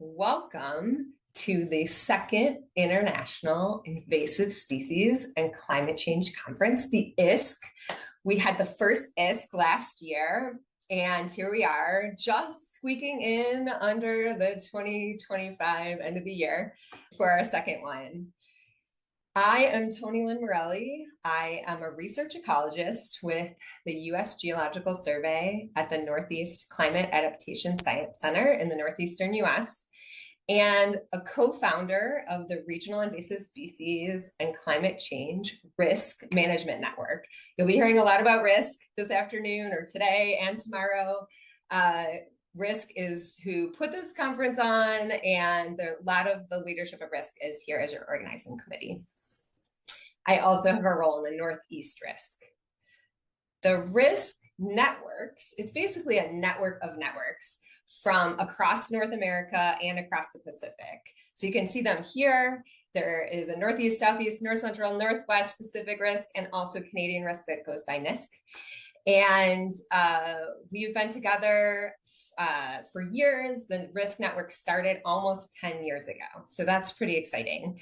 Welcome to the second International Invasive Species and Climate Change Conference, the IISCC. We had the first IISCC last year, and here we are just squeaking in under the 2025 end of the year for our second one. I am Tony Lynn Morelli. I am a research ecologist with the U.S. Geological Survey at the Northeast Climate Adaptation Science Center in the Northeastern U.S. and a co-founder of the Regional Invasive Species and Climate Change RISC Management Network. You'll be hearing a lot about RISC this afternoon or today and tomorrow. RISC is who put this conference on, and a lot of the leadership of RISC is here as your organizing committee. I also have a role in the Northeast RISC. The RISC networks, it's basically a network of networks from across North America and across the Pacific. So you can see them here. There is a Northeast, Southeast, North Central, Northwest Pacific RISC, and also Canadian RISC that goes by NAISMA. And we've been together for years. The RISC network started almost 10 years ago. So that's pretty exciting.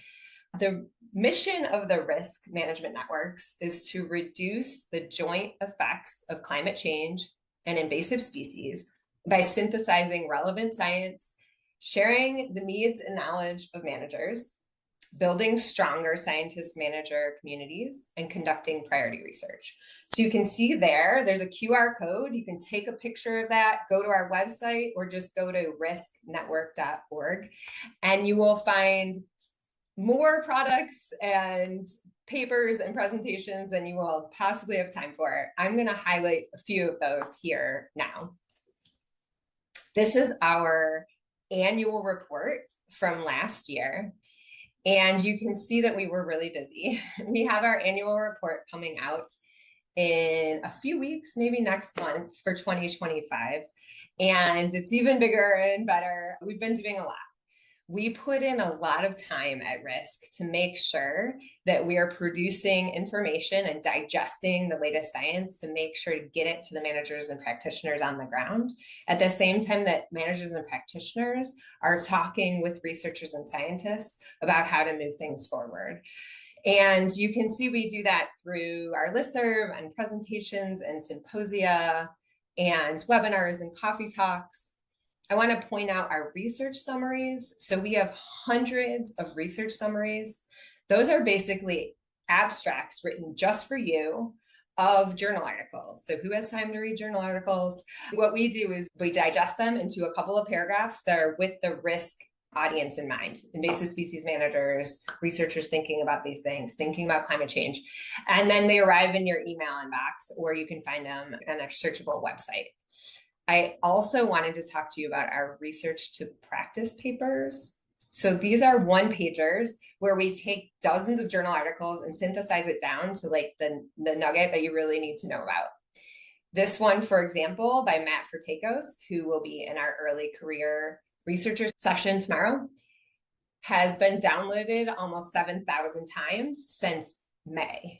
The mission of the RISC management networks is to reduce the joint effects of climate change and invasive species by synthesizing relevant science, sharing the needs and knowledge of managers, building stronger scientist-manager communities, and conducting priority research. So you can see there's a QR code. You can take a picture of that, go to our website, or just go to riscnetwork.org, and you will find more products and papers and presentations than you will possibly have time for. I'm going to highlight a few of those here now. This is our annual report from last year, and you can see that we were really busy. We have our annual report coming out in a few weeks, maybe next month, for 2025, and it's even bigger and better. We've been doing a lot. We put in a lot of time at RISC to make sure that we are producing information and digesting the latest science to make sure to get it to the managers and practitioners on the ground. At the same time that managers and practitioners are talking with researchers and scientists about how to move things forward. And you can see we do that through our listserv and presentations and symposia and webinars and coffee talks. I want to point out our research summaries. So we have hundreds of research summaries. Those are basically abstracts written just for you of journal articles. So who has time to read journal articles? What we do is we digest them into a couple of paragraphs that are with the RISC audience in mind: invasive species managers, researchers thinking about these things, thinking about climate change. And then they arrive in your email inbox, or you can find them on a searchable website. I also wanted to talk to you about our research to practice papers. So these are one-pagers where we take dozens of journal articles and synthesize it down to like the nugget that you really need to know about. This one, for example, by Matt Fertakos, who will be in our early career researcher session tomorrow, has been downloaded almost 7,000 times since May.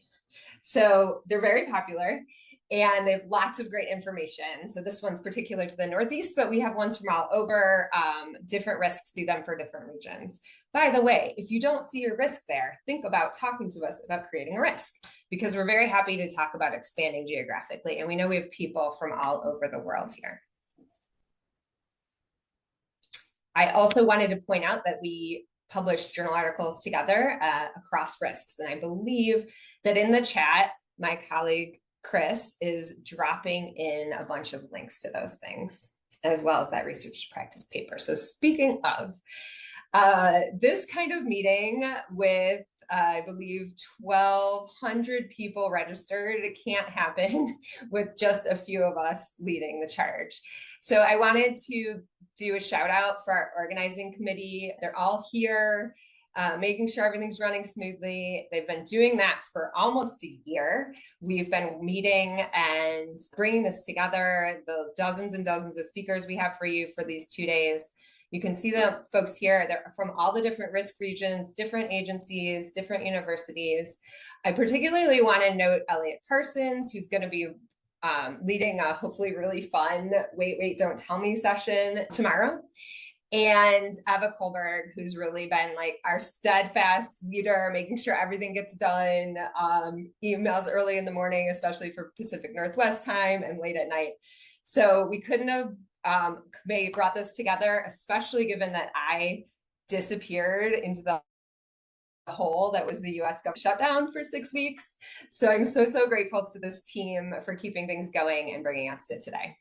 So they're very popular. And they have lots of great information. So this one's particular to the Northeast, but we have ones from all over. Different RISCs do them for different regions. By the way, if you don't see your RISC there, think about talking to us about creating a RISC, because we're very happy to talk about expanding geographically. And we know we have people from all over the world here. I also wanted to point out that we publish journal articles together across RISCs. And I believe that in the chat, my colleague Chris is dropping in a bunch of links to those things, as well as that research to practice paper. So speaking of, this kind of meeting with, I believe, 1,200 people registered, it can't happen with just a few of us leading the charge. So I wanted to do a shout out for our organizing committee. They're all here, making sure everything's running smoothly. They've been doing that for almost a year. We've been meeting and bringing this together, the dozens and dozens of speakers we have for you for these 2 days. You can see the folks here. They're from all the different RISC regions, different agencies, different universities. I particularly want to note Elliot Parsons, who's going to be leading a hopefully really fun Wait, Wait, Don't Tell Me session tomorrow. and Eva Kolberg, who's really been like our steadfast leader, making sure everything gets done, emails early in the morning, especially for Pacific Northwest time, and late at night. So we couldn't have brought this together, especially given that I disappeared into the hole that was the US government shutdown for 6 weeks. So I'm so grateful to this team for keeping things going and bringing us to today.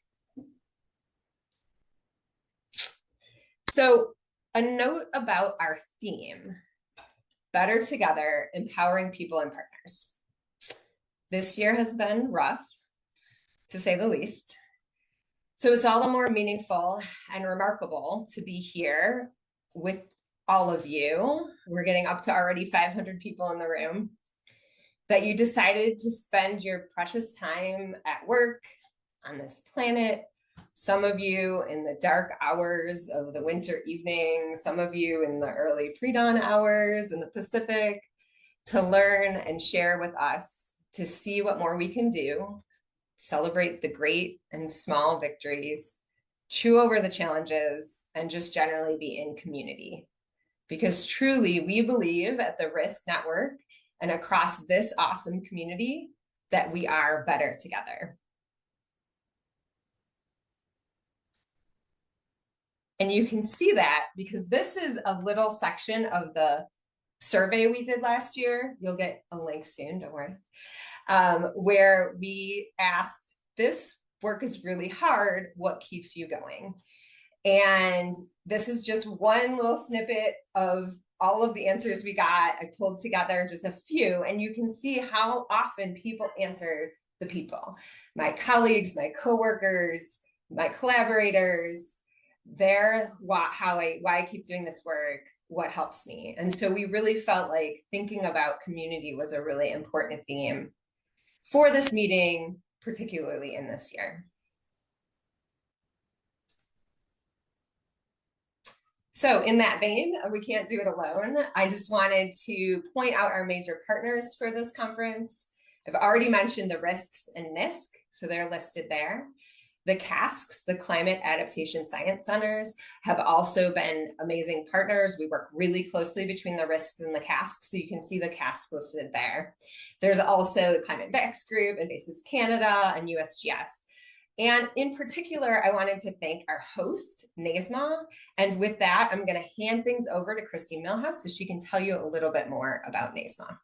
So a note about our theme: better together, empowering people and partners. This year has been rough, to say the least. So it's all the more meaningful and remarkable to be here with all of you. We're getting up to already 500 people in the room, that you decided to spend your precious time at work on this planet. Some of you in the dark hours of the winter evening, some of you in the early pre-dawn hours in the Pacific, to learn and share with us, to see what more we can do, celebrate the great and small victories, chew over the challenges, and just generally be in community. Because truly, we believe at the RISC Network and across this awesome community that we are better together. And you can see that because this is a little section of the survey we did last year. You'll get a link soon, don't worry. Where we asked, this work is really hard, what keeps you going? And this is just one little snippet of all of the answers we got. I pulled together just a few, and you can see how often people answered the people. My colleagues, my coworkers, my collaborators, they're why I keep doing this work, what helps me. And so we really felt like thinking about community was a really important theme for this meeting, particularly in this year. So in that vein, we can't do it alone. I just wanted to point out our major partners for this conference. I've already mentioned the RISCs and NISC, so they're listed there. The CASCs, the Climate Adaptation Science Centers, have also been amazing partners. We work really closely between the RISCs and the CASCs, so you can see the CASCs listed there. There's also the Climate Vax Group, Invasive Canada, and USGS. And in particular, I wanted to thank our host, NAISMA. And with that, I'm going to hand things over to Christy Millhouse so she can tell you a little bit more about NAISMA.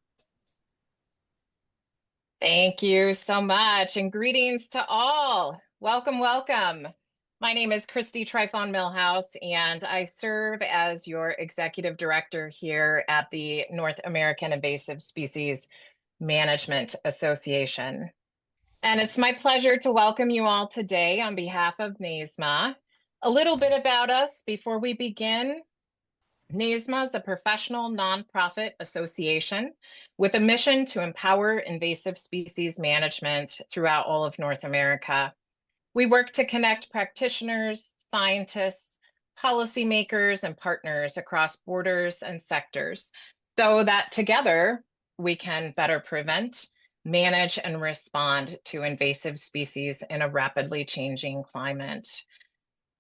Thank you so much, and greetings to all. Welcome, welcome. My name is Christy Millhouse, and I serve as your executive director here at the North American Invasive Species Management Association. And it's my pleasure to welcome you all today on behalf of NAISMA. A little bit about us before we begin. NAISMA is a professional nonprofit association with a mission to empower invasive species management throughout all of North America. We work to connect practitioners, scientists, policymakers, and partners across borders and sectors so that together we can better prevent, manage, and respond to invasive species in a rapidly changing climate.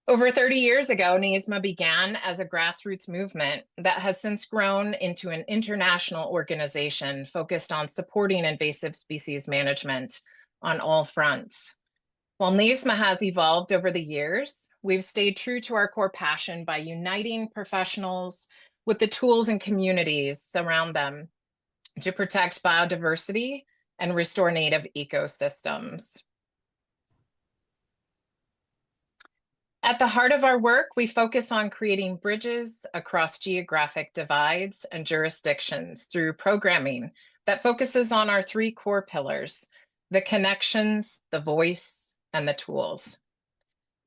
Over 30 years ago, NAISMA began as a grassroots movement that has since grown into an international organization focused on supporting invasive species management on all fronts. While NAISMA has evolved over the years, we've stayed true to our core passion by uniting professionals with the tools and communities around them to protect biodiversity and restore native ecosystems. At the heart of our work, we focus on creating bridges across geographic divides and jurisdictions through programming that focuses on our three core pillars: the connections, the voice, and the tools.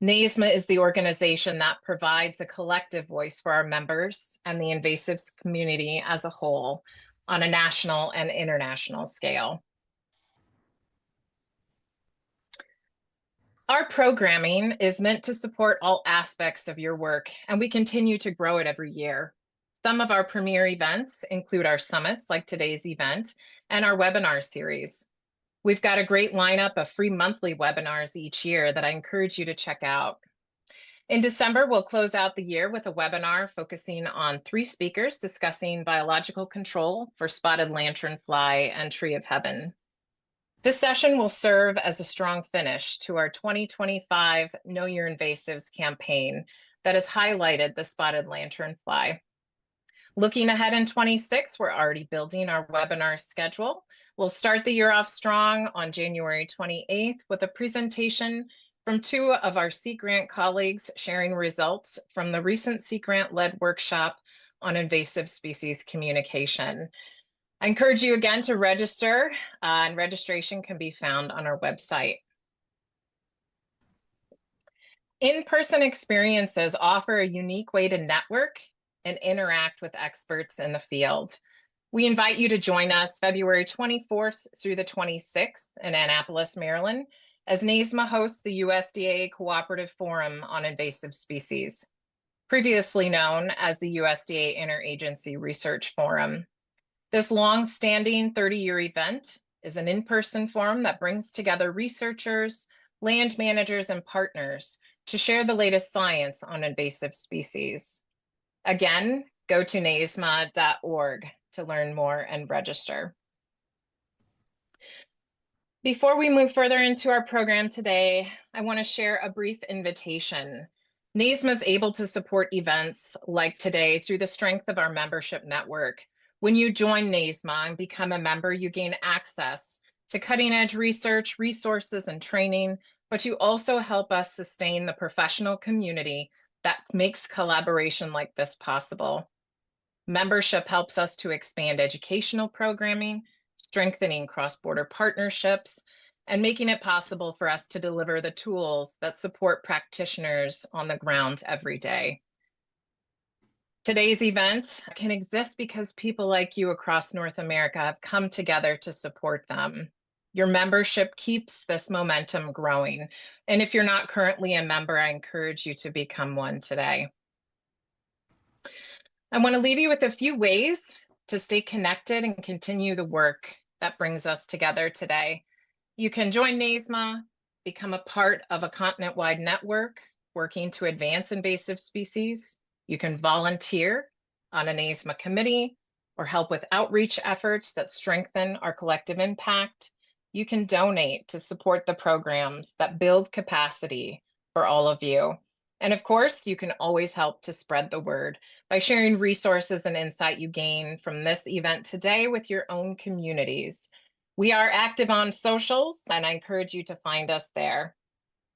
NAISMA is the organization that provides a collective voice for our members and the invasive community as a whole on a national and international scale. Our programming is meant to support all aspects of your work, and we continue to grow it every year. Some of our premier events include our summits, like today's event, and our webinar series. We've got a great lineup of free monthly webinars each year that I encourage you to check out. In December, we'll close out the year with a webinar focusing on 3 speakers discussing biological control for spotted lanternfly and tree of heaven. This session will serve as a strong finish to our 2025 Know Your Invasives campaign that has highlighted the spotted lanternfly. Looking ahead in 26, we're already building our webinar schedule. We'll start the year off strong on January 28th with a presentation from 2 of our Sea Grant colleagues sharing results from the recent Sea Grant-led workshop on invasive species communication. I encourage you again to register, and registration can be found on our website. In-person experiences offer a unique way to network and interact with experts in the field. We invite you to join us February 24th through the 26th in Annapolis, Maryland, as NAISMA hosts the USDA Cooperative Forum on Invasive Species, previously known as the USDA Interagency Research Forum. This long-standing 30-year event is an in-person forum that brings together researchers, land managers, and partners to share the latest science on invasive species. Again, go to naisma.org to learn more and register. Before we move further into our program today, I want to share a brief invitation. NAISMA is able to support events like today through the strength of our membership network. When you join NAISMA and become a member, you gain access to cutting-edge research, resources, and training, but you also help us sustain the professional community that makes collaboration like this possible. Membership helps us to expand educational programming, strengthening cross-border partnerships, and making it possible for us to deliver the tools that support practitioners on the ground every day. Today's event can exist because people like you across North America have come together to support them. Your membership keeps this momentum growing. And if you're not currently a member, I encourage you to become one today. I want to leave you with a few ways to stay connected and continue the work that brings us together today. You can join NAISMA, become a part of a continent-wide network working to advance invasive species. You can volunteer on a NAISMA committee or help with outreach efforts that strengthen our collective impact. You can donate to support the programs that build capacity for all of you. And of course, you can always help to spread the word by sharing resources and insight you gain from this event today with your own communities. We are active on socials, and I encourage you to find us there.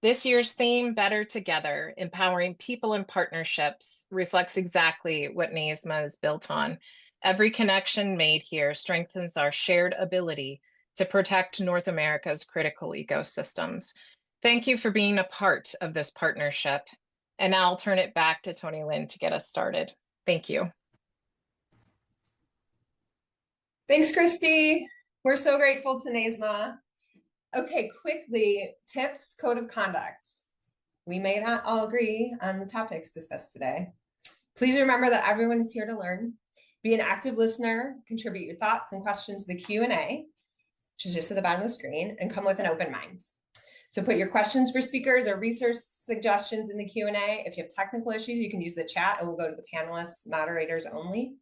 This year's theme, Better Together, Empowering People and Partnerships, reflects exactly what NAISMA is built on. Every connection made here strengthens our shared ability to protect North America's critical ecosystems. Thank you for being a part of this partnership. And now I'll turn it back to Tony Lynn to get us started. Thank you. Thanks, Christy. We're so grateful to NAISMA. Okay, quickly, tips, code of conduct. We may not all agree on the topics discussed today. Please remember that everyone is here to learn. Be an active listener, contribute your thoughts and questions to the Q&A, which is just at the bottom of the screen, and come with an open mind. So put your questions for speakers or research suggestions in the Q&A. If you have technical issues, you can use the chat and we'll go to the panelists, moderators only.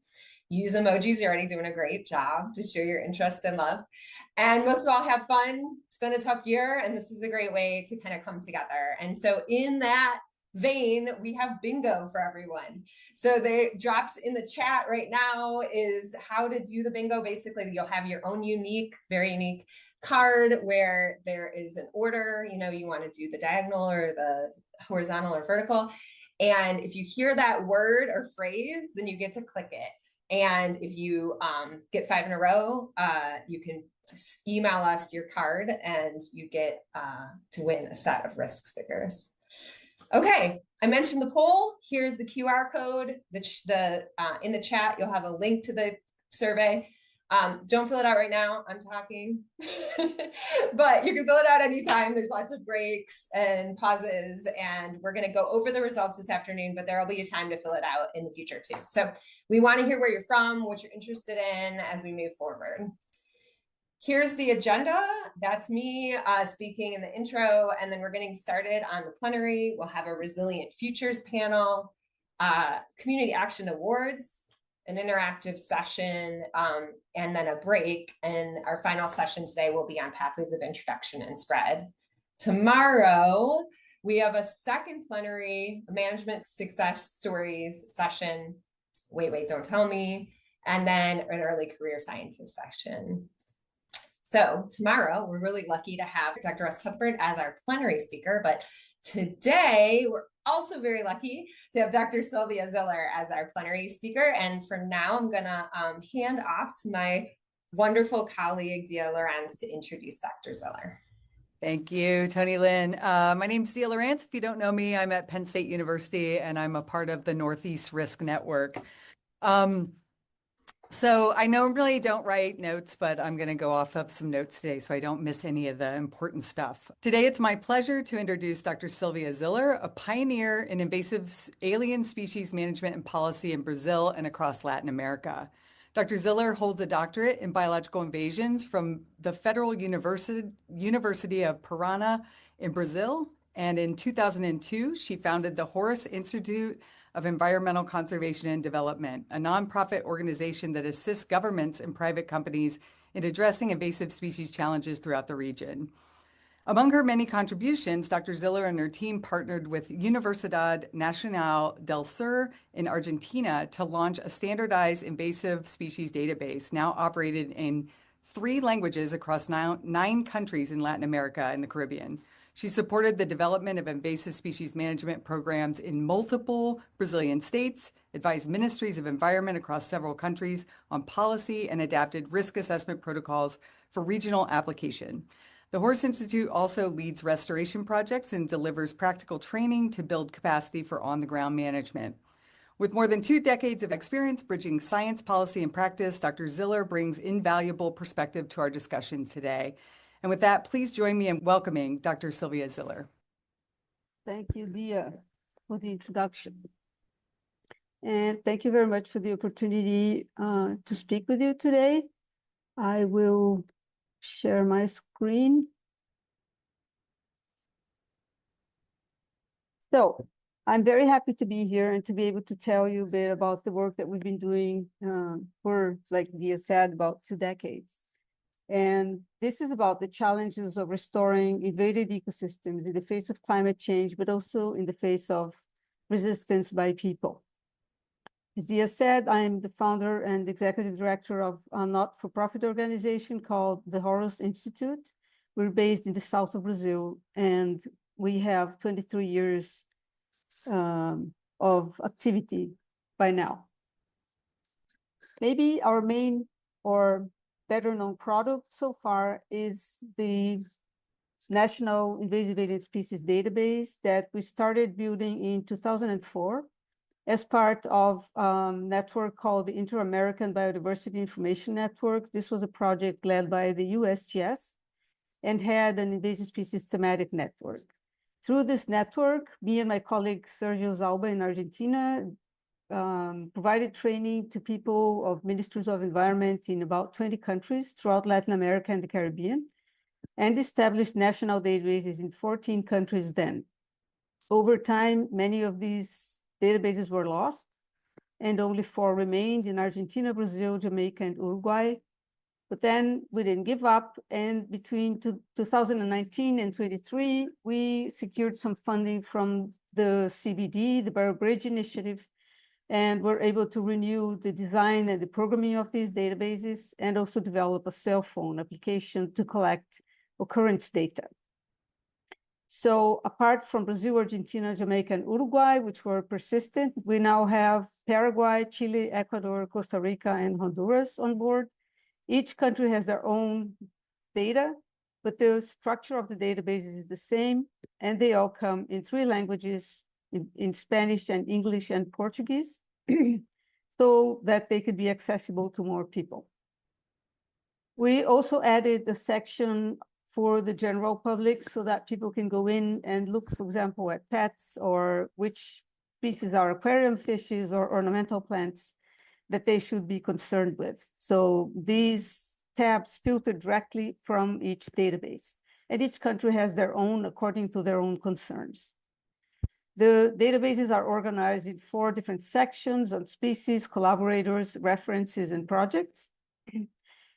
Use emojis, you're already doing a great job to show your interest and love. And most of all, have fun. It's been a tough year, and this is a great way to kind of come together. And so in that vein, we have bingo for everyone. So they dropped in the chat right now is how to do the bingo. Basically, you'll have your own unique, very unique card where there is an order, you want to do the diagonal or the horizontal or vertical. And if you hear that word or phrase, then you get to click it. And if you get 5 in a row, you can email us your card and you get to win a set of RISC stickers. Okay, I mentioned the poll. Here's the QR code. In the chat, you'll have a link to the survey. Don't fill it out right now. I'm talking, but you can fill it out anytime. There's lots of breaks and pauses, and we're going to go over the results this afternoon, but there will be a time to fill it out in the future too. So we want to hear where you're from, what you're interested in as we move forward. here's the agenda. That's me speaking in the intro, and then we're getting started on the plenary. We'll have a Resilient Futures panel, Community Action Awards, an interactive session, and then a break. And our final session today will be on pathways of introduction and spread. Tomorrow, we have a second plenary management success stories session. Wait, don't tell me. And then an early career scientist section. So tomorrow, we're really lucky to have Dr. Russ Cuthbert as our plenary speaker, but today we're also very lucky to have Dr. Sylvia Ziller as our plenary speaker. And for now, I'm gonna hand off to my wonderful colleague, Dia Lorenz, to introduce Dr. Ziller. Thank you, Tony Lynn. My name's Dia Lorenz. If you don't know me, I'm at Penn State University and I'm a part of the Northeast RISC network. So I normally don't write notes, but I'm going to go off of some notes today so I don't miss any of the important stuff. Today, it's my pleasure to introduce Dr. Sylvia Ziller, a pioneer in invasive alien species management and policy in Brazil and across Latin America. Dr. Ziller holds a doctorate in biological invasions from the Federal University of Paraná in Brazil. And in 2002, she founded the Horus Institute of Environmental Conservation and Development, a nonprofit organization that assists governments and private companies in addressing invasive species challenges throughout the region. Among her many contributions, Dr. Ziller and her team partnered with Universidad Nacional del Sur in Argentina to launch a standardized invasive species database, now operated in 3 languages across 9 countries in Latin America and the Caribbean. She supported the development of invasive species management programs in multiple Brazilian states, advised ministries of environment across several countries on policy, and adapted risk assessment protocols for regional application. The Horus Institute also leads restoration projects and delivers practical training to build capacity for on-the-ground management. With more than 2 decades of experience bridging science, policy, and practice, Dr. Ziller brings invaluable perspective to our discussion today. And with that, please join me in welcoming Dr. Sylvia Ziller. Thank you, Dia, for the introduction. And thank you very much for the opportunity to speak with you today. I will share my screen. So I'm very happy to be here and to be able to tell you a bit about the work that we've been doing for, like Dia said, about 2 decades. And this is about the challenges of restoring invaded ecosystems in the face of climate change, but also in the face of resistance by people. As Dia said, I'm the founder and executive director of a not-for-profit organization called the Horus Institute. We're based in the south of Brazil, and we have 23 years of activity by now. Maybe our main or better known product so far is the National Invasive Alien Species Database that we started building in 2004 as part of a network called the Inter-American Biodiversity Information Network. This was a project led by the USGS and had an invasive species thematic network. Through this network, me and my colleague Sergio Zalba in Argentina provided training to people of ministries of environment in about 20 countries throughout Latin America and the Caribbean, and established national databases in 14 countries then. Over time, many of these databases were lost, and only 4 remained in Argentina, Brazil, Jamaica, and Uruguay. But then we didn't give up, and between 2019 and 23, we secured some funding from the CBD, the Barrow Bridge Initiative, and we're able to renew the design and the programming of these databases and also develop a cell phone application to collect occurrence data. So apart from Brazil, Argentina, Jamaica, and Uruguay, which were persistent, we now have Paraguay, Chile, Ecuador, Costa Rica, and Honduras on board. Each country has their own data, but the structure of the databases is the same, and they all come in 3 languages, in Spanish and English and Portuguese, so that they could be accessible to more people. We also added a section for the general public so that people can go in and look, for example, at pets or which species are aquarium fishes or ornamental plants that they should be concerned with. So these tabs filtered directly from each database. And each country has their own according to their own concerns. The databases are organized in 4 different sections on species, collaborators, references, and projects.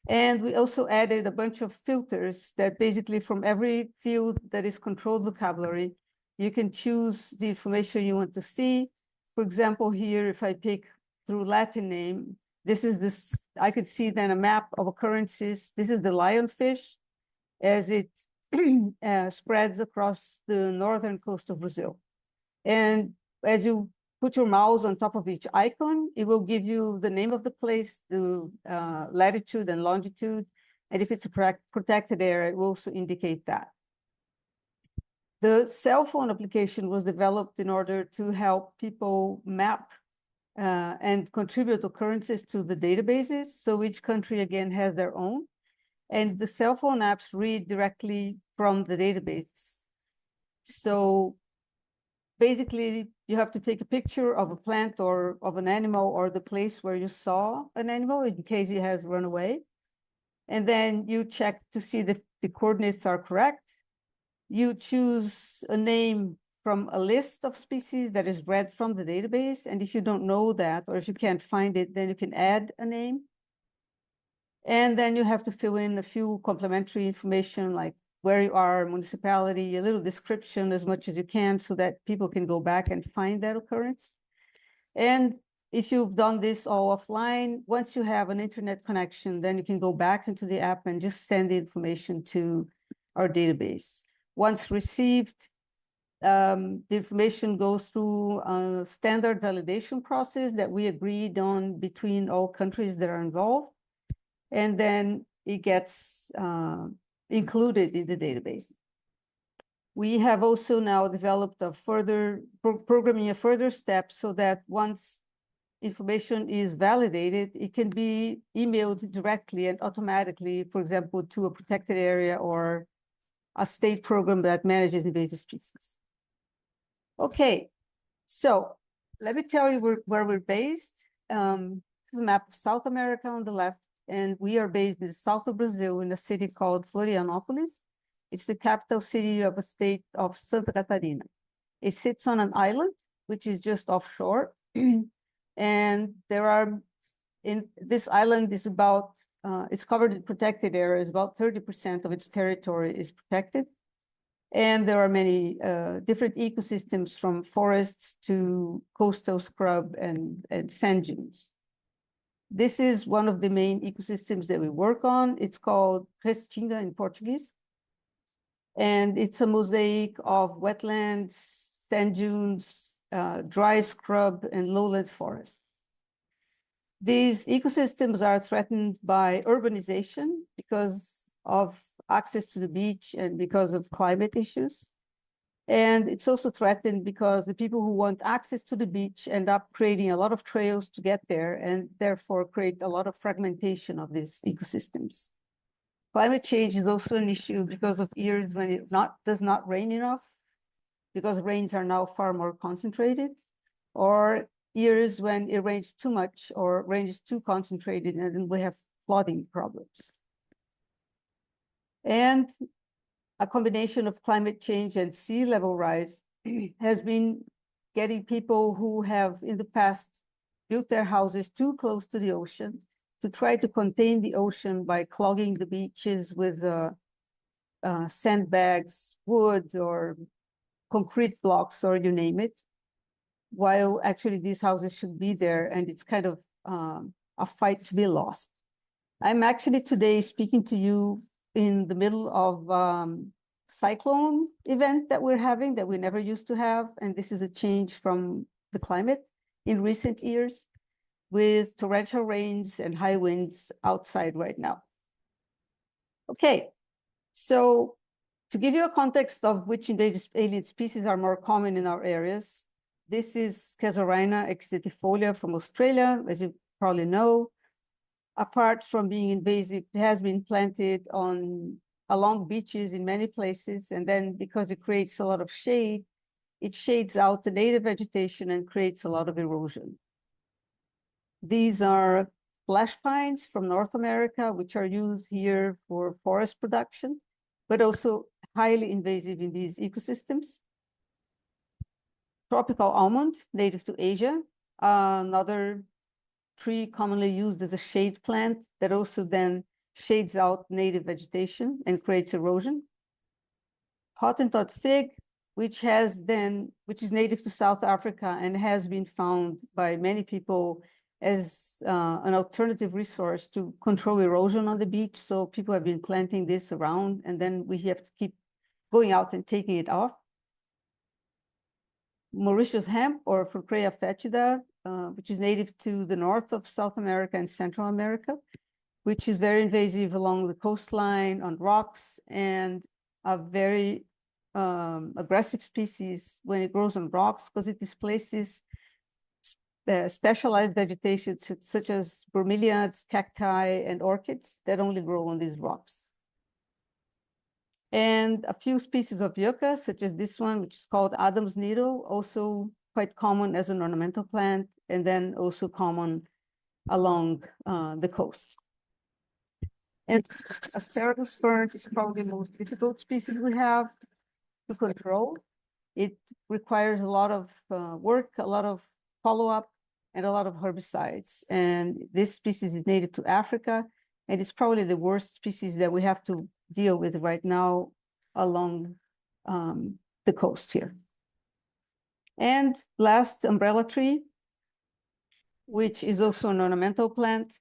And we also added a bunch of filters that basically from every field that is controlled vocabulary, you can choose the information you want to see. For example, here, if I pick through Latin name, I could see then a map of occurrences. This is the lionfish as it spreads across the northern coast of Brazil. And as you put your mouse on top of each icon, it will give you the name of the place, the latitude and longitude. And if it's a protected area, it will also indicate that. The cell phone application was developed in order to help people map and contribute occurrences to the databases. So each country, again, has their own. And the cell phone apps read directly from the database. So basically, you have to take a picture of a plant or of an animal or the place where you saw an animal in case it has run away. And then you check to see if the coordinates are correct. You choose a name from a list of species that is read from the database. And if you don't know that, or if you can't find it, then you can add a name. And then you have to fill in a few complementary information like where you are, municipality, a little description as much as you can so that people can go back and find that occurrence. And if you've done this all offline, once you have an internet connection, then you can go back into the app and just send the information to our database. Once received, the information goes through a standard validation process that we agreed on between all countries that are involved. And then it gets included in the database. We have also now developed a further programming a further step so that once information is validated, it can be emailed directly and automatically, for example, to a protected area or a state program that manages invasive species. Okay, so let me tell you where we're based. This is a map of South America on the left. And we are based in the south of Brazil in a city called Florianópolis. It's the capital city of a state of Santa Catarina. It sits on an island, which is just offshore. And this island is about, it's covered in protected areas, about 30% of its territory is protected. And there are many different ecosystems from forests to coastal scrub and sand dunes. This is one of the main ecosystems that we work on. It's called Restinga in Portuguese. And it's a mosaic of wetlands, sand dunes, dry scrub, and lowland forest. These ecosystems are threatened by urbanization because of access to the beach and because of climate issues. And it's also threatened because the people who want access to the beach end up creating a lot of trails to get there and therefore create a lot of fragmentation of these ecosystems. Climate change is also an issue because of years when it does not rain enough, because rains are now far more concentrated, or years when it rains too much or rain is too concentrated and then we have flooding problems. And a combination of climate change and sea level rise has been getting people who have in the past built their houses too close to the ocean to try to contain the ocean by clogging the beaches with sandbags, wood, or concrete blocks, or you name it, while actually these houses should be there, and it's kind of a fight to be lost. I'm actually today speaking to you in the middle of cyclone event that we're having that we never used to have. And this is a change from the climate in recent years with torrential rains and high winds outside right now. Okay, so to give you a context of which invasive alien species are more common in our areas, this is Casuarina exitifolia from Australia, as you probably know. Apart from being invasive, it has been planted along beaches in many places. And then because it creates a lot of shade, it shades out the native vegetation and creates a lot of erosion. These are flash pines from North America, which are used here for forest production, but also highly invasive in these ecosystems. Tropical almond, native to Asia, another tree commonly used as a shade plant that also then shades out native vegetation and creates erosion. Hottentot fig, which is native to South Africa and has been found by many people as an alternative resource to control erosion on the beach. So people have been planting this around, and then we have to keep going out and taking it off. Mauritius hemp, or Furcrea foetida, which is native to the north of South America and Central America, which is very invasive along the coastline, on rocks, and a very aggressive species when it grows on rocks because it displaces specialized vegetation such as bromeliads, cacti, and orchids that only grow on these rocks. And a few species of yucca, such as this one, which is called Adam's needle, also quite common as an ornamental plant, and then also common along the coast. And asparagus fern is probably the most difficult species we have to control. It requires a lot of work, a lot of follow-up, and a lot of herbicides. And this species is native to Africa, and it's probably the worst species that we have to deal with right now along the coast here. And last, umbrella tree, which is also an ornamental plant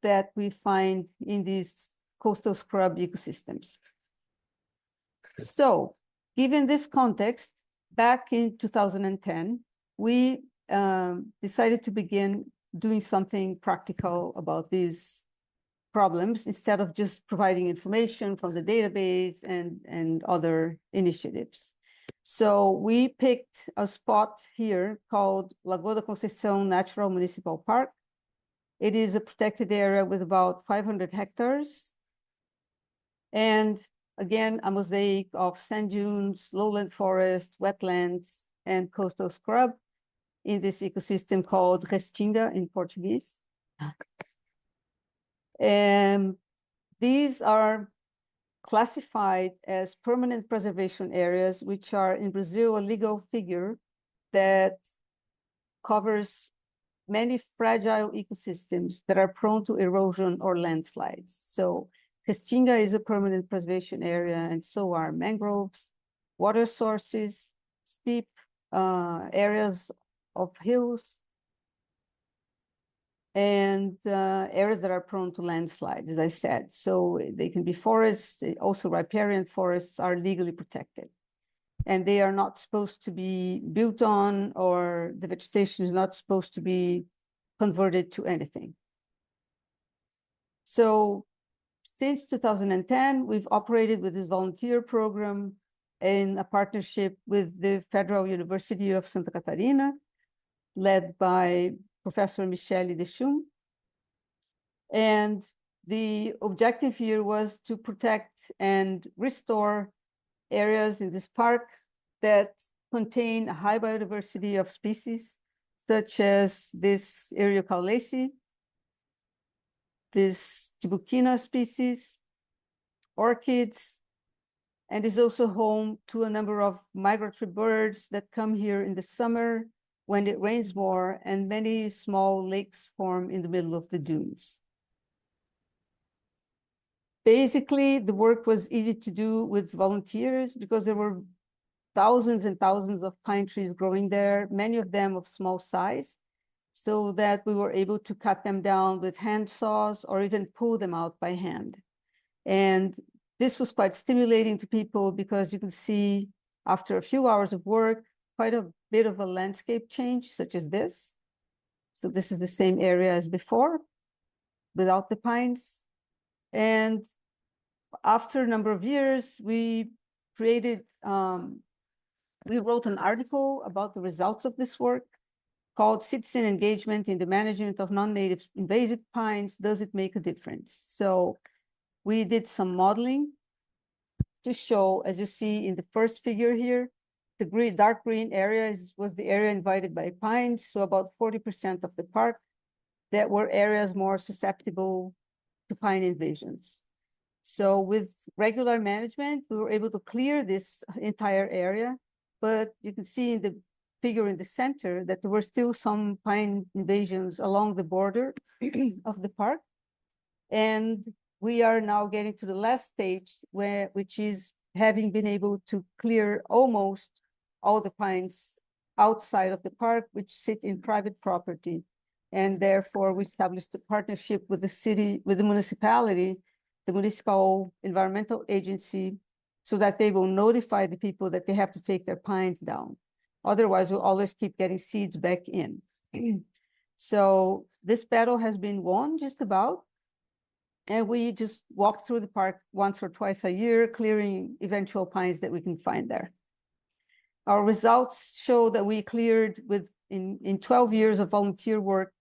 that we find in these coastal scrub ecosystems. So, given this context, back in 2010, we decided to begin doing something practical about these problems instead of just providing information from the database and other initiatives. So we picked a spot here called Lagoa da Conceição Natural Municipal Park. It is a protected area with about 500 hectares. And again, a mosaic of sand dunes, lowland forest, wetlands, and coastal scrub in this ecosystem called Restinga in Portuguese. And these are classified as permanent preservation areas, which are in Brazil a legal figure that covers many fragile ecosystems that are prone to erosion or landslides. So Restinga is a permanent preservation area, and so are mangroves, water sources, steep areas of hills, and areas that are prone to landslides, as I said. So they can be forests, also riparian forests are legally protected. And they are not supposed to be built on, or the vegetation is not supposed to be converted to anything. So since 2010, we've operated with this volunteer program in a partnership with the Federal University of Santa Catarina, led by Professor Michele Deschum. And the objective here was to protect and restore areas in this park that contain a high biodiversity of species, such as this Eriocaulacea, this Tibuquina species, orchids, and is also home to a number of migratory birds that come here in the summer when it rains more, and many small lakes form in the middle of the dunes. Basically, the work was easy to do with volunteers because there were thousands and thousands of pine trees growing there, many of them of small size, so that we were able to cut them down with hand saws or even pull them out by hand. And this was quite stimulating to people because you can see after a few hours of work, quite a bit of a landscape change, such as this. So this is the same area as before, without the pines. And after a number of years, we created, we wrote an article about the results of this work called Citizen Engagement in the Management of Non-Native Invasive Pines, Does It Make a Difference? So we did some modeling to show, as you see in the first figure here, the dark green area was the area invited by pines, so about 40% of the park that were areas more susceptible to pine invasions. So with regular management, we were able to clear this entire area, but you can see in the figure in the center that there were still some pine invasions along the border of the park. And we are now getting to the last stage, which is having been able to clear almost all the pines outside of the park, which sit in private property. And therefore, we established a partnership with the city, with the municipality, the municipal environmental agency, so that they will notify the people that they have to take their pines down. Otherwise, we'll always keep getting seeds back in. So this battle has been won just about. And we just walk through the park once or twice a year, clearing eventual pines that we can find there. Our results show that we cleared in 12 years of volunteer work,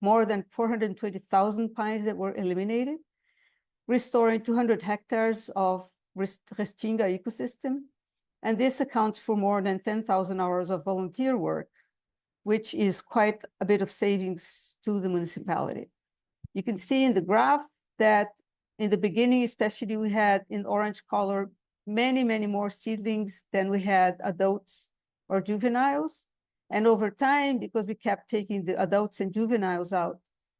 more than 420,000 pines that were eliminated, restoring 200 hectares of Restinga ecosystem. And this accounts for more than 10,000 hours of volunteer work, which is quite a bit of savings to the municipality. You can see in the graph that in the beginning, especially, we had in orange color many, many more seedlings than we had adults or juveniles. And over time, because we kept taking the adults and juveniles out,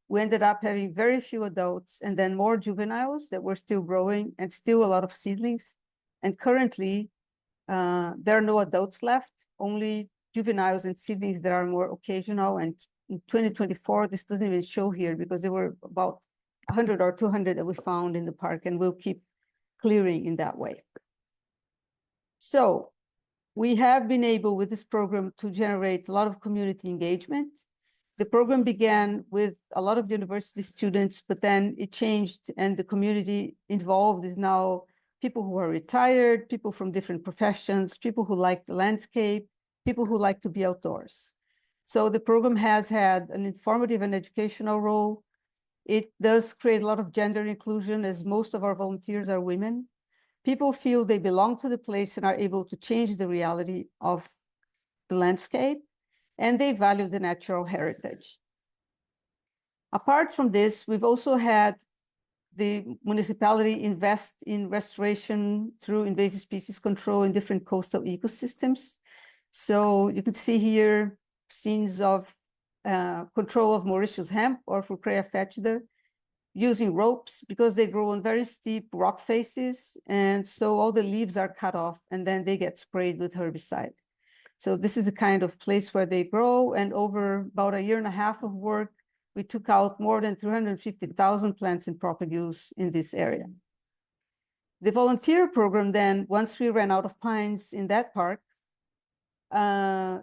we ended up having very few adults and then more juveniles that were still growing and still a lot of seedlings. And currently, there are no adults left, only juveniles and seedlings that are more occasional. And in 2024, this doesn't even show here because there were about 100 or 200 that we found in the park, and we'll keep clearing in that way. So we have been able with this program to generate a lot of community engagement. The program began with a lot of university students, but then it changed, and the community involved is now people who are retired, people from different professions, people who like the landscape, people who like to be outdoors. So the program has had an informative and educational role. It does create a lot of gender inclusion, as most of our volunteers are women. People feel they belong to the place and are able to change the reality of the landscape, and they value the natural heritage. Apart from this, we've also had the municipality invest in restoration through invasive species control in different coastal ecosystems. So you can see here scenes of control of Mauritius hemp or Fucrea foetida, using ropes because they grow on very steep rock faces. And so all the leaves are cut off and then they get sprayed with herbicide. So this is the kind of place where they grow. And over about a year and a half of work, we took out more than 350,000 plants and propagules in this area. The volunteer program then, once we ran out of pines in that park,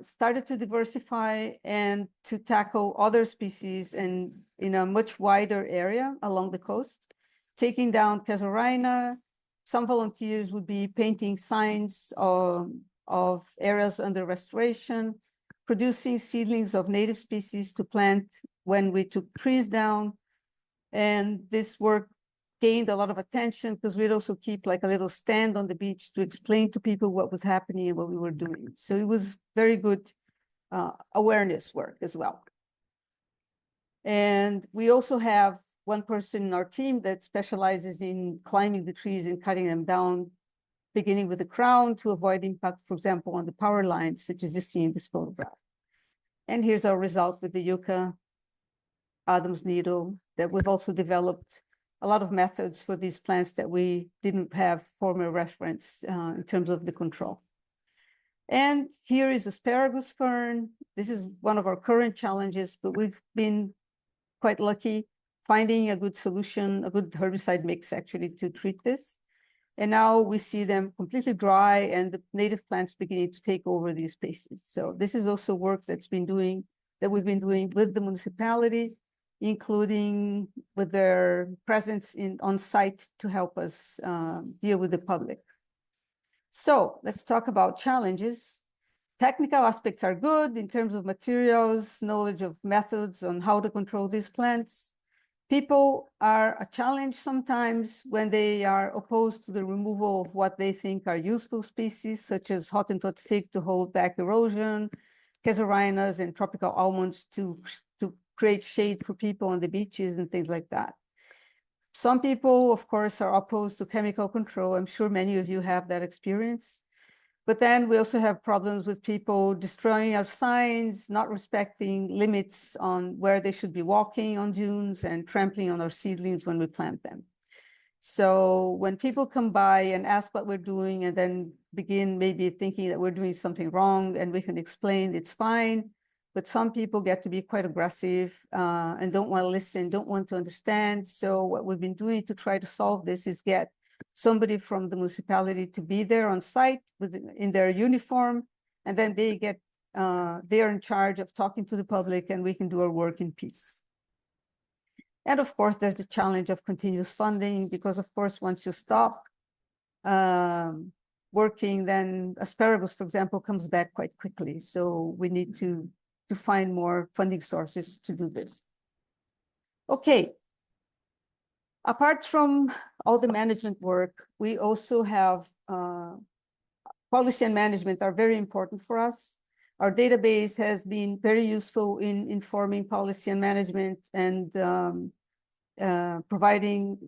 started to diversify and to tackle other species and in a much wider area along the coast, taking down Casuarina. Some volunteers would be painting signs of areas under restoration, producing seedlings of native species to plant when we took trees down. And this work gained a lot of attention because we'd also keep like a little stand on the beach to explain to people what was happening and what we were doing. So it was very good awareness work as well. And we also have one person in our team that specializes in climbing the trees and cutting them down, beginning with the crown to avoid impact, for example, on the power lines, such as you see in this photograph. And here's our result with the yucca, Adam's needle, that we've also developed a lot of methods for these plants that we didn't have former reference in terms of the control. And here is asparagus fern. This is one of our current challenges, but we've been quite lucky finding a good solution, a good herbicide mix actually to treat this. And now we see them completely dry and the native plants beginning to take over these spaces. So this is also work that we've been doing with the municipality, including with their presence on site to help us deal with the public. So let's talk about challenges. Technical aspects are good in terms of materials, knowledge of methods on how to control these plants. People are a challenge sometimes when they are opposed to the removal of what they think are useful species, such as Hottentot fig to hold back erosion, casuarinas and tropical almonds to create shade for people on the beaches and things like that. Some people, of course, are opposed to chemical control. I'm sure many of you have that experience. But then we also have problems with people destroying our signs, not respecting limits on where they should be walking on dunes, and trampling on our seedlings when we plant them. So when people come by and ask what we're doing and then begin maybe thinking that we're doing something wrong and we can explain, it's fine. But some people get to be quite aggressive and don't want to listen, don't want to understand. So what we've been doing to try to solve this is get somebody from the municipality to be there on site in their uniform, and then they are in charge of talking to the public, and we can do our work in peace. And of course, there's the challenge of continuous funding, because of course, once you stop working, then asparagus, for example, comes back quite quickly. So we need to find more funding sources to do this. Okay. Apart from all the management work, we also have policy and management are very important for us. Our database has been very useful in informing policy and management and providing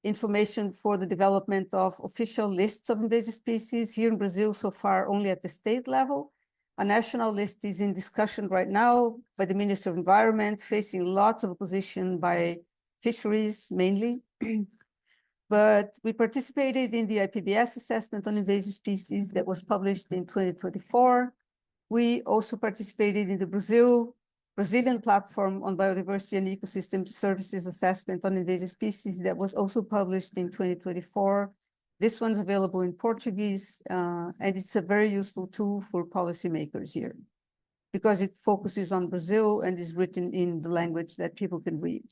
information for the development of official lists of invasive species. Here in Brazil, so far, only at the state level. A national list is in discussion right now by the Minister of Environment, facing lots of opposition by fisheries mainly. But we participated in the IPBS assessment on invasive species that was published in 2024. We also participated in the Brazilian platform on biodiversity and ecosystem services assessment on invasive species that was also published in 2024. This one's available in Portuguese, and it's a very useful tool for policymakers here because it focuses on Brazil and is written in the language that people can read.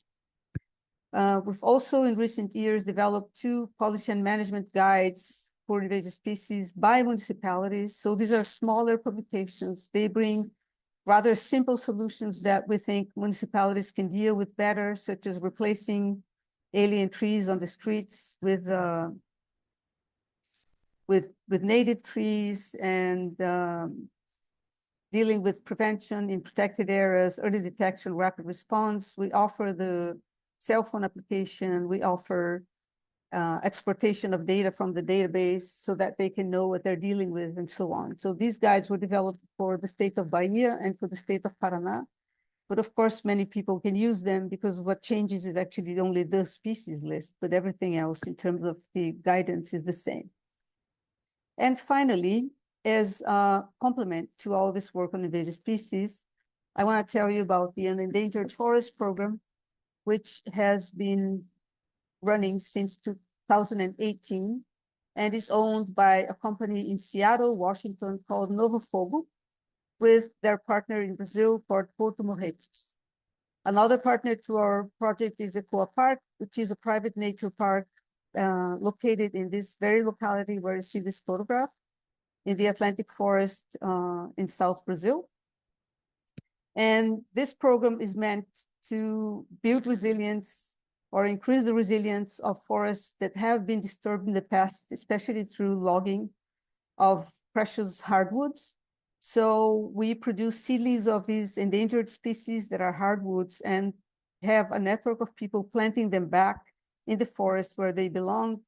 We've also, in recent years, developed 2 policy and management guides for invasive species by municipalities. So these are smaller publications. They bring rather simple solutions that we think municipalities can deal with better, such as replacing alien trees on the streets with native trees, and dealing with prevention in protected areas, early detection, rapid response. We offer the cell phone application. We offer exportation of data from the database so that they can know what they're dealing with and so on. So these guides were developed for the state of Bahia and for the state of Paraná. But of course, many people can use them because what changes is actually only the species list, but everything else in terms of the guidance is the same. And finally, as a complement to all this work on invasive species, I want to tell you about the Endangered Forest Program, which has been running since 2018 and is owned by a company in Seattle, Washington called Novo Fogo, with their partner in Brazil called Porto Morretes. Another partner to our project is Ecoa Park, which is a private nature park located in this very locality where you see this photograph in the Atlantic Forest in South Brazil. And this program is meant to build resilience or increase the resilience of forests that have been disturbed in the past, especially through logging of precious hardwoods. So we produce seedlings of these endangered species that are hardwoods and have a network of people planting them back in the forest where they belong,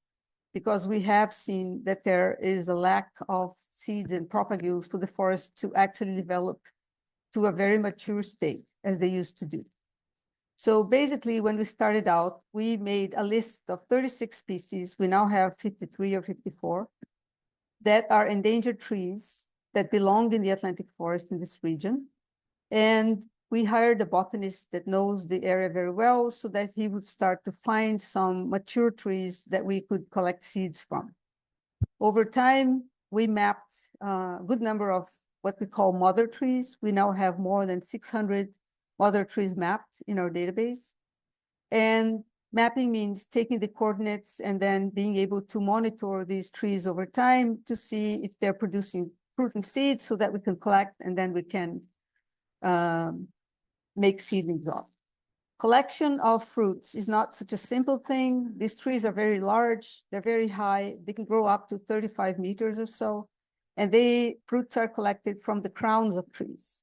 because we have seen that there is a lack of seeds and propagules for the forest to actually develop to a very mature state as they used to do. So basically, when we started out, we made a list of 36 species. We now have 53 or 54 that are endangered trees that belong in the Atlantic Forest in this region. And we hired a botanist that knows the area very well so that he would start to find some mature trees that we could collect seeds from. Over time, we mapped a good number of what we call mother trees. We now have more than 600 mother trees mapped in our database. And mapping means taking the coordinates and then being able to monitor these trees over time to see if they're producing fruit and seeds so that we can collect and then we can make seedlings of. Collection of fruits is not such a simple thing. These trees are very large, they're very high, they can grow up to 35 meters or so, and fruits are collected from the crowns of trees.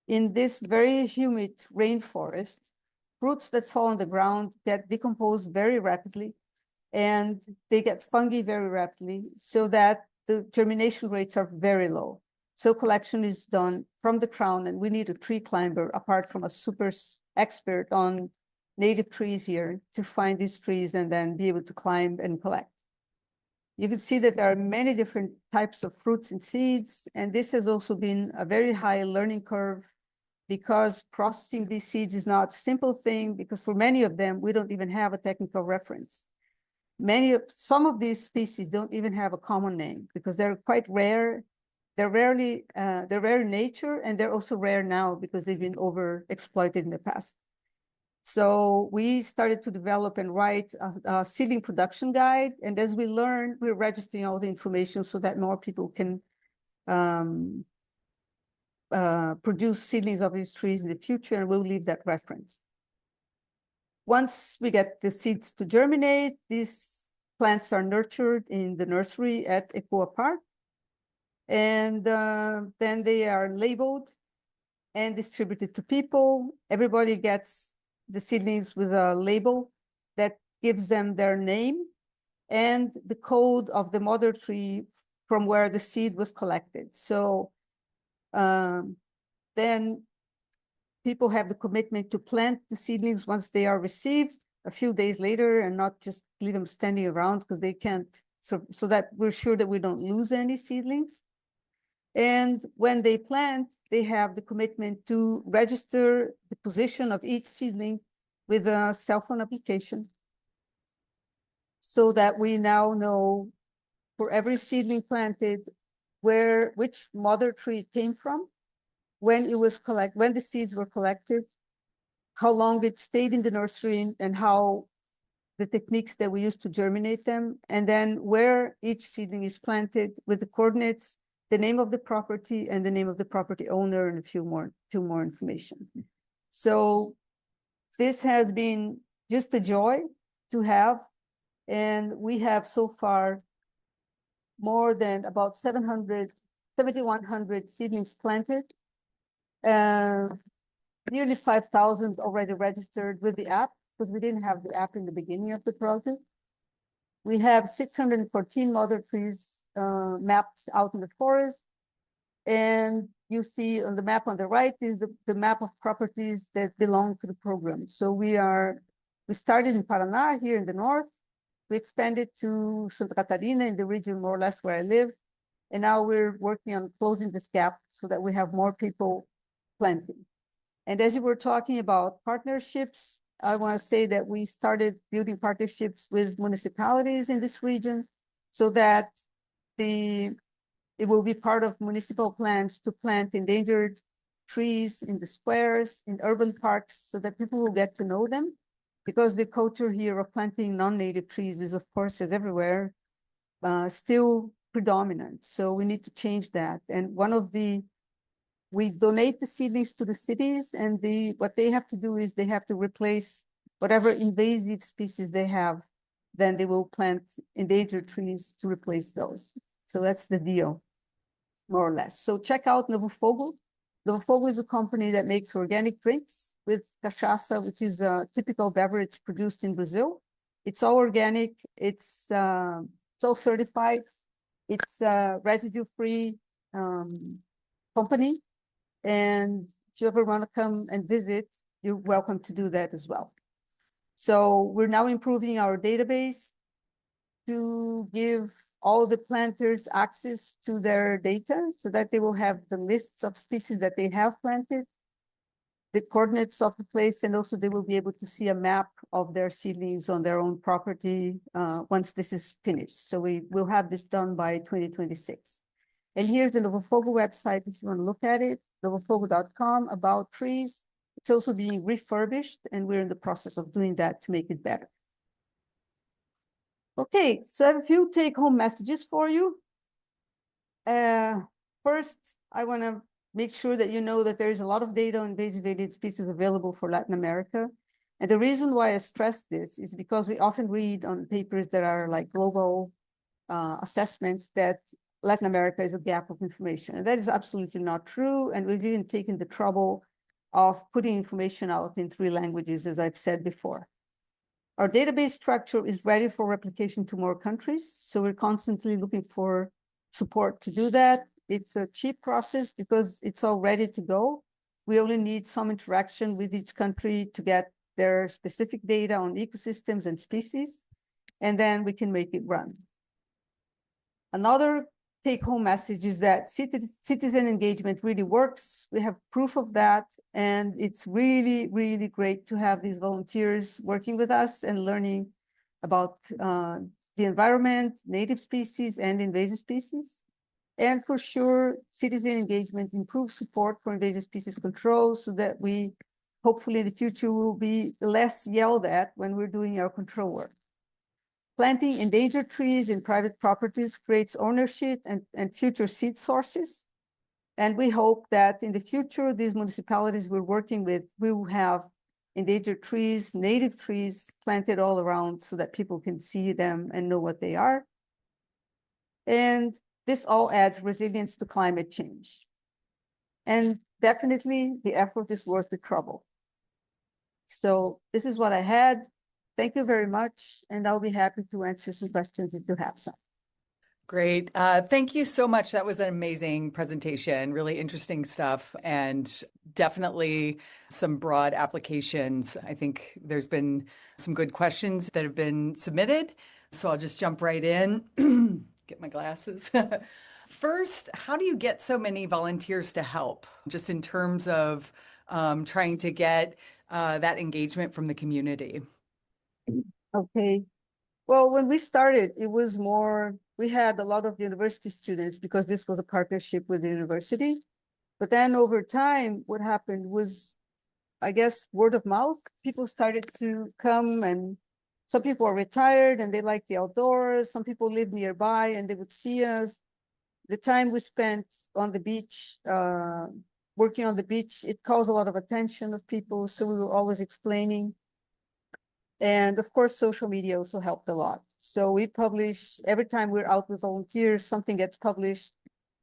In this very humid rainforest, fruits that fall on the ground get decomposed very rapidly, and they get fungi very rapidly, so that the germination rates are very low. So collection is done from the crown, and we need a tree climber, apart from a super expert on native trees here, to find these trees and then be able to climb and collect. You can see that there are many different types of fruits and seeds, and this has also been a very high learning curve, because processing these seeds is not a simple thing, because for many of them, we don't even have a technical reference. Some of these species don't even have a common name, because they're quite rare. They're rare in nature, and they're also rare now because they've been overexploited in the past. So we started to develop and write a seedling production guide. And as we learn, we're registering all the information so that more people can produce seedlings of these trees in the future, and we'll leave that reference. Once we get the seeds to germinate, these plants are nurtured in the nursery at Ecoa Park. And then they are labeled and distributed to people. Everybody gets the seedlings with a label that gives them their name and the code of the mother tree from where the seed was collected. So then people have the commitment to plant the seedlings once they are received a few days later, and not just leave them standing around, because they can't, so that we're sure that we don't lose any seedlings. And when they plant, they have the commitment to register the position of each seedling with a cell phone application, so that we now know for every seedling planted which mother tree it came from, when the seeds were collected, how long it stayed in the nursery, and how the techniques that we use to germinate them, and then where each seedling is planted with the coordinates, the name of the property and the name of the property owner, and a few more information. So this has been just a joy to have. And we have so far more than about 7,100 seedlings planted. Nearly 5,000 already registered with the app, because we didn't have the app in the beginning of the project. We have 614 mother trees mapped out in the forest. And you see on the map on the right is the map of properties that belong to the program. So we started in Paraná, here in the north. We expanded to Santa Catarina, in the region more or less where I live. And now we're working on closing this gap so that we have more people planting. And as you were talking about partnerships, I want to say that we started building partnerships with municipalities in this region, so that it will be part of municipal plans to plant endangered trees in the squares, in urban parks, so that people will get to know them. Because the culture here of planting non-native trees is, of course, as everywhere, still predominant. So we need to change that. And we donate the seedlings to the cities, and what they have to do is they have to replace whatever invasive species they have. Then they will plant endangered trees to replace those. So that's the deal, more or less. So check out Novo Fogo. Novo Fogo is a company that makes organic drinks with cachaça, which is a typical beverage produced in Brazil. It's all organic. It's all certified. It's a residue-free company. And if you ever want to come and visit, you're welcome to do that as well. So we're now improving our database to give all the planters access to their data, so that they will have the lists of species that they have planted, the coordinates of the place, and also they will be able to see a map of their seedlings on their own property once this is finished. So we will have this done by 2026. And here's the Novo Fogo website if you want to look at it, novofogo.com, about trees. It's also being refurbished, and we're in the process of doing that to make it better. Okay, so I have a few take-home messages for you. First, I want to make sure that you know that there is a lot of data on invasive alien species available for Latin America. And the reason why I stress this is because we often read on papers that are like global assessments that Latin America is a gap of information. And that is absolutely not true. And we've even taken the trouble of putting information out in 3 languages, as I've said before. Our database structure is ready for replication to more countries. So we're constantly looking for support to do that. It's a cheap process because it's all ready to go. We only need some interaction with each country to get their specific data on ecosystems and species, and then we can make it run. Another take-home message is that citizen engagement really works. We have proof of that, and it's really, really great to have these volunteers working with us and learning about the environment, native species, and invasive species. And for sure, citizen engagement improves support for invasive species control so that we hopefully in the future will be less yelled at when we're doing our control work. Planting endangered trees in private properties creates ownership and future seed sources. And we hope that in the future, these municipalities we're working with will have endangered trees, native trees planted all around so that people can see them and know what they are. And this all adds resilience to climate change. And definitely the effort is worth the trouble. So this is what I had. Thank you very much. And I'll be happy to answer some questions if you have some. Great. Thank you so much. That was an amazing presentation, really interesting stuff, and definitely some broad applications. I think there's been some good questions that have been submitted. So I'll just jump right in, get my glasses. First, how do you get so many volunteers to help, just in terms of trying to get that engagement from the community? Okay. Well, when we started, it was more, we had a lot of university students because this was a partnership with the university. But then over time, what happened was, I guess, word of mouth. People started to come, and some people are retired and they like the outdoors. Some people live nearby and they would see us. The time we spent on the beach, working on the beach, it caused a lot of attention of people. So we were always explaining. And of course, social media also helped a lot. So we publish, every time we're out with volunteers, something gets published.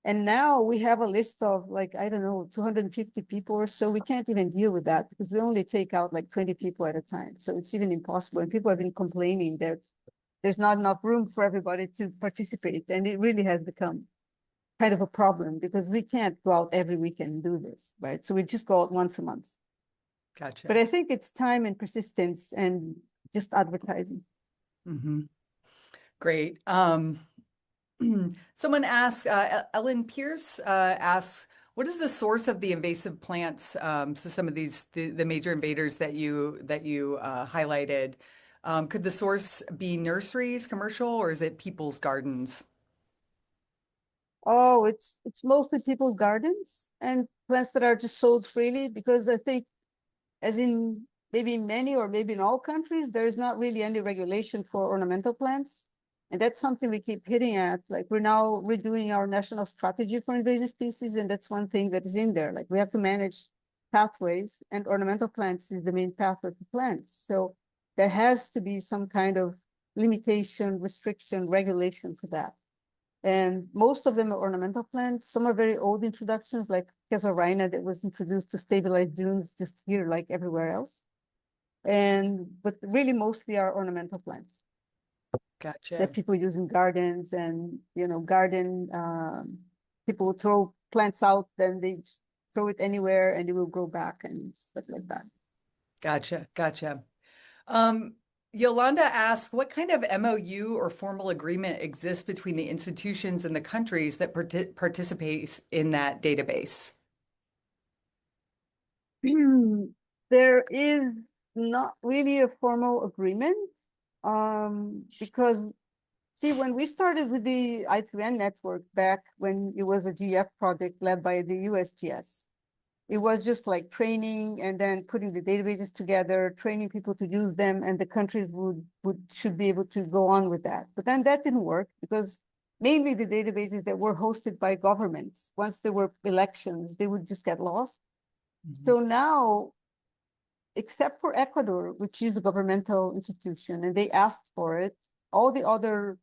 And now we have a list of like, I don't know, 250 people or so. We can't even deal with that because we only take out like 20 people at a time. So it's even impossible. And people have been complaining that there's not enough room for everybody to participate. And it really has become kind of a problem because we can't go out every weekend and do this, right? So we just go out once a month. Gotcha. But I think it's time and persistence and just advertising. Mm-hmm. Great. Someone asked, Ellen Pierce asks, what is the source of the invasive plants? So some of these, the major invaders that you highlighted, could the source be nurseries, commercial, or is it people's gardens? Oh, it's mostly people's gardens and plants that are just sold freely, because I think, as in maybe many or maybe in all countries, there is not really any regulation for ornamental plants. And that's something we keep hitting at. Like, we're now redoing our national strategy for invasive species, and that's one thing that is in there. Like, we have to manage pathways, and ornamental plants is the main pathway for plants. So there has to be some kind of limitation, restriction, regulation for that. And most of them are ornamental plants. Some are very old introductions, like Casuarina, that was introduced to stabilize dunes just here, like everywhere else. But really mostly are ornamental plants. Gotcha. That people use in gardens, and people throw plants out, then they just throw it anywhere and it will grow back and stuff like that. Gotcha. Yolanda asks, what kind of MOU or formal agreement exists between the institutions and the countries that participate in that database? There is not really a formal agreement, because, see, when we started with the I3N network back when it was a GF project led by the USGS, it was just like training and then putting the databases together, training people to use them, and the countries should be able to go on with that. But then that didn't work because mainly the databases that were hosted by governments, once there were elections, they would just get lost. Mm-hmm. So now except for Ecuador, which is a governmental institution, and they asked for it, all the other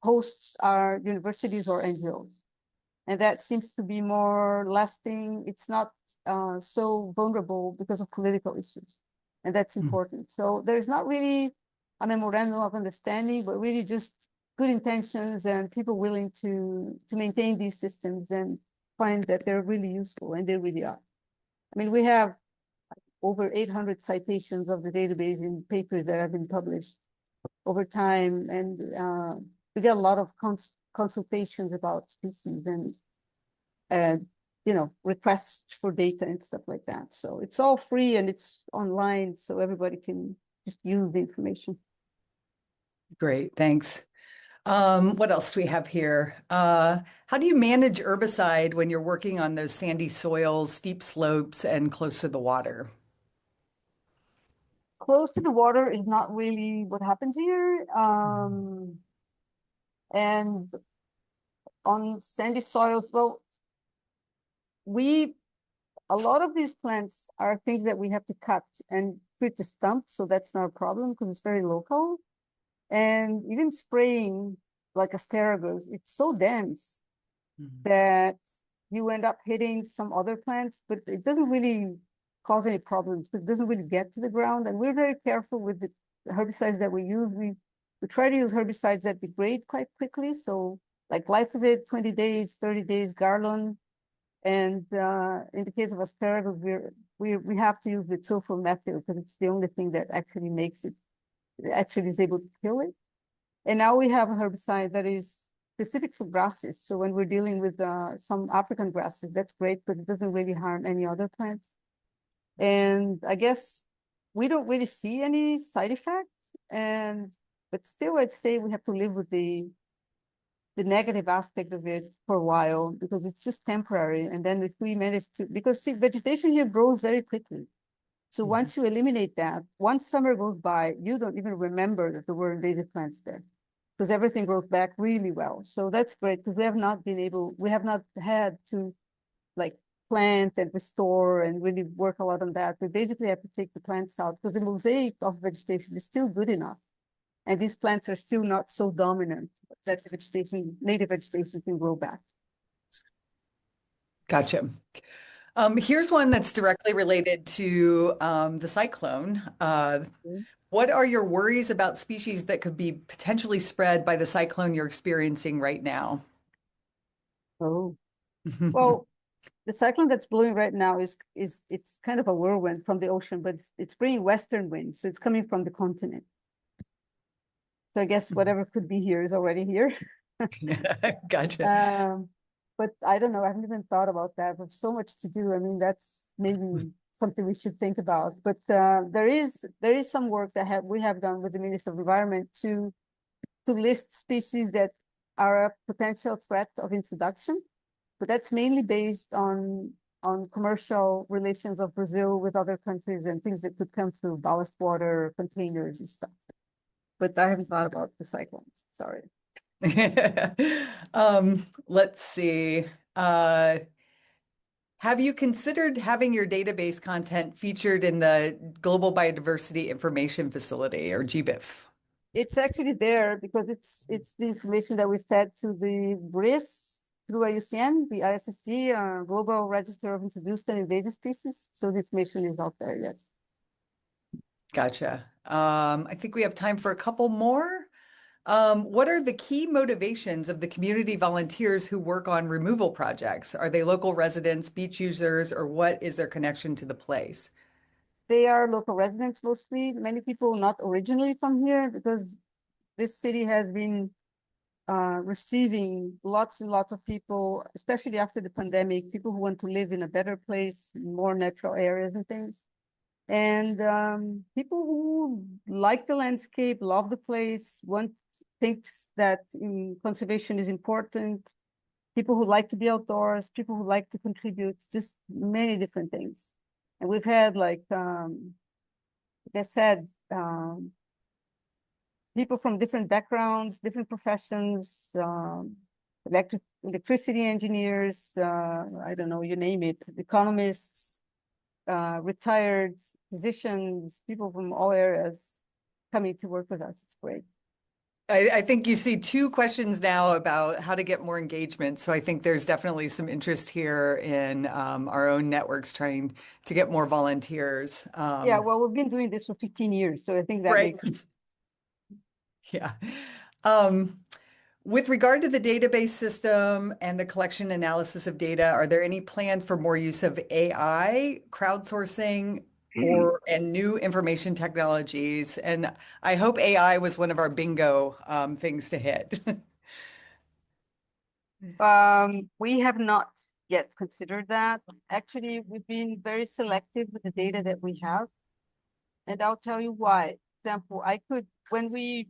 hosts are universities or NGOs. And that seems to be more lasting. It's not so vulnerable because of political issues. And that's important. So there's not really a memorandum of understanding, but really just good intentions and people willing to maintain these systems and find that they're really useful, and they really are. I mean, we have over 800 citations of the database in papers that have been published over time, and we get a lot of consultations about species and requests for data and stuff like that. So it's all free and it's online, so everybody can just use the information. Great, thanks. What else do we have here? How do you manage herbicide when you're working on those sandy soils, steep slopes, and close to the water? Close to the water is not really what happens here. And on sandy soils, well, a lot of these plants are things that we have to cut and treat the stump, so that's not a problem because it's very local. And even spraying like asparagus, it's so dense that you end up hitting some other plants, but it doesn't really cause any problems because it doesn't really get to the ground. And we're very careful with the herbicides that we use. We try to use herbicides that degrade quite quickly. So like glyphosate, 20 days, 30 days, Garlon. And in the case of asparagus, we have to use the sulfomethyl because it's the only thing that actually makes it, actually is able to kill it. And now we have a herbicide that is specific for grasses. So when we're dealing with some African grasses, that's great, but it doesn't really harm any other plants. And I guess we don't really see any side effects. But still, I'd say we have to live with the negative aspect of it for a while because it's just temporary. And then if we manage to, because see, vegetation here grows very quickly. So once you eliminate that, once summer goes by, you don't even remember that there were invasive plants there because everything grows back really well. So that's great because we have not had to like plant and restore and really work a lot on that. We basically have to take the plants out because the mosaic of vegetation is still good enough. And these plants are still not so dominant that the native vegetation can grow back. Gotcha. Here's one that's directly related to the cyclone. What are your worries about species that could be potentially spread by the cyclone you're experiencing right now? Oh, well, the cyclone that's blowing right now is it's kind of a whirlwind from the ocean, but it's bringing western winds, so it's coming from the continent. So I guess whatever could be here is already here. Gotcha. But I don't know. I haven't even thought about that. There's so much to do. I mean, that's maybe something we should think about. But there is some work that we have done with the Ministry of Environment to list species that are a potential threat of introduction. But that's mainly based on commercial relations of Brazil with other countries and things that could come through ballast water containers and stuff. But I haven't thought about the cyclones. Sorry. Let's see. Have you considered having your database content featured in the Global Biodiversity Information Facility or GBIF? It's actually there because it's the information that we fed to the RISCC through IUCN, the IISCCC, Global Register of Introduced and Invasive Species. So the information is out there, yes. Gotcha. I think we have time for a couple more. What are the key motivations of the community volunteers who work on removal projects? Are they local residents, beach users, or what is their connection to the place? They are local residents mostly. Many people not originally from here because this city has been receiving lots and lots of people, especially after the pandemic, people who want to live in a better place, more natural areas and things. And people who like the landscape, love the place, thinks that conservation is important, people who like to be outdoors, people who like to contribute, just many different things. And we've had, like I said, people from different backgrounds, different professions, electricity engineers, I don't know, you name it, economists, retired physicians, people from all areas coming to work with us. It's great. I think you see two questions now about how to get more engagement. So I think there's definitely some interest here in our own networks trying to get more volunteers. Yeah, well, we've been doing this for 15 years, so I think that right. makes it. Yeah. With regard to the database system and the collection analysis of data, are there any plans for more use of AI, crowdsourcing, and new information technologies? And I hope AI was one of our bingo things to hit. We have not yet considered that. Actually, we've been very selective with the data that we have, and I'll tell you why. Example, when we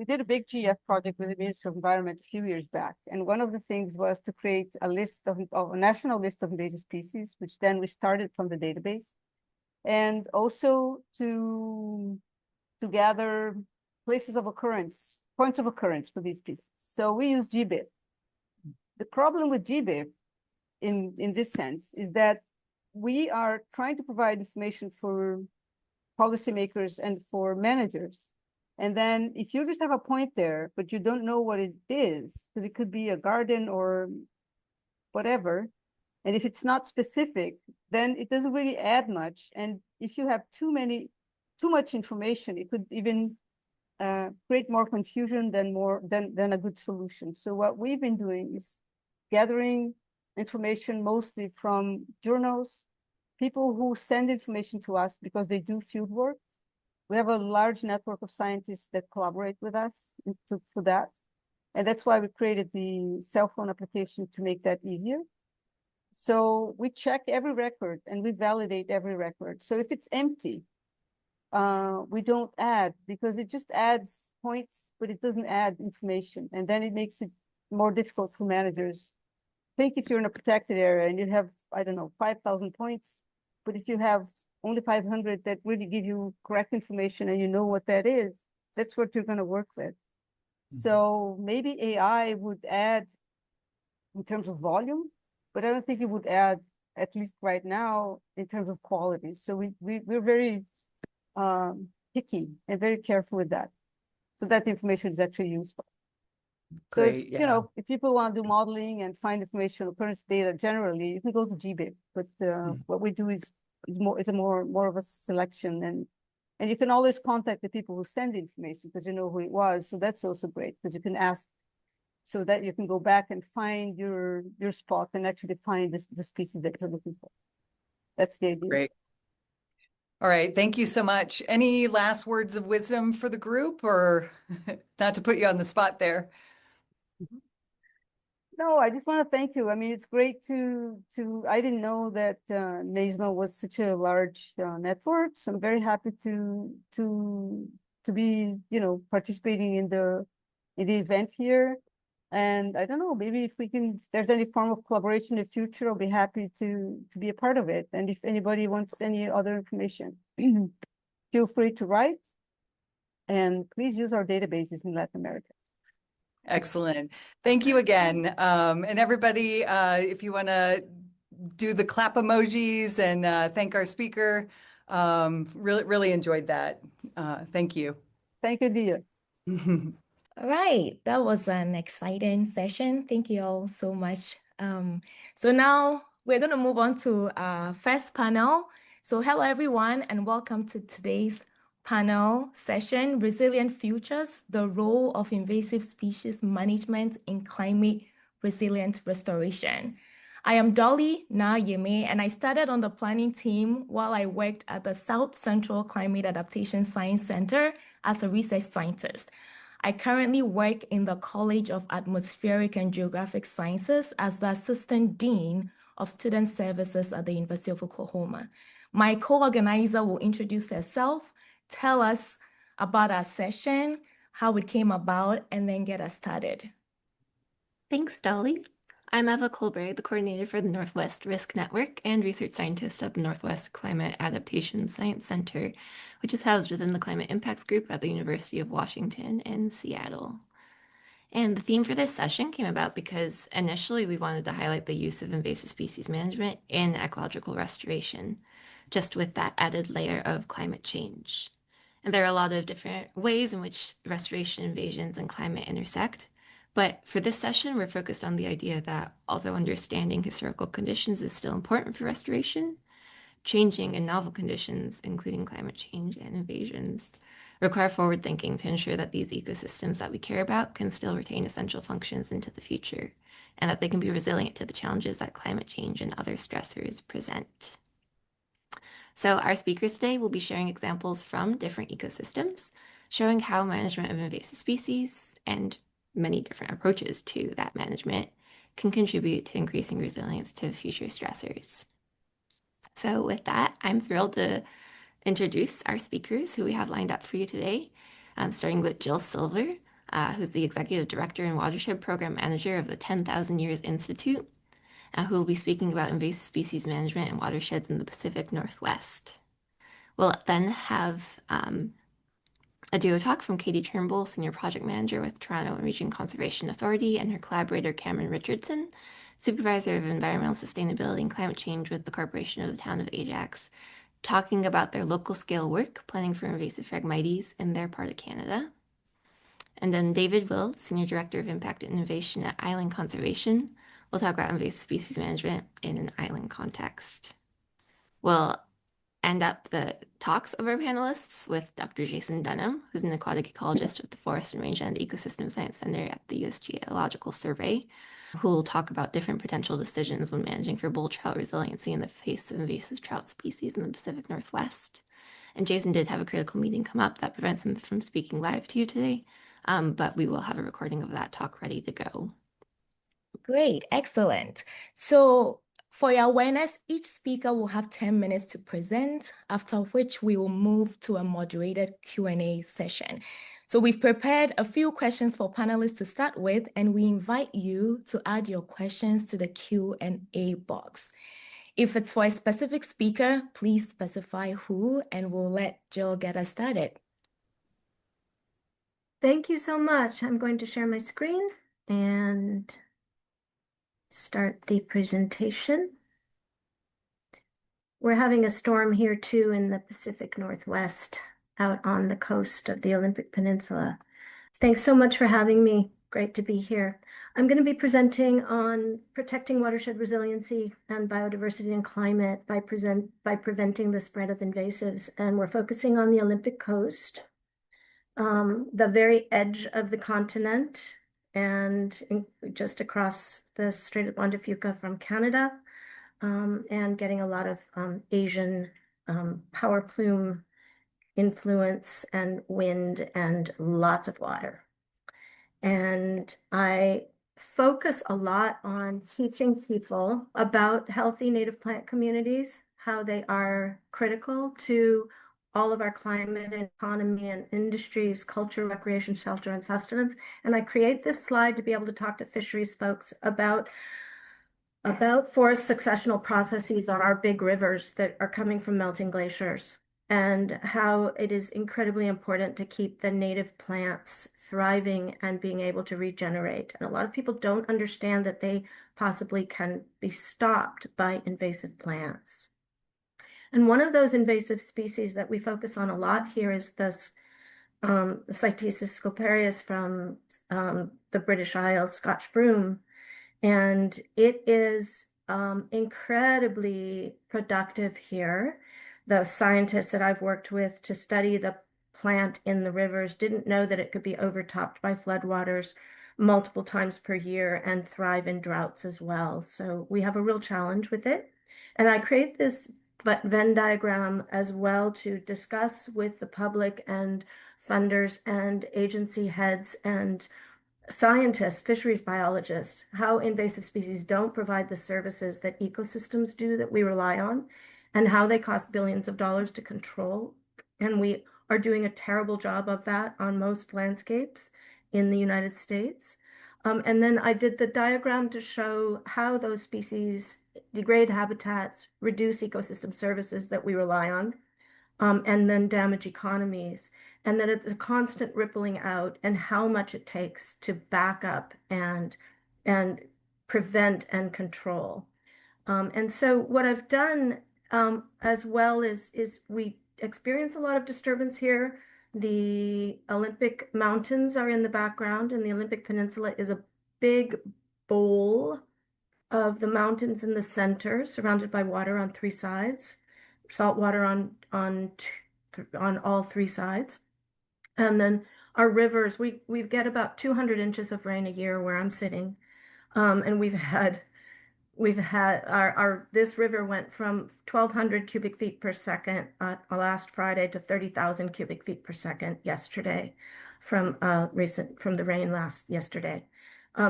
did a big GF project with the Ministry of Environment a few years back, and one of the things was to create a list of a national list of invasive species, which then we started from the database, and also to gather places of occurrence, points of occurrence for these species. So we use GBIF. The problem with GBIF in this sense is that we are trying to provide information for policymakers and for managers. And then if you just have a point there, but you don't know what it is, because it could be a garden or whatever, and if it's not specific, then it doesn't really add much. And if you have too much information, it could even create more confusion than a good solution. So what we've been doing is gathering information mostly from journals, people who send information to us because they do field work. We have a large network of scientists that collaborate with us for that. And that's why we created the cell phone application to make that easier. So we check every record and we validate every record. So if it's empty, we don't add, because it just adds points, but it doesn't add information. And then it makes it more difficult for managers. Think if you're in a protected area and you have, I don't know, 5,000 points, but if you have only 500 that really give you correct information and you know what that is, that's what you're going to work with. So maybe AI would add in terms of volume, but I don't think it would add, at least right now, in terms of quality. So we're very picky and very careful with that, so that information is actually useful. Great, So if, if people want to do modeling and find information, occurrence data generally, you can go to GBIF. But what we do is more of a selection, and you can always contact the people who send the information because you know who it was. So that's also great because you can ask, so that you can go back and find your spot and actually find the species that you're looking for. That's the idea. Great. All right, thank you so much. Any last words of wisdom for the group, or not to put you on the spot there? No, I just want to thank you. I mean, it's great I didn't know that NAISMA was such a large network. So I'm very happy to be, participating in the event here. And I don't know, maybe if there's any form of collaboration in the future, I'll be happy to be a part of it. And if anybody wants any other information, feel free to write. And please use our databases in Latin America. Excellent. Thank you again. And everybody, if you want to do the clap emojis and thank our speaker, really enjoyed that. Thank you. Thank you, dear. All right, that was an exciting session. Thank you all so much. So now we're going to move on to our first panel. So hello, everyone, and welcome to today's panel session, Resilient Futures, the Role of Invasive Species Management in Climate Resilient Restoration. I am Dolly Na-Yeme, and I started on the planning team while I worked at the South Central Climate Adaptation Science Center as a research scientist. I currently work in the College of Atmospheric and Geographic Sciences as the Assistant Dean of Student Services at the University of Oklahoma. My co-organizer will introduce herself, tell us about our session, how it came about, and then get us started. Thanks, Dolly. I'm Eva Kohlberg, the coordinator for the Northwest RISC Network and research scientist at the Northwest Climate Adaptation Science Center, which is housed within the Climate Impacts Group at the University of Washington in Seattle. And the theme for this session came about because initially we wanted to highlight the use of invasive species management in ecological restoration. just with that added layer of climate change. And there are a lot of different ways in which restoration, invasions, and climate intersect. But for this session, we're focused on the idea that although understanding historical conditions is still important for restoration, changing and novel conditions, including climate change and invasions, require forward thinking to ensure that these ecosystems that we care about can still retain essential functions into the future, and that they can be resilient to the challenges that climate change and other stressors present. So our speakers today will be sharing examples from different ecosystems, showing how management of invasive species and many different approaches to that management can contribute to increasing resilience to future stressors. So with that, I'm thrilled to introduce our speakers who we have lined up for you today, starting with Jill Silver, who's the Executive Director and Watershed Program Manager of the 10,000 Years Institute, who will be speaking about invasive species management and watersheds in the Pacific Northwest. We'll then have a duo talk from Katie Turnbull, Senior Project Manager with Toronto Region Conservation Authority, and her collaborator Cameron Richardson, Supervisor of Environmental Sustainability and Climate Change with the Corporation of the Town of Ajax, talking about their local scale work, planning for invasive Phragmites in their part of Canada. And then David Will, Senior Director of Impact and Innovation at Island Conservation, will talk about invasive species management in an island context. We'll end up the talks of our panelists with Dr. Jason Dunham, who's an aquatic ecologist with the Forest and Rangeland Ecosystem Science Center at the U.S. Geological Survey, who will talk about different potential decisions when managing for bull trout resiliency in the face of invasive trout species in the Pacific Northwest. And Jason did have a critical meeting come up that prevents him from speaking live to you today, but we will have a recording of that talk ready to go. Great, excellent. So for your awareness, each speaker will have 10 minutes to present, after which we will move to a moderated Q&A session. So we've prepared a few questions for panelists to start with, and we invite you to add your questions to the Q&A box. If it's for a specific speaker, please specify who, and we'll let Jill get us started. Thank you so much. I'm going to share my screen and start the presentation. We're having a storm here too in the Pacific Northwest, out on the coast of the Olympic Peninsula. Thanks so much for having me. Great to be here. I'm going to be presenting on protecting watershed resiliency and biodiversity and climate by preventing the spread of invasives. And we're focusing on the Olympic coast, the very edge of the continent, and just across the Strait of Juan de Fuca from Canada, and getting a lot of Asian power plume influence and wind and lots of water. And I focus a lot on teaching people about healthy native plant communities, how they are critical to all of our climate and economy and industries, culture, recreation, shelter, and sustenance. And I create this slide to be able to talk to fisheries folks about forest successional processes on our big rivers that are coming from melting glaciers, and how it is incredibly important to keep the native plants thriving and being able to regenerate. And a lot of people don't understand that they possibly can be stopped by invasive plants. And one of those invasive species that we focus on a lot here is this Cytisus scoparius from the British Isles, Scotch broom. And it is incredibly productive here. The scientists that I've worked with to study the plant in the rivers didn't know that it could be overtopped by floodwaters multiple times per year and thrive in droughts as well. So we have a real challenge with it. And I create this Venn diagram as well to discuss with the public and funders and agency heads and scientists, fisheries biologists, how invasive species don't provide the services that ecosystems do that we rely on, and how they cost billions of dollars to control. And we are doing a terrible job of that on most landscapes in the United States. And then I did the diagram to show how those species degrade habitats, reduce ecosystem services that we rely on, and then damage economies. And that it's a constant rippling out, and how much it takes to back up and prevent and control. And so what I've done as well is we experience a lot of disturbance here. The Olympic Mountains are in the background, and the Olympic Peninsula is a big bowl of the mountains in the center, surrounded by water on three sides, salt water on all three sides. And then our rivers, we get about 200 inches of rain a year where I'm sitting. And we've had this river went from 1,200 cubic feet per second last Friday to 30,000 cubic feet per second yesterday from the rain yesterday.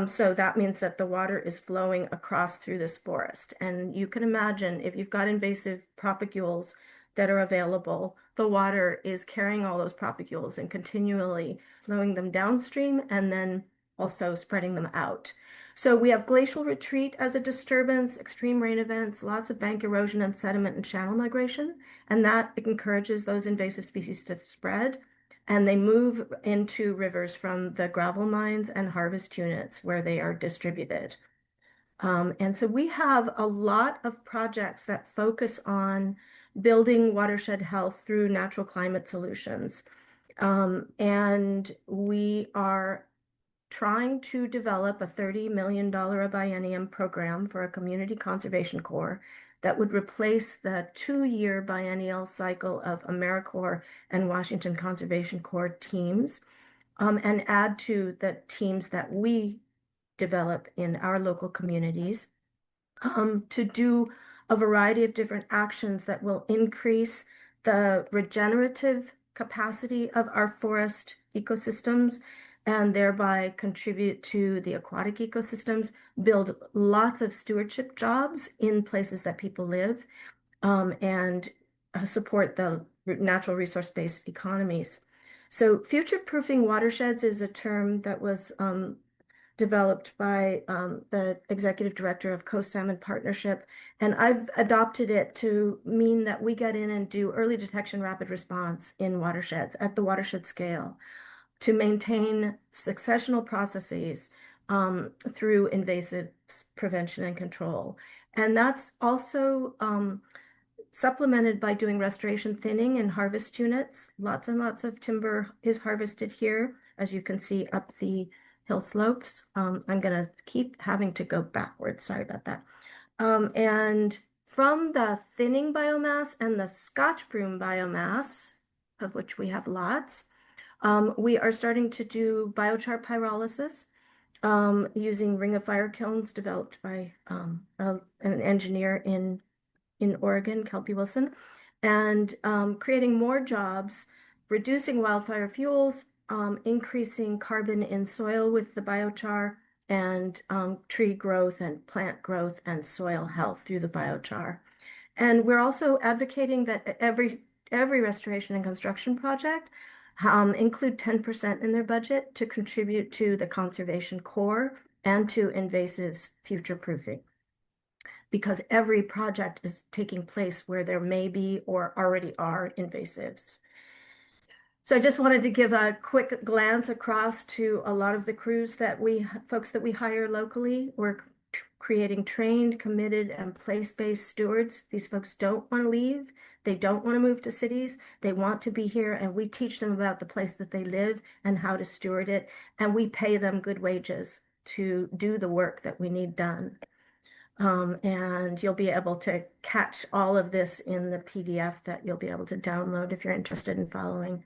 So that means that the water is flowing across through this forest. And you can imagine if you've got invasive propagules that are available, the water is carrying all those propagules and continually flowing them downstream and then also spreading them out. So we have glacial retreat as a disturbance, extreme rain events, lots of bank erosion and sediment and channel migration, and that encourages those invasive species to spread. And they move into rivers from the gravel mines and harvest units where they are distributed. And so we have a lot of projects that focus on building watershed health through natural climate solutions. And we are trying to develop a $30 million a biennium program for a community conservation corps that would replace the 2-year biennial cycle of AmeriCorps and Washington Conservation Corps teams, and add to the teams that we develop in our local communities, to do a variety of different actions that will increase the regenerative capacity of our forest ecosystems and thereby contribute to the aquatic ecosystems, build lots of stewardship jobs in places that people live, and support the natural resource-based economies. So future-proofing watersheds is a term that was developed by the executive director of Coast Salmon Partnership. And I've adopted it to mean that we get in and do early detection rapid response in watersheds at the watershed scale to maintain successional processes through invasive prevention and control. And that's also supplemented by doing restoration thinning in harvest units. Lots and lots of timber is harvested here, as you can see up the hill slopes. I'm going to keep having to go backwards. Sorry about that. And from the thinning biomass and the Scotch broom biomass, of which we have lots, we are starting to do biochar pyrolysis using ring of fire kilns developed by an engineer in Oregon, Kelpie Wilson, and creating more jobs, reducing wildfire fuels, increasing carbon in soil with the biochar, and tree growth and plant growth and soil health through the biochar. And we're also advocating that every restoration and construction project include 10% in their budget to contribute to the Conservation Corps and to invasives future proofing, because every project is taking place where there may be or already are invasives. So I just wanted to give a quick glance across to a lot of the crews folks that we hire locally. We're creating trained, committed, and place-based stewards. These folks don't want to leave. They don't want to move to cities. They want to be here, and we teach them about the place that they live and how to steward it. And we pay them good wages to do the work that we need done. And you'll be able to catch all of this in the PDF that you'll be able to download if you're interested in following.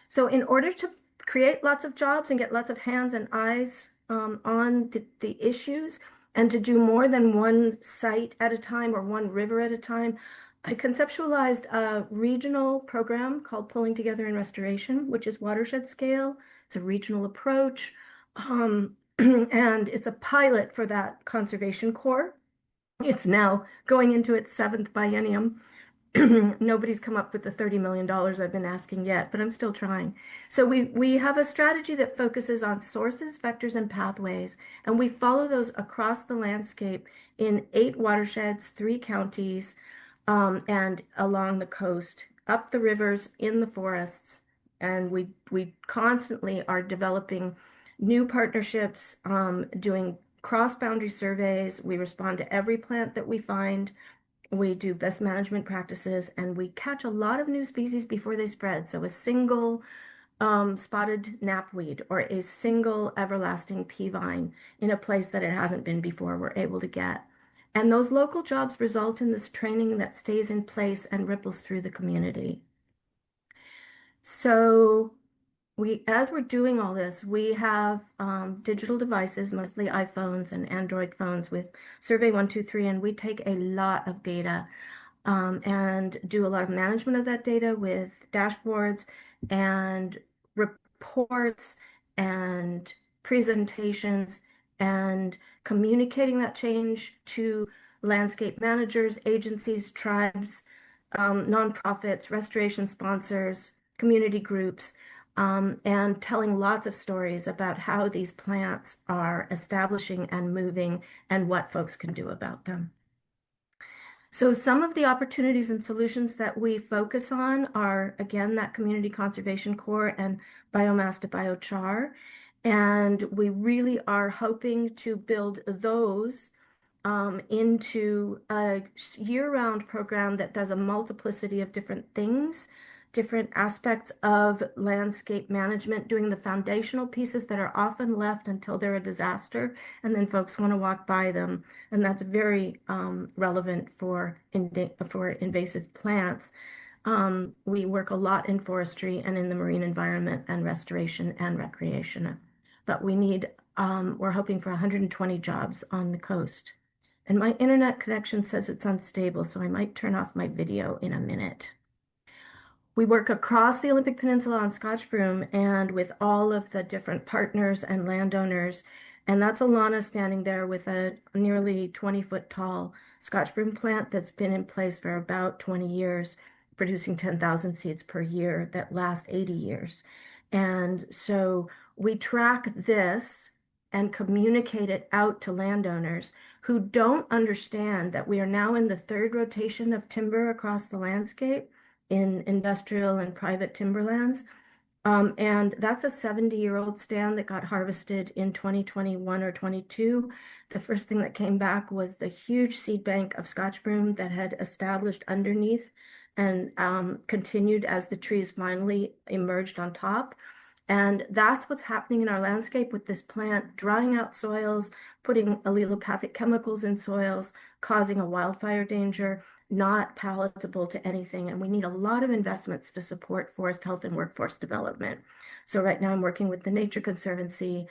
So in order to create lots of jobs and get lots of hands and eyes on the issues, and to do more than one site at a time or one river at a time, I conceptualized a regional program called Pulling Together in Restoration, which is watershed scale. It's a regional approach, and it's a pilot for that Conservation Corps. It's now going into its 7th biennium. Nobody's come up with the $30 million I've been asking yet, but I'm still trying. So we have a strategy that focuses on sources, vectors, and pathways, and we follow those across the landscape in 8 watersheds, 3 counties, and along the coast, up the rivers, in the forests. And we constantly are developing new partnerships, doing cross-boundary surveys. We respond to every plant that we find We do best management practices, and we catch a lot of new species before they spread. So a single spotted knapweed or a single everlasting pea vine in a place that it hasn't been before, we're able to get. And those local jobs result in this training that stays in place and ripples through the community. So as we're doing all this, we have digital devices, mostly iPhones and Android phones with Survey 123, and we take a lot of data and do a lot of management of that data with dashboards and reports and presentations and communicating that change to landscape managers, agencies, tribes, nonprofits, restoration sponsors, community groups, and telling lots of stories about how these plants are establishing and moving and what folks can do about them. So some of the opportunities and solutions that we focus on are, again, that community conservation core and biomass to biochar. And we really are hoping to build those into a year-round program that does a multiplicity of different things, different aspects of landscape management, doing the foundational pieces that are often left until they're a disaster, and then folks want to walk by them. And that's very relevant for invasive plants. We work a lot in forestry and in the marine environment and restoration and recreation. But we're hoping for 120 jobs on the coast. And my internet connection says it's unstable, so I might turn off my video in a minute. We work across the Olympic Peninsula on Scotch broom and with all of the different partners and landowners. And that's Alana standing there with a nearly 20-foot tall Scotch broom plant that's been in place for about 20 years, producing 10,000 seeds per year that last 80 years. And so we track this and communicate it out to landowners who don't understand that we are now in the third rotation of timber across the landscape in industrial and private timberlands. And that's a 70-year-old stand that got harvested in 2021 or 22. The first thing that came back was the huge seed bank of Scotch broom that had established underneath and continued as the trees finally emerged on top. And that's what's happening in our landscape with this plant, drying out soils, putting allelopathic chemicals in soils, causing a wildfire danger, not palatable to anything. And we need a lot of investments to support forest health and workforce development. So right now I'm working with the Nature Conservancy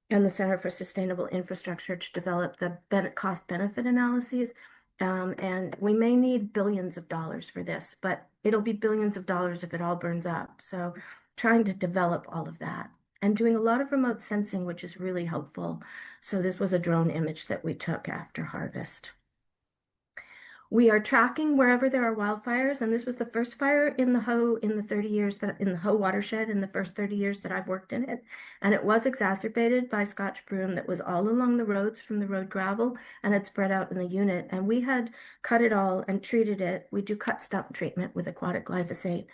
and the Center for Sustainable Infrastructure to develop the cost benefit analyses. And we may need billions of dollars for this, but it'll be billions of dollars if it all burns up. So trying to develop all of that and doing a lot of remote sensing, which is really helpful. So this was a drone image that we took after harvest. We are tracking wherever there are wildfires, and this was the first fire in the Hoh in the 30 years that in the Hoh watershed in the first 30 years that I've worked in it, and it was exacerbated by Scotch broom that was all along the roads from the road gravel and had spread out in the unit, and we had cut it all and treated it. We do cut stump treatment with aquatic glyphosate.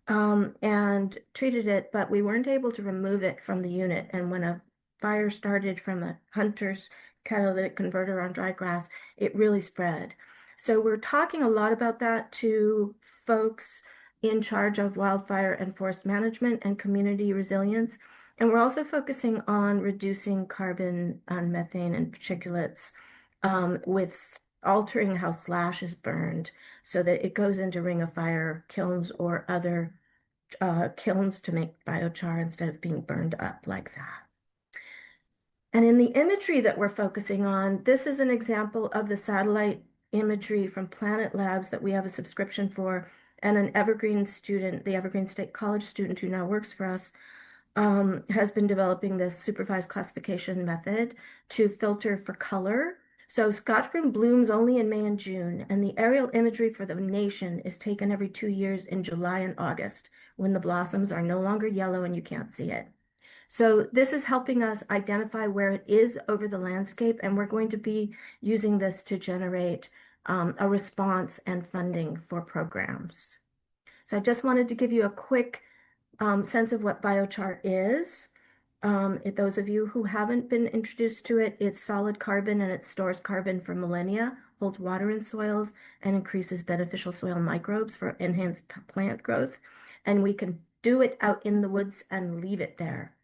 And treated it, but we weren't able to remove it from the unit. And when a fire started from a hunter's catalytic converter on dry grass, it really spread. So we're talking a lot about that to folks in charge of wildfire and forest management and community resilience. And we're also focusing on reducing carbon and methane and particulates with altering how slash is burned so that it goes into ring of fire kilns or other kilns to make biochar instead of being burned up like that. And in the imagery that we're focusing on, this is an example of the satellite imagery from Planet Labs that we have a subscription for, and an Evergreen student, the Evergreen State College student who now works for us, has been developing this supervised classification method to filter for color. So Scotch broom blooms only in May and June, and the aerial imagery for the nation is taken every 2 years in July and August, when the blossoms are no longer yellow and you can't see it. So this is helping us identify where it is over the landscape, and we're going to be using this to generate a response and funding for programs. So I just wanted to give you a quick sense of what biochar is. Those of you who haven't been introduced to it, it's solid carbon and it stores carbon for millennia, holds water in soils and increases beneficial soil microbes for enhanced plant growth. And we can do it out in the woods and leave it there.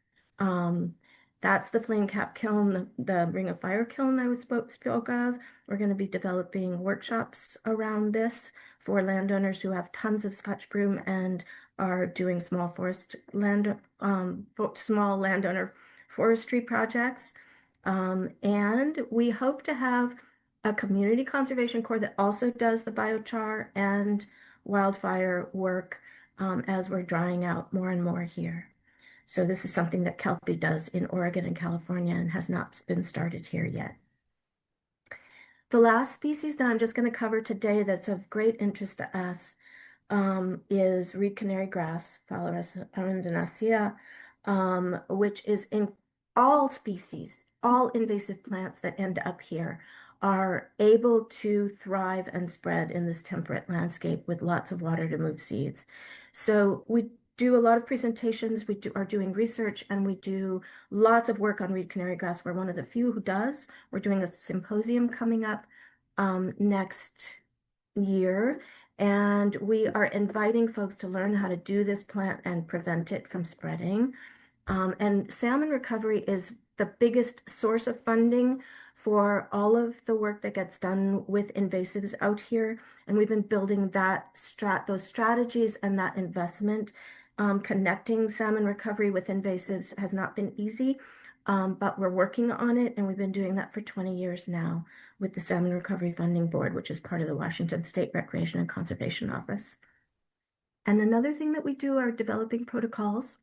That's the flame cap kiln, the ring of fire kiln I spoke of. We're going to be developing workshops around this for landowners who have tons of Scotch broom and are doing small landowner forestry projects. And we hope to have a community conservation corps that also does the biochar and wildfire work as we're drying out more and more here. So this is something that Kelpie does in Oregon and California and has not been started here yet. The last species that I'm just going to cover today that's of great interest to us is reed canary grass, Phalaris arundinacea, which is in all species, all invasive plants that end up here are able to thrive and spread in this temperate landscape with lots of water to move seeds. So we do a lot of presentations, we are doing research, and we do lots of work on reed canary grass. We're one of the few who does. We're doing a symposium coming up next year, and we are inviting folks to learn how to do this plant and prevent it from spreading. And salmon recovery is the biggest source of funding for all of the work that gets done with invasives out here. And we've been building those strategies and that investment. Connecting salmon recovery with invasives has not been easy, but we're working on it. And we've been doing that for 20 years now with the Salmon Recovery Funding Board, which is part of the Washington State Recreation and Conservation Office. And another thing that we do are developing protocols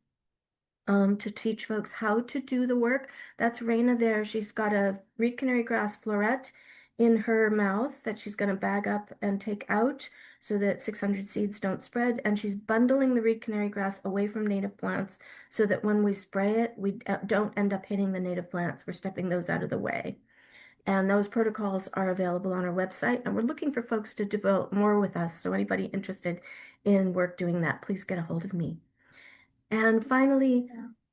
to teach folks how to do the work. That's Raina there. She's got a reed canary grass floret in her mouth that she's going to bag up and take out so that 600 seeds don't spread. And she's bundling the reed canary grass away from native plants so that when we spray it, we don't end up hitting the native plants. We're stepping those out of the way. And those protocols are available on our website. And we're looking for folks to develop more with us. So anybody interested in work doing that, please get a hold of me. And finally,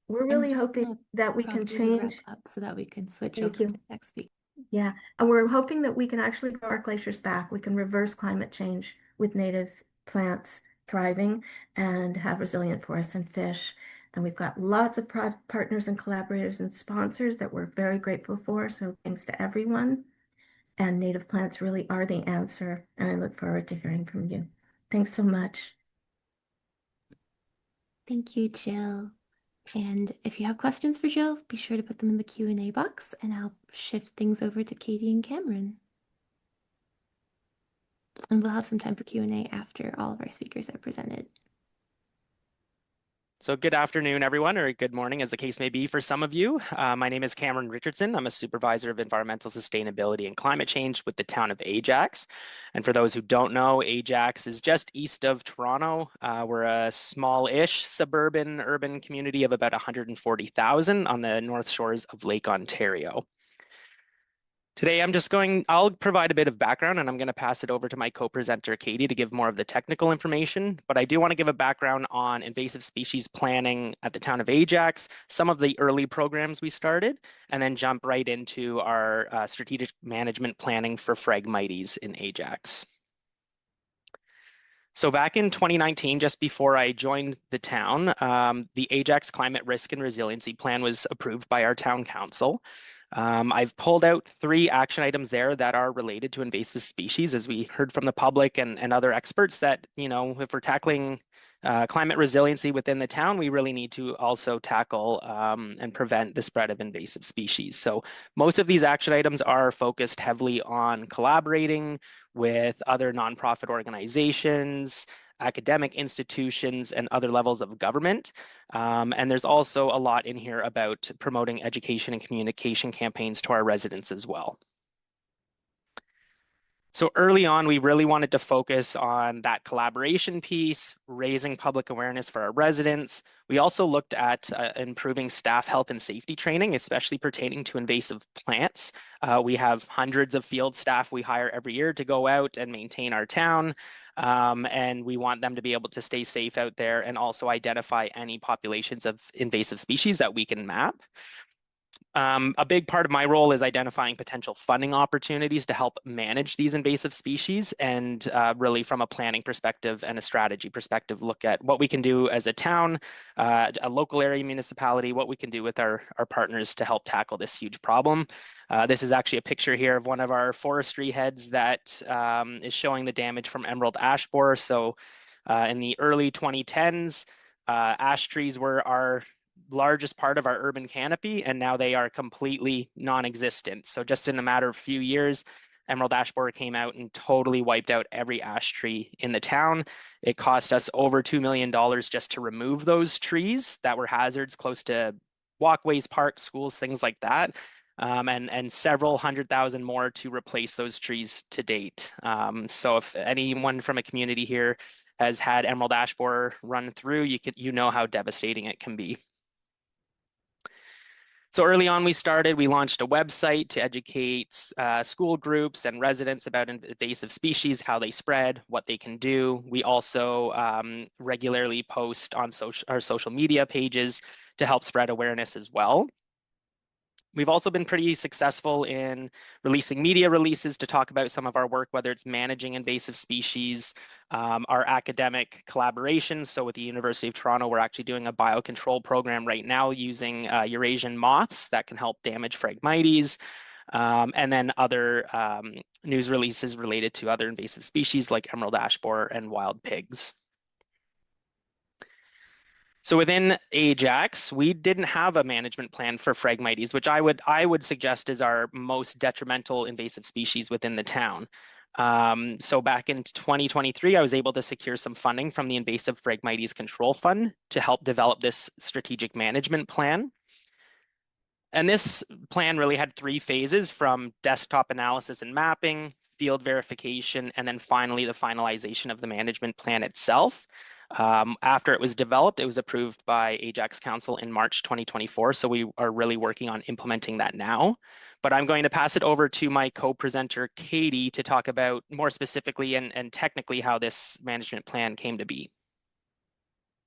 we're really hoping that we can change up so that we can switch Thank over you. to next week. Yeah, and we're hoping that we can actually grow our glaciers back. We can reverse climate change with native plants thriving and have resilient forests and fish. And we've got lots of partners and collaborators and sponsors that we're very grateful for. So thanks to everyone. And native plants really are the answer. And I look forward to hearing from you. Thanks so much. Thank you, Jill. And if you have questions for Jill, be sure to put them in the Q&A box, and I'll shift things over to Katie and Cameron. And we'll have some time for Q&A after all of our speakers are presented. So good afternoon, everyone, or good morning, as the case may be for some of you. My name is Cameron Richardson. I'm a supervisor of environmental sustainability and climate change with the town of Ajax. And for those who don't know, Ajax is just east of Toronto. We're a small-ish suburban urban community of about 140,000 on the north shores of Lake Ontario. Today, I'll provide a bit of background, and I'm going to pass it over to my co-presenter, Katie, to give more of the technical information. But I do want to give a background on invasive species planning at the town of Ajax, some of the early programs we started, and then jump right into our strategic management planning for Phragmites in Ajax. So back in 2019, just before I joined the town, the Ajax Climate Risk and Resiliency Plan was approved by our town council. I've pulled out 3 action items there that are related to invasive species, as we heard from the public and other experts that, you know, if we're tackling climate resiliency within the town, we really need to also tackle and prevent the spread of invasive species. So most of these action items are focused heavily on collaborating with other nonprofit organizations, academic institutions, and other levels of government. And there's also a lot in here about promoting education and communication campaigns to our residents as well. So early on, we really wanted to focus on that collaboration piece, raising public awareness for our residents. We also looked at improving staff health and safety training, especially pertaining to invasive plants. We have hundreds of field staff we hire every year to go out and maintain our town. And we want them to be able to stay safe out there and also identify any populations of invasive species that we can map. A big part of my role is identifying potential funding opportunities to help manage these invasive species and really from a planning perspective and a strategy perspective, look at what we can do as a town, a local area municipality, what we can do with our partners to help tackle this huge problem. This is actually a picture here of one of our forestry heads that is showing the damage from emerald ash borer. So in the early 2010s, ash trees were our largest part of our urban canopy, and now they are completely non-existent. So just in a matter of a few years, emerald ash borer came out and totally wiped out every ash tree in the town. It cost us over $2 million just to remove those trees that were hazards close to walkways, parks, schools, things like that. And several 100,000 more to replace those trees to date. So if anyone from a community here has had emerald ash borer run through, you know how devastating it can be. So early on, we launched a website to educate school groups and residents about invasive species, how they spread, what they can do. We also regularly post on our social media pages to help spread awareness as well. We've also been pretty successful in releasing media releases to talk about some of our work, whether it's managing invasive species, our academic collaborations. So with the University of Toronto, we're actually doing a biocontrol program right now using Eurasian moths that can help damage Phragmites, and then other news releases related to other invasive species like emerald ash borer and wild pigs. So within Ajax, we didn't have a management plan for Phragmites, which I would suggest is our most detrimental invasive species within the town. So back in 2023, I was able to secure some funding from the Invasive Phragmites Control Fund to help develop this strategic management plan. And this plan really had 3 phases, from desktop analysis and mapping, field verification, and then finally the finalization of the management plan itself. After it was developed, it was approved by Ajax Council in March 2024. So we are really working on implementing that now. But I'm going to pass it over to my co-presenter, Katie, to talk about more specifically and technically how this management plan came to be.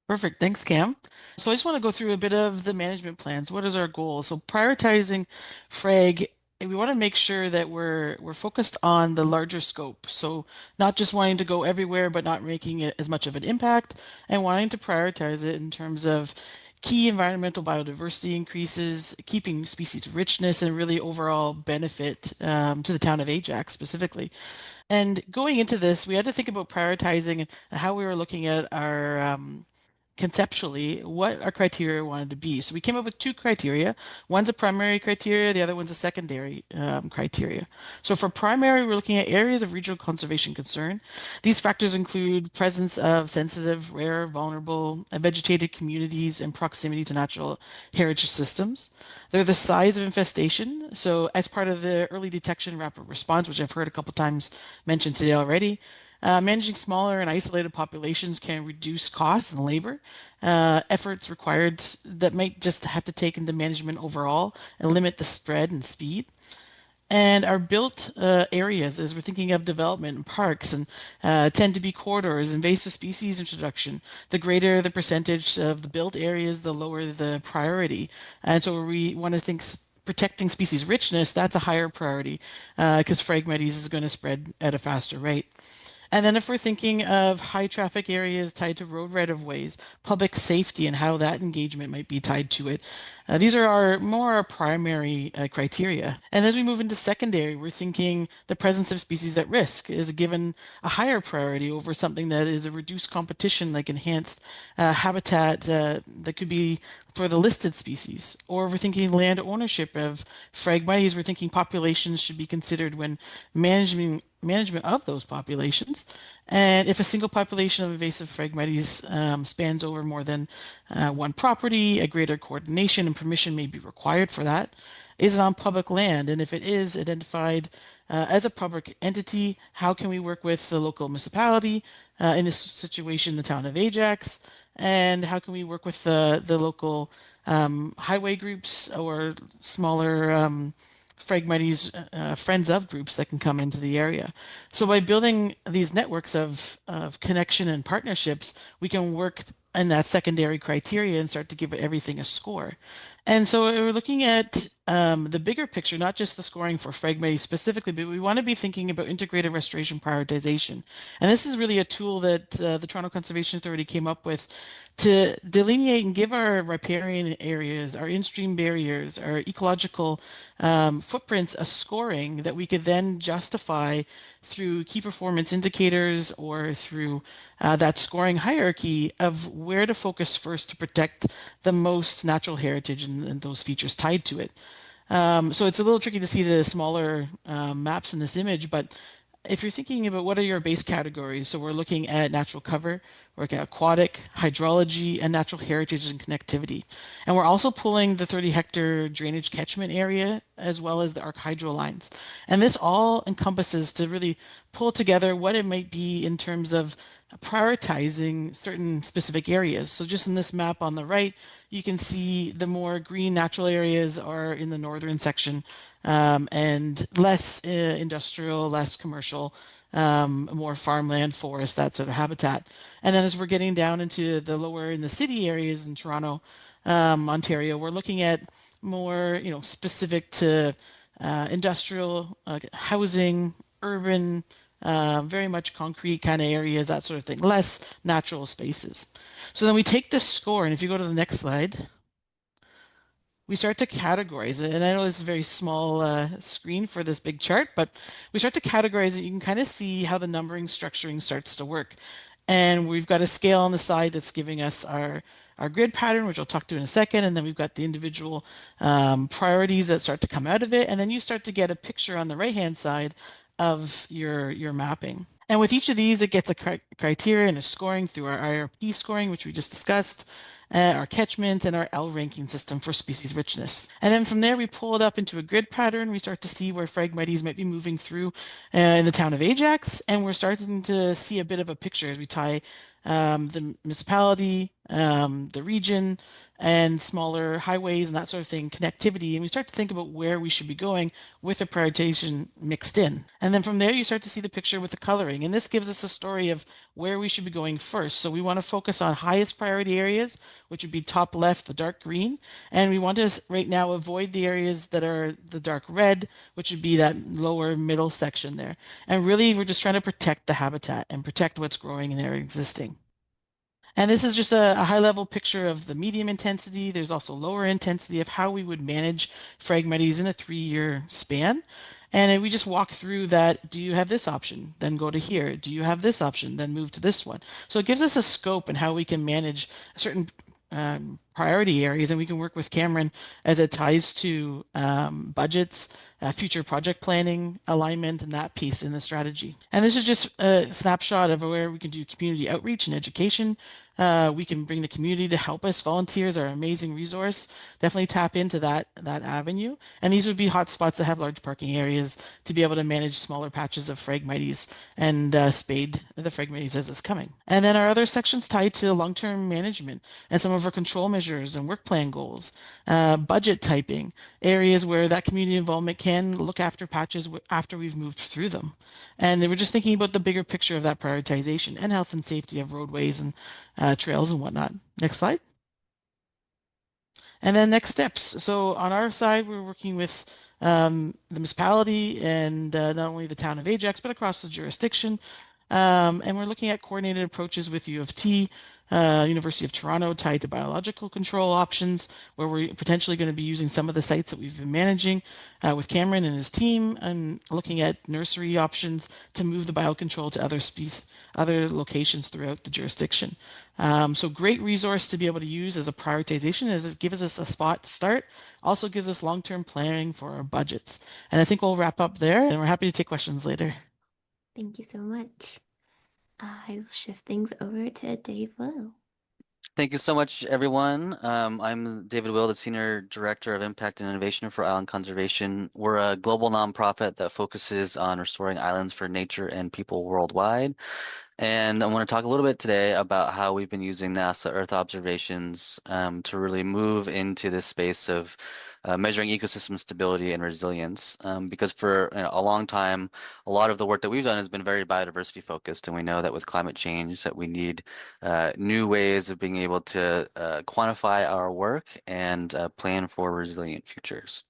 Perfect. Thanks, Cam. So I just want to go through a bit of the management plans. What is our goal? So prioritizing frag, we want to make sure that we're focused on the larger scope. So not just wanting to go everywhere, but not making it as much of an impact, and wanting to prioritize it in terms of key environmental biodiversity increases, keeping species richness, and really overall benefit to the town of Ajax specifically. And going into this, we had to think about prioritizing and how we were looking at our conceptually what our criteria wanted to be. So we came up with 2 criteria. One's a primary criteria, the other one's a secondary criteria. So for primary, we're looking at areas of regional conservation concern. These factors include presence of sensitive, rare, vulnerable, vegetated communities and proximity to natural heritage systems. They're the size of infestation. So as part of the early detection rapid response, which I've heard a couple times mentioned today already, managing smaller and isolated populations can reduce costs and labor. Efforts required that might just have to take into management overall and limit the spread and speed. And our built areas, as we're thinking of development and parks, and tend to be corridors, invasive species introduction. The greater the percentage of the built areas, the lower the priority. And so we want to think protecting species richness, that's a higher priority because Phragmites is going to spread at a faster rate. And then if we're thinking of high traffic areas tied to road right-of-ways, public safety and how that engagement might be tied to it, these are our primary criteria. And as we move into secondary, we're thinking the presence of species at risk is given a higher priority over something that is a reduced competition, like enhanced habitat that could be for the listed species. Or if we're thinking land ownership of Phragmites, we're thinking populations should be considered when management of those populations. And if a single population of invasive Phragmites spans over more than one property, a greater coordination and permission may be required for that. Is it on public land? And if it is identified as a public entity, how can we work with the local municipality, in this situation, the town of Ajax? And how can we work with the local highway groups or smaller Phragmites friends of groups that can come into the area? So by building these networks of connection and partnerships, we can work in that secondary criteria and start to give everything a score. And so we're looking at the bigger picture, not just the scoring for Phragmites specifically, but we want to be thinking about integrated restoration prioritization. And this is really a tool that the Toronto Conservation Authority came up with to delineate and give our riparian areas, our in-stream barriers, our ecological footprints a scoring that we could then justify through key performance indicators or through that scoring hierarchy of where to focus first to protect the most natural heritage and those features tied to it. So it's a little tricky to see the smaller maps in this image, but if you're thinking about what are your base categories, so we're looking at natural cover, we're looking at aquatic, hydrology, and natural heritage and connectivity. And we're also pulling the 30-hectare drainage catchment area as well as the arc hydro lines. And this all encompasses to really pull together what it might be in terms of prioritizing certain specific areas. So just in this map on the right, you can see the more green natural areas are in the northern section, and less industrial, less commercial, more farmland, forest, that sort of habitat. And then as we're getting down into the lower in the city areas in Toronto, Ontario, we're looking at more, specific to industrial housing, urban, very much concrete kind of areas, that sort of thing, less natural spaces. So then we take this score, and if you go to the next slide, we start to categorize it. And I know this is a very small screen for this big chart, but we start to categorize it. You can kind of see how the numbering structuring starts to work. And we've got a scale on the side that's giving us our grid pattern, which I'll talk to in a second. And then we've got the individual priorities that start to come out of it. And then you start to get a picture on the right-hand side of your mapping. And with each of these, it gets a criteria and a scoring through our IRP scoring, which we just discussed, our catchment, and our L ranking system for species richness. And then from there, we pull it up into a grid pattern. We start to see where Phragmites might be moving through in the town of Ajax. And we're starting to see a bit of a picture as we tie the municipality, the region, and smaller highways and that sort of thing, connectivity. And we start to think about where we should be going with the prioritization mixed in. And then from there, you start to see the picture with the coloring. And this gives us a story of where we should be going first. So we want to focus on highest priority areas, which would be top left, the dark green. And we want to right now avoid the areas that are the dark red, which would be that lower middle section there. And really, we're just trying to protect the habitat and protect what's growing in there existing. And this is just a high-level picture of the medium intensity. There's also lower intensity of how we would manage Phragmites in a 3-year span. And we just walk through that. Do you have this option? Then go to here. Do you have this option? Then move to this one. So it gives us a scope and how we can manage certain priority areas, and we can work with Cameron as it ties to budgets, future project planning, alignment, and that piece in the strategy. And this is just a snapshot of where we can do community outreach and education. We can bring the community to help us. Volunteers are an amazing resource. Definitely tap into that avenue. And these would be hotspots that have large parking areas to be able to manage smaller patches of Phragmites and spade the Phragmites as it's coming. And then our other sections tied to long-term management and some of our control measures and work plan goals, budget typing, areas where that community involvement can look after patches after we've moved through them. And they were just thinking about the bigger picture of that prioritization and health and safety of roadways and trails and whatnot. Next slide. And then next steps. So on our side, we're working with the municipality and not only the town of Ajax, but across the jurisdiction. And we're looking at coordinated approaches with U of T, University of Toronto, tied to biological control options, where we're potentially going to be using some of the sites that we've been managing with Cameron and his team, and looking at nursery options to move the biocontrol to other locations throughout the jurisdiction. So great resource to be able to use as a prioritization, as it gives us a spot to start, also gives us long-term planning for our budgets. And I think we'll wrap up there, and we're happy to take questions later. Thank you so much. I will shift things over to Dave Will. Thank you so much, everyone. I'm David Will, the Senior Director of Impact and Innovation for Island Conservation. We're a global nonprofit that focuses on restoring islands for nature and people worldwide. And I want to talk a little bit today about how we've been using NASA Earth observations to really move into this space of measuring ecosystem stability and resilience. Because for a long time, a lot of the work that we've done has been very biodiversity focused, and we know that with climate change that we need new ways of being able to quantify our work and plan for resilient futures.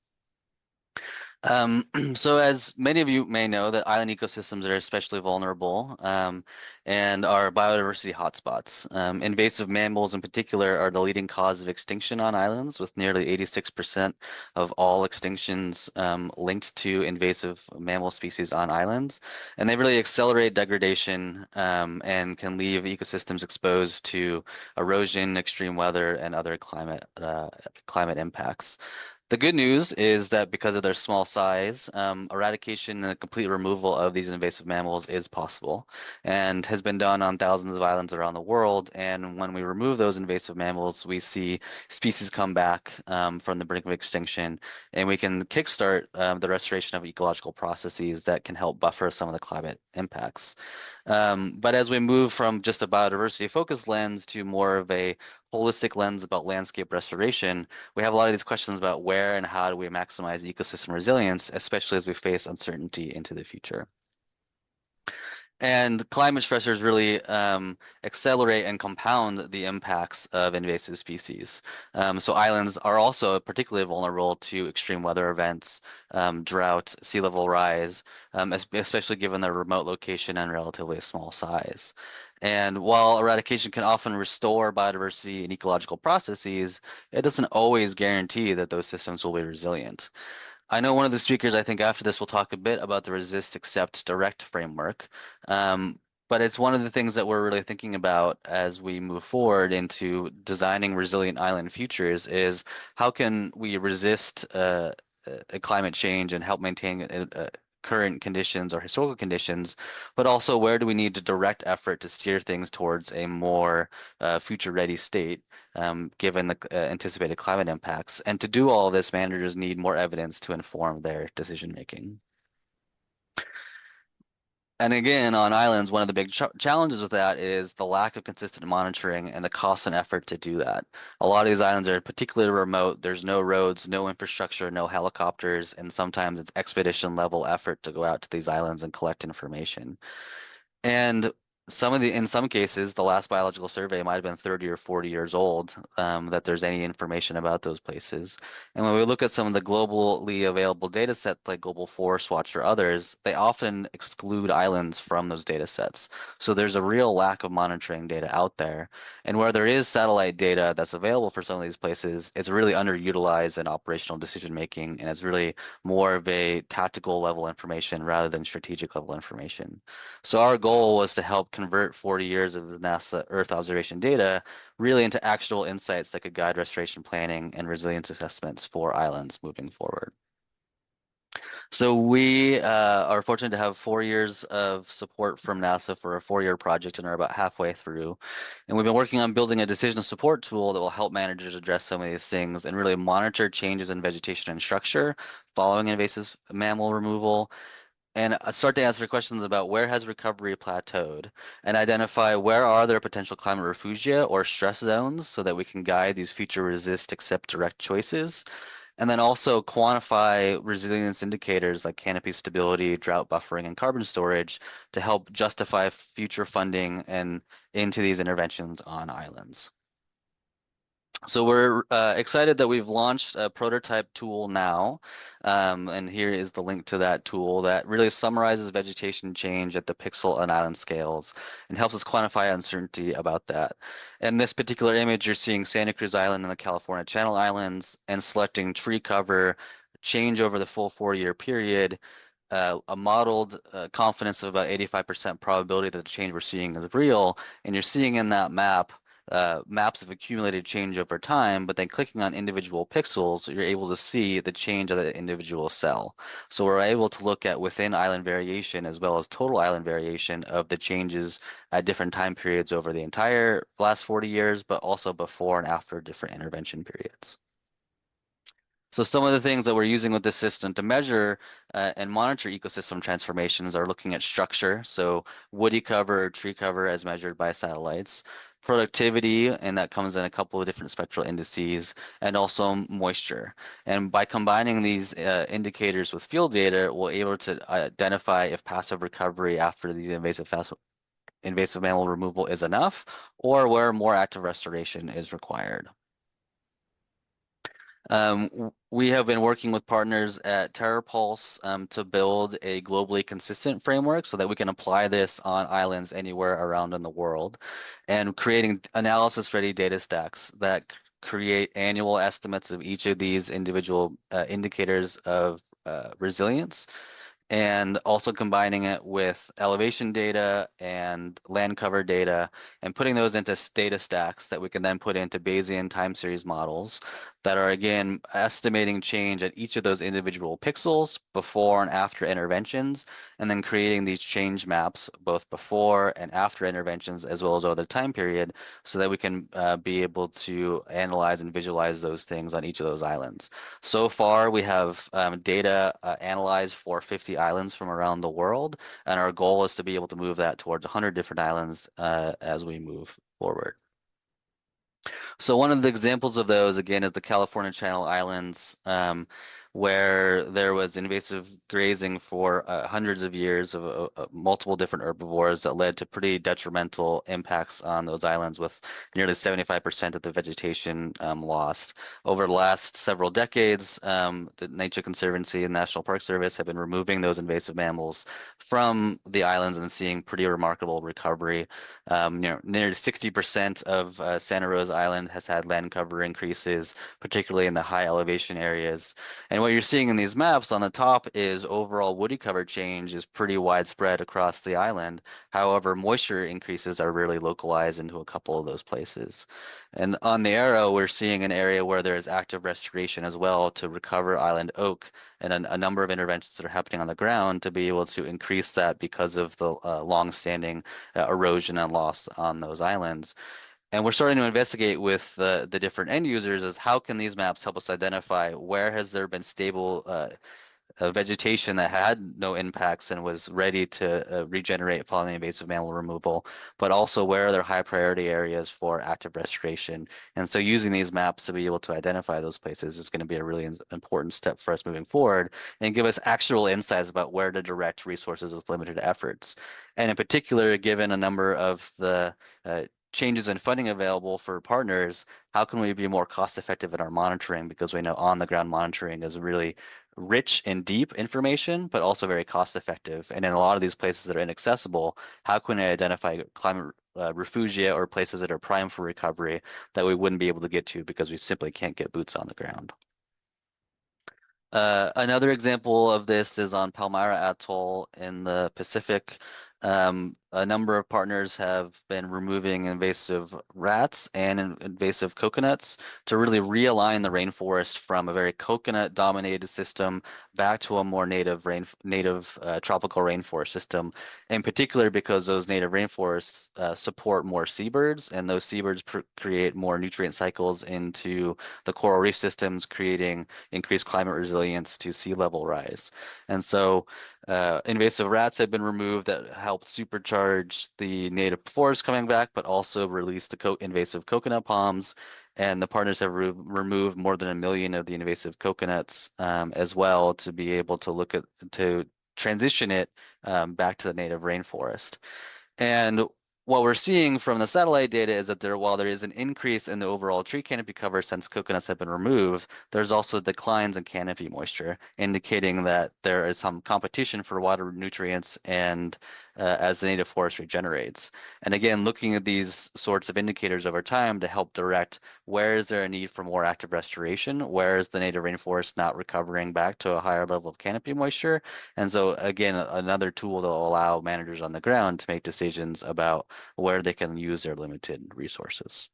So as many of you may know, that island ecosystems are especially vulnerable and are biodiversity hotspots. Invasive mammals in particular are the leading cause of extinction on islands, with nearly 86% of all extinctions linked to invasive mammal species on islands. And they really accelerate degradation and can leave ecosystems exposed to erosion, extreme weather, and other climate impacts. The good news is that because of their small size, eradication and complete removal of these invasive mammals is possible and has been done on thousands of islands around the world. And when we remove those invasive mammals, we see species come back from the brink of extinction, and we can kickstart the restoration of ecological processes that can help buffer some of the climate impacts. But as we move from just a biodiversity focused lens to more of a holistic lens about landscape restoration, we have a lot of these questions about where and how do we maximize ecosystem resilience, especially as we face uncertainty into the future. And climate stressors really accelerate and compound the impacts of invasive species. So islands are also particularly vulnerable to extreme weather events, drought, sea level rise, especially given their remote location and relatively small size. And while eradication can often restore biodiversity and ecological processes, it doesn't always guarantee that those systems will be resilient. I know one of the speakers, I think after this, will talk a bit about the resist, accept, direct framework. But it's one of the things that we're really thinking about as we move forward into designing resilient island futures is how can we resist climate change and help maintain current conditions or historical conditions, but also where do we need to direct effort to steer things towards a more future-ready state, given the anticipated climate impacts. And to do all of this, managers need more evidence to inform their decision-making. And again, on islands, one of the big challenges with that is the lack of consistent monitoring and the cost and effort to do that. A lot of these islands are particularly remote. There's no roads, no infrastructure, no helicopters, and sometimes it's expedition level effort to go out to these islands and collect information. And in some cases, the last biological survey might have been 30 or 40 years old, that there's any information about those places. And when we look at some of the globally available data sets like Global Forest Watch or others, they often exclude islands from those data sets. So there's a real lack of monitoring data out there. And where there is satellite data that's available for some of these places, it's really underutilized in operational decision making, and it's really more of a tactical level information rather than strategic level information. So our goal was to help convert 40 years of NASA Earth observation data really into actionable insights that could guide restoration planning and resilience assessments for islands moving forward. So we are fortunate to have 4 years of support from NASA for a 4-year project and are about halfway through. And we've been working on building a decision support tool that will help managers address some of these things and really monitor changes in vegetation and structure following invasive mammal removal, and start to answer questions about where has recovery plateaued and identify where are there potential climate refugia or stress zones so that we can guide these future resist, accept, direct choices. And then also quantify resilience indicators like canopy stability, drought buffering, and carbon storage to help justify future funding and into these interventions on islands. So we're excited that we've launched a prototype tool now, and here is the link to that tool that really summarizes vegetation change at the pixel and island scales and helps us quantify uncertainty about that. In this particular image, you're seeing Santa Cruz Island and the California Channel Islands and selecting tree cover change over the full 4-year period, a modeled confidence of about 85% probability that the change we're seeing is real, and you're seeing in that map maps of accumulated change over time, but then clicking on individual pixels, you're able to see the change of the individual cell. So we're able to look at within island variation as well as total island variation of the changes at different time periods over the entire last 40 years, but also before and after different intervention periods. So some of the things that we're using with this system to measure and monitor ecosystem transformations are looking at structure, so woody cover, tree cover as measured by satellites, productivity, and that comes in a couple of different spectral indices, and also moisture. And by combining these indicators with field data, we're able to identify if passive recovery after the invasive mammal removal is enough, or where more active restoration is required. We have been working with partners at TerraPulse to build a globally consistent framework so that we can apply this on islands anywhere around in the world, and creating analysis-ready data stacks that create annual estimates of each of these individual indicators of resilience, and also combining it with elevation data and land cover data and putting those into data stacks that we can then put into Bayesian time series models that are, again, estimating change at each of those individual pixels before and after interventions, and then creating these change maps both before and after interventions as well as over the time period so that we can be able to analyze and visualize those things on each of those islands. So far, we have data analyzed for 50 islands from around the world, and our goal is to be able to move that towards 100 different islands as we move forward. So one of the examples of those, again, is the California Channel Islands, where there was invasive grazing for hundreds of years of multiple different herbivores that led to pretty detrimental impacts on those islands, with nearly 75% of the vegetation lost. Over the last several decades, the Nature Conservancy and National Park Service have been removing those invasive mammals from the islands and seeing pretty remarkable recovery. Nearly 60% of Santa Rosa Island has had land cover increases, particularly in the high elevation areas. And what you're seeing in these maps on the top is overall woody cover change is pretty widespread across the island. However, moisture increases are really localized into a couple of those places. And on the arrow, we're seeing an area where there is active restoration as well to recover island oak, and a number of interventions that are happening on the ground to be able to increase that because of the long-standing erosion and loss on those islands. And we're starting to investigate with the different end users as how can these maps help us identify where has there been stable vegetation that had no impacts and was ready to regenerate following invasive mammal removal, but also where are there high priority areas for active restoration. And so using these maps to be able to identify those places is going to be a really important step for us moving forward and give us actual insights about where to direct resources with limited efforts. And in particular, given a number of the changes in funding available for partners, how can we be more cost effective in our monitoring, because we know on the ground monitoring is really rich and deep information, but also very cost effective. And in a lot of these places that are inaccessible, how can we identify climate refugia or places that are prime for recovery that we wouldn't be able to get to because we simply can't get boots on the ground? Another example of this is on Palmyra Atoll in the Pacific. A number of partners have been removing invasive rats and invasive coconuts to really realign the rainforest from a very coconut-dominated system back to a more native tropical rainforest system. In particular, because those native rainforests support more seabirds, and those seabirds create more nutrient cycles into the coral reef systems, creating increased climate resilience to sea level rise. And so invasive rats have been removed that help supercharge the native forest coming back, but also release the invasive coconut palms. And the partners have removed more than 1 million of the invasive coconuts as well to be able to to transition it back to the native rainforest. And what we're seeing from the satellite data is that while there is an increase in the overall tree canopy cover since coconuts have been removed, there's also declines in canopy moisture, indicating that there is some competition for water nutrients and as the native forest regenerates. And again, looking at these sorts of indicators over time to help direct where is there a need for more active restoration, where is the native rainforest not recovering back to a higher level of canopy moisture. And so again, another tool to allow managers on the ground to make decisions about where they can use their limited resources.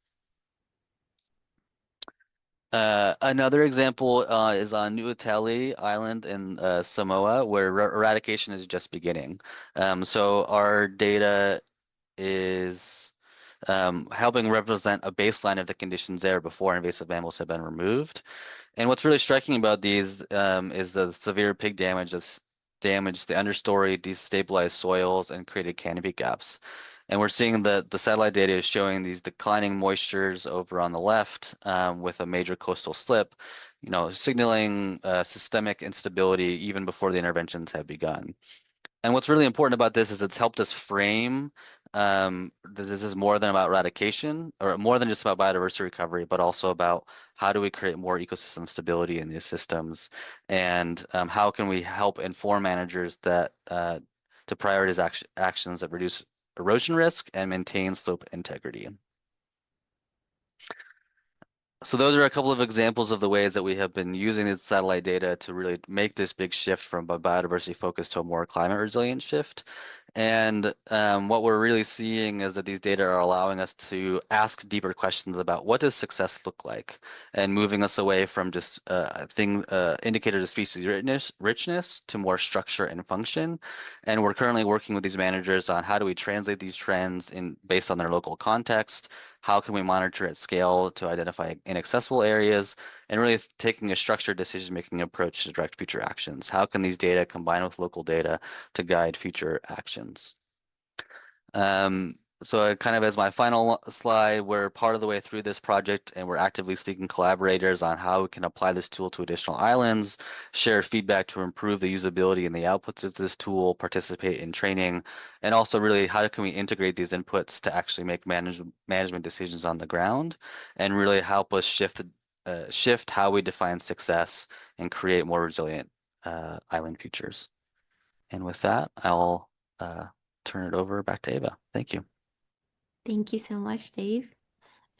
Another example is on Nu'uateli Island in Samoa, where eradication is just beginning. So our data is helping represent a baseline of the conditions there before invasive mammals have been removed. And what's really striking about these is the severe pig damage that's damaged the understory, destabilized soils, and created canopy gaps. And we're seeing that the satellite data is showing these declining moistures over on the left with a major coastal slip, signaling systemic instability even before the interventions have begun. And what's really important about this is it's helped us frame this is more than about eradication, or more than just about biodiversity recovery, but also about how do we create more ecosystem stability in these systems, and how can we help inform managers that to prioritize actions that reduce erosion risk and maintain slope integrity. So those are a couple of examples of the ways that we have been using the satellite data to really make this big shift from a biodiversity focus to a more climate resilient shift. And what we're really seeing is that these data are allowing us to ask deeper questions about what does success look like, and moving us away from just indicators of species richness to more structure and function. And we're currently working with these managers on how do we translate these trends based on their local context. How can we monitor at scale to identify inaccessible areas, and really taking a structured decision-making approach to direct future actions? How can these data combine with local data to guide future actions? So kind of as my final slide, we're part of the way through this project, and we're actively seeking collaborators on how we can apply this tool to additional islands, share feedback to improve the usability and the outputs of this tool, participate in training, and also really how can we integrate these inputs to actually make management decisions on the ground, and really help us shift how we define success and create more resilient island futures. And with that, I'll turn it over back to Ava. Thank you. Thank you so much, Dave.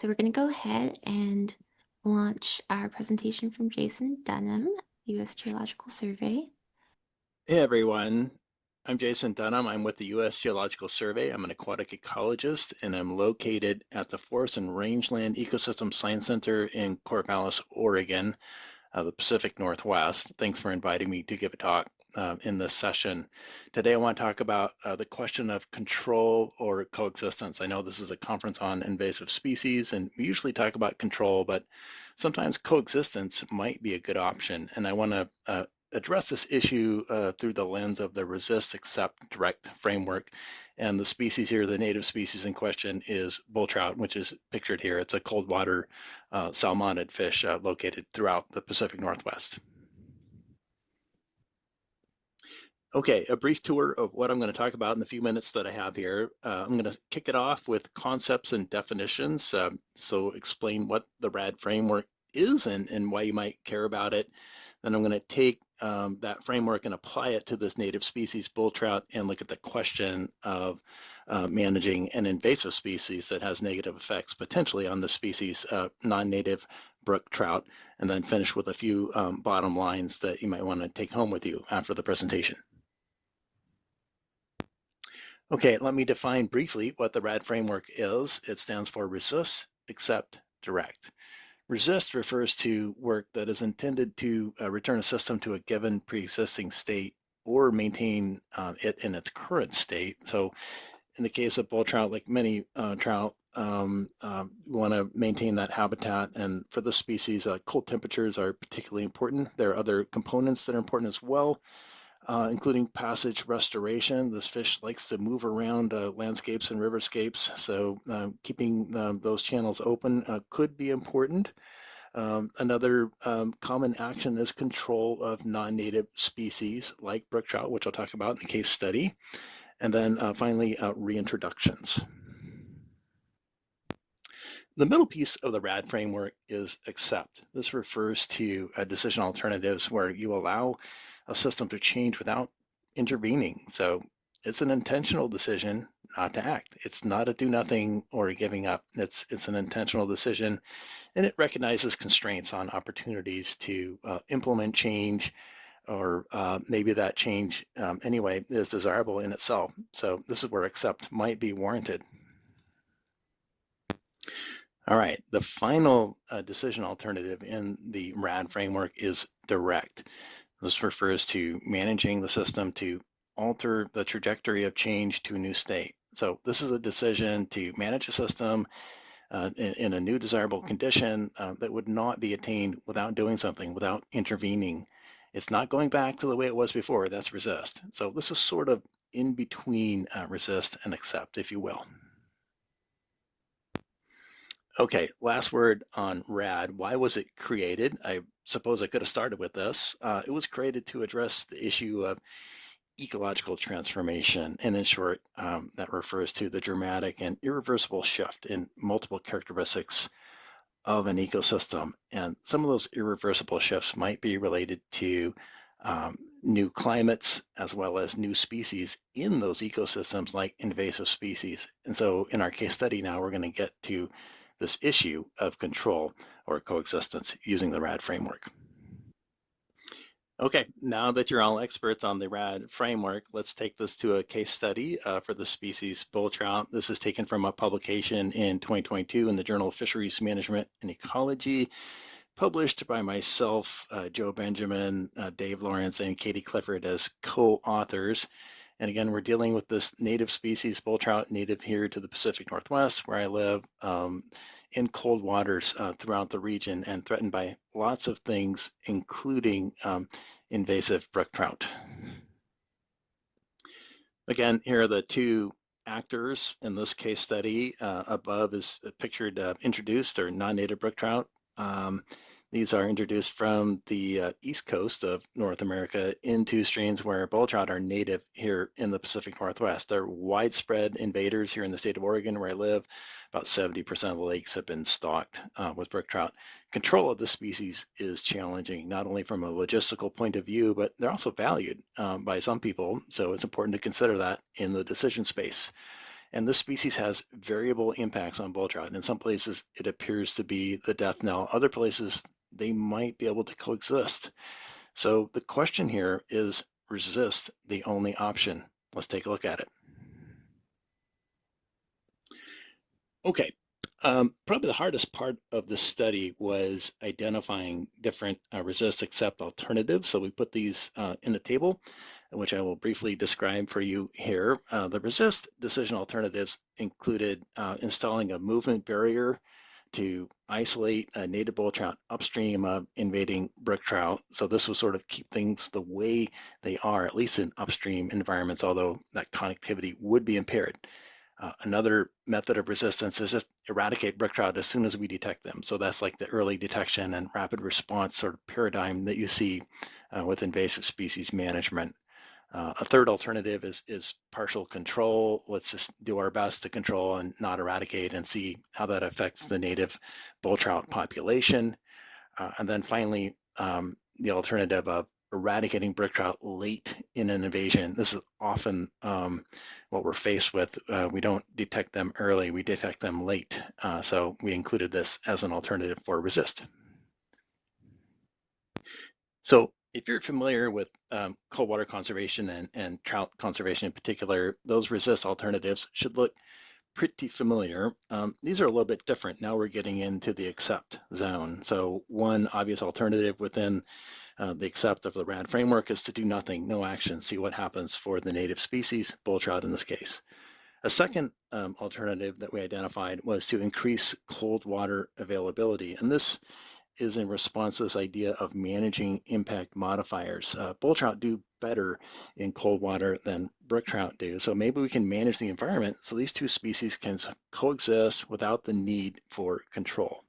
So we're going to go ahead and launch our presentation from Jason Dunham, U.S. Geological Survey. Hey everyone, I'm Jason Dunham. I'm with the U.S. Geological Survey. I'm an aquatic ecologist, and I'm located at the Forest and Rangeland Ecosystem Science Center in Corvallis, Oregon, the Pacific Northwest. Thanks for inviting me to give a talk in this session. Today I want to talk about the question of control or coexistence. I know this is a conference on invasive species, and we usually talk about control, but sometimes coexistence might be a good option. And I want to address this issue through the lens of the resist, accept, direct framework. And the species here, the native species in question, is bull trout, which is pictured here. It's a cold water salmonid fish located throughout the Pacific Northwest. Okay, a brief tour of what I'm going to talk about in the few minutes that I have here. I'm going to kick it off with concepts and definitions. So explain what the RAD framework is and why you might care about it. Then I'm going to take that framework and apply it to this native species bull trout and look at the question of managing an invasive species that has negative effects potentially on the species non-native brook trout, and then finish with a few bottom lines that you might want to take home with you after the presentation. Okay, let me define briefly what the RAD framework is. It stands for resist, accept, direct. Resist refers to work that is intended to return a system to a given pre-existing state or maintain it in its current state. So in the case of bull trout, like many trout, we want to maintain that habitat. And for this species, cold temperatures are particularly important. There are other components that are important as well, including passage restoration. This fish likes to move around landscapes and riverscapes, so keeping those channels open could be important. Another common action is control of non-native species like brook trout, which I'll talk about in the case study. And then finally, reintroductions. The middle piece of the RAD framework is accept. This refers to decision alternatives where you allow a system to change without intervening. So it's an intentional decision not to act. It's not a do nothing or a giving up. It's an intentional decision, and it recognizes constraints on opportunities to implement change, or maybe that change anyway is desirable in itself. So this is where accept might be warranted. All right, the final decision alternative in the RAD framework is direct. This refers to managing the system to alter the trajectory of change to a new state. So this is a decision to manage a system in a new desirable condition that would not be attained without doing something, without intervening. It's not going back to the way it was before. That's resist. So this is sort of in between resist and accept, if you will. Okay, last word on RAD. Why was it created? I suppose I could have started with this. It was created to address the issue of ecological transformation, and in short, that refers to the dramatic and irreversible shift in multiple characteristics of an ecosystem. And some of those irreversible shifts might be related to new climates as well as new species in those ecosystems, like invasive species. And so in our case study now, we're going to get to this issue of control or coexistence using the RAD framework. Okay, now that you're all experts on the RAD framework, let's take this to a case study for the species bull trout. This is taken from a publication in 2022 in the Journal of Fisheries Management and Ecology, published by myself, Joe Benjamin, Dave Lawrence, and Katie Clifford as co-authors. And again, we're dealing with this native species, bull trout, native here to the Pacific Northwest, where I live, in cold waters throughout the region and threatened by lots of things, including invasive brook trout. Again, here are the two actors in this case study. Above is pictured introduced or non-native brook trout. These are introduced from the east coast of North America into streams where bull trout are native here in the Pacific Northwest. They're widespread invaders here in the state of Oregon, where I live. About 70% of the lakes have been stocked with brook trout. Control of the species is challenging, not only from a logistical point of view, but they're also valued by some people. So it's important to consider that in the decision space. And this species has variable impacts on bull trout. In some places, it appears to be the death knell. Other places, they might be able to coexist. So the question here is, resist the only option? Let's take a look at it. Okay, probably the hardest part of the study was identifying different resist accept alternatives. So we put these in a table, which I will briefly describe for you here. The resist decision alternatives included installing a movement barrier to isolate a native bull trout upstream of invading brook trout. So this will sort of keep things the way they are, at least in upstream environments, although that connectivity would be impaired. Another method of resistance is just eradicate brook trout as soon as we detect them. So that's like the early detection and rapid response sort of paradigm that you see with invasive species management. A third alternative is partial control. Let's just do our best to control and not eradicate and see how that affects the native bull trout population. And then finally, the alternative of eradicating brook trout late in an invasion. This is often what we're faced with. We don't detect them early, we detect them late. So we included this as an alternative for resist. So if you're familiar with cold water conservation and trout conservation in particular, those resist alternatives should look pretty familiar. These are a little bit different. Now we're getting into the accept zone. So one obvious alternative within the accept of the RAD framework is to do nothing, no action, see what happens for the native species, bull trout in this case. A second alternative that we identified was to increase cold water availability. And this is in response to this idea of managing impact modifiers. Bull trout do better in cold water than brook trout do. So maybe we can manage the environment so these two species can coexist without the need for control.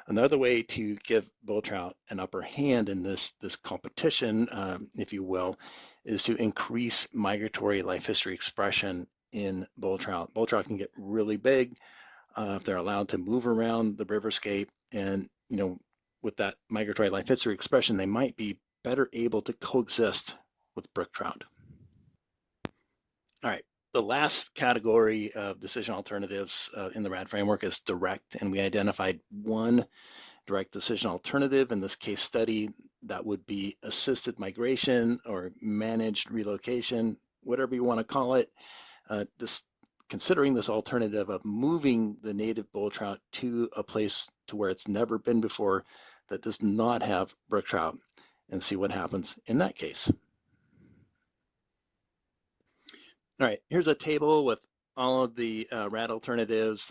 Another way to give bull trout an upper hand in this competition, if you will, is to increase migratory life history expression in bull trout. Bull trout can get really big if they're allowed to move around the riverscape, and with that migratory life history expression, they might be better able to coexist with brook trout. All right, the last category of decision alternatives in the RAD framework is direct, and we identified one direct decision alternative in this case study that would be assisted migration or managed relocation, whatever you want to call it. Considering this alternative of moving the native bull trout to a place to where it's never been before that does not have brook trout, and see what happens in that case. All right, here's a table with all of the RAD alternatives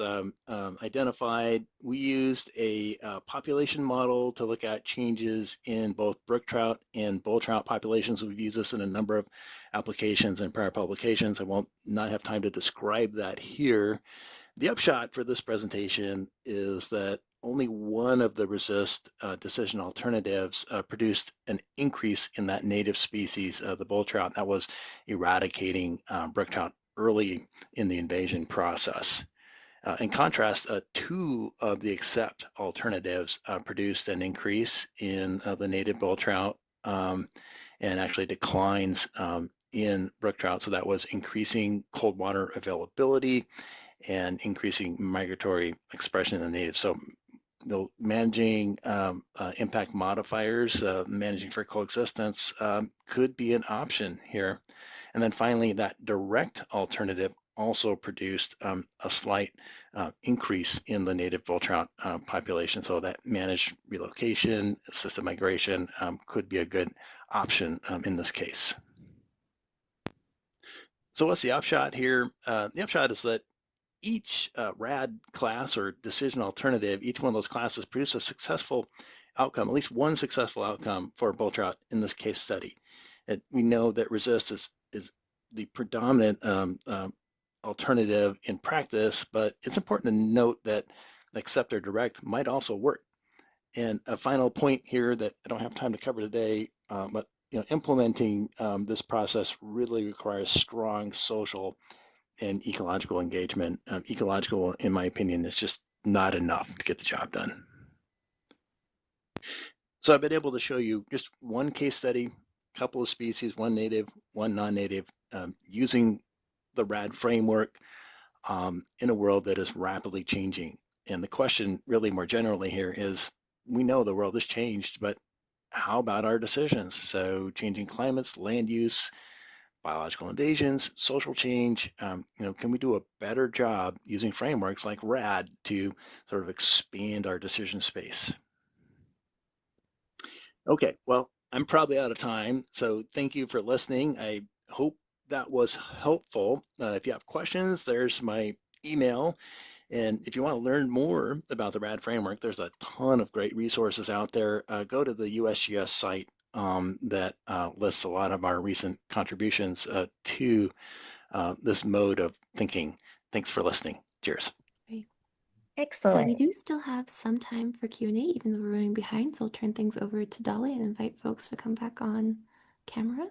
identified. We used a population model to look at changes in both brook trout and bull trout populations. We've used this in a number of applications and prior publications. I won't not have time to describe that here. The upshot for this presentation is that only one of the RISCC decision alternatives produced an increase in that native species, the bull trout. That was eradicating brook trout early in the invasion process. In contrast, two of the accept alternatives produced an increase in the native bull trout and actually declines in brook trout. So that was increasing cold water availability and increasing migratory expression in the native. So managing impact modifiers, managing for coexistence could be an option here. And then finally, that direct alternative also produced a slight increase in the native bull trout population. So that managed relocation, assisted migration could be a good option in this case. So what's the upshot here? The upshot is that each RAD class or decision alternative, each one of those classes produced a successful outcome, at least one successful outcome for bull trout in this case study. We know that RISCC is the predominant alternative in practice, but it's important to note that accept or direct might also work. And a final point here that I don't have time to cover today, but implementing this process really requires strong social and ecological engagement. Ecological, in my opinion, is just not enough to get the job done. So I've been able to show you just one case study, a couple of species, one native, one non-native, using the RAD framework in a world that is rapidly changing. And the question really more generally here is, we know the world has changed, but how about our decisions? So changing climates, land use, biological invasions, social change, can we do a better job using frameworks like RAD to sort of expand our decision space? Okay, well, I'm probably out of time, so thank you for listening. I hope that was helpful. If you have questions, there's my email. And if you want to learn more about the RAD framework, there's a ton of great resources out there. Go to the USGS site that lists a lot of our recent contributions to this mode of thinking. Thanks for listening. Cheers. Great. Excellent. So we do still have some time for Q&A, even though we're running behind. So I'll turn things over to Dolly and invite folks to come back on camera.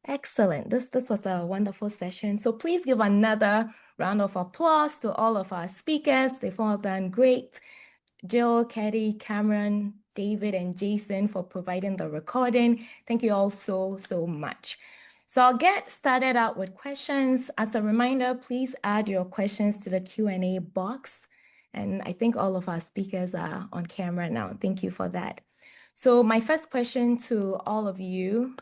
Excellent. This was a wonderful session. So please give another round of applause to all of our speakers. They've all done great. Jill, Katie, Cameron, David, and Jason for providing the recording. Thank you all so much. So I'll get started out with questions. As a reminder, please add your questions to the Q&A box. And I think all of our speakers are on camera now. Thank you for that. So my first question to all of you,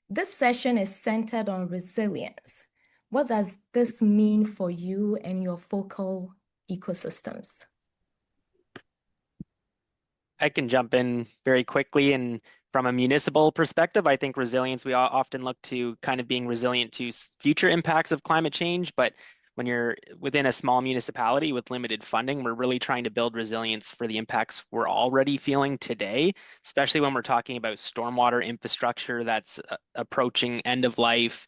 this session is centered on resilience. What does this mean for you and your focal ecosystems? I can jump in very quickly. And from a municipal perspective, I think resilience, we often look to kind of being resilient to future impacts of climate change. But when you're within a small municipality with limited funding, we're really trying to build resilience for the impacts we're already feeling today, especially when we're talking about stormwater infrastructure that's approaching end of life.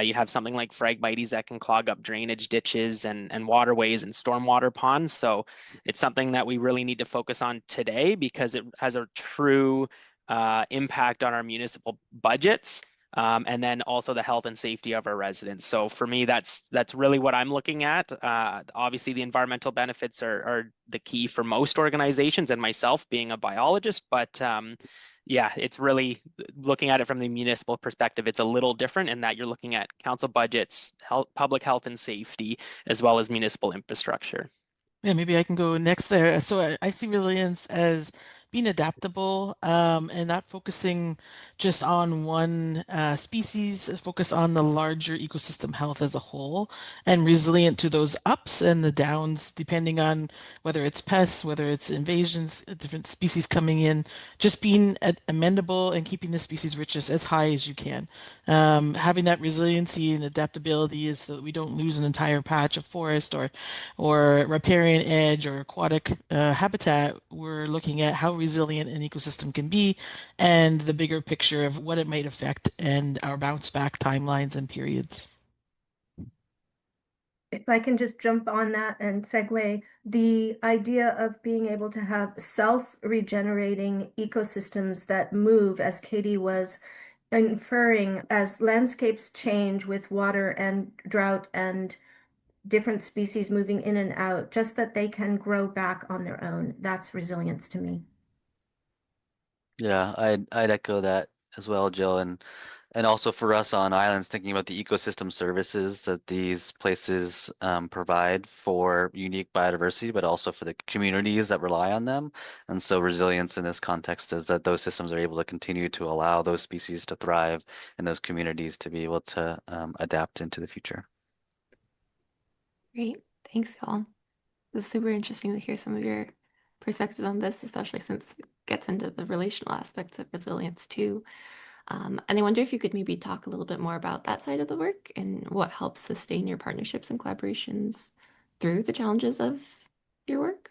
You have something like phragmites that can clog up drainage ditches and waterways and stormwater ponds. So it's something that we really need to focus on today because it has a true impact on our municipal budgets. And then also the health and safety of our residents. So for me, that's really what I'm looking at. Obviously, the environmental benefits are the key for most organizations, and myself being a biologist. But yeah, it's really looking at it from the municipal perspective. It's a little different in that you're looking at council budgets, public health and safety, as well as municipal infrastructure. Yeah, maybe I can go next there. So I see resilience as being adaptable, and not focusing just on one species, focus on the larger ecosystem health as a whole, and resilient to those ups and the downs, depending on whether it's pests, whether it's invasions, different species coming in, just being amendable and keeping the species richness as high as you can. Having that resiliency and adaptability is so that we don't lose an entire patch of forest or riparian edge or aquatic habitat. We're looking at how resilient an ecosystem can be and the bigger picture of what it might affect and our bounce back timelines and periods. If I can just jump on that and segue, the idea of being able to have self-regenerating ecosystems that move, as Katie was inferring, as landscapes change with water and drought and different species moving in and out, just that they can grow back on their own. That's resilience to me. Yeah, I'd echo that as well, Jill, and also for us on islands, thinking about the ecosystem services that these places provide for unique biodiversity, but also for the communities that rely on them. And so resilience in this context is that those systems are able to continue to allow those species to thrive and those communities to be able to adapt into the future. Great. Thanks, y'all. It's super interesting to hear some of your perspectives on this, especially since it gets into the relational aspects of resilience too. And I wonder if you could maybe talk a little bit more about that side of the work and what helps sustain your partnerships and collaborations through the challenges of your work.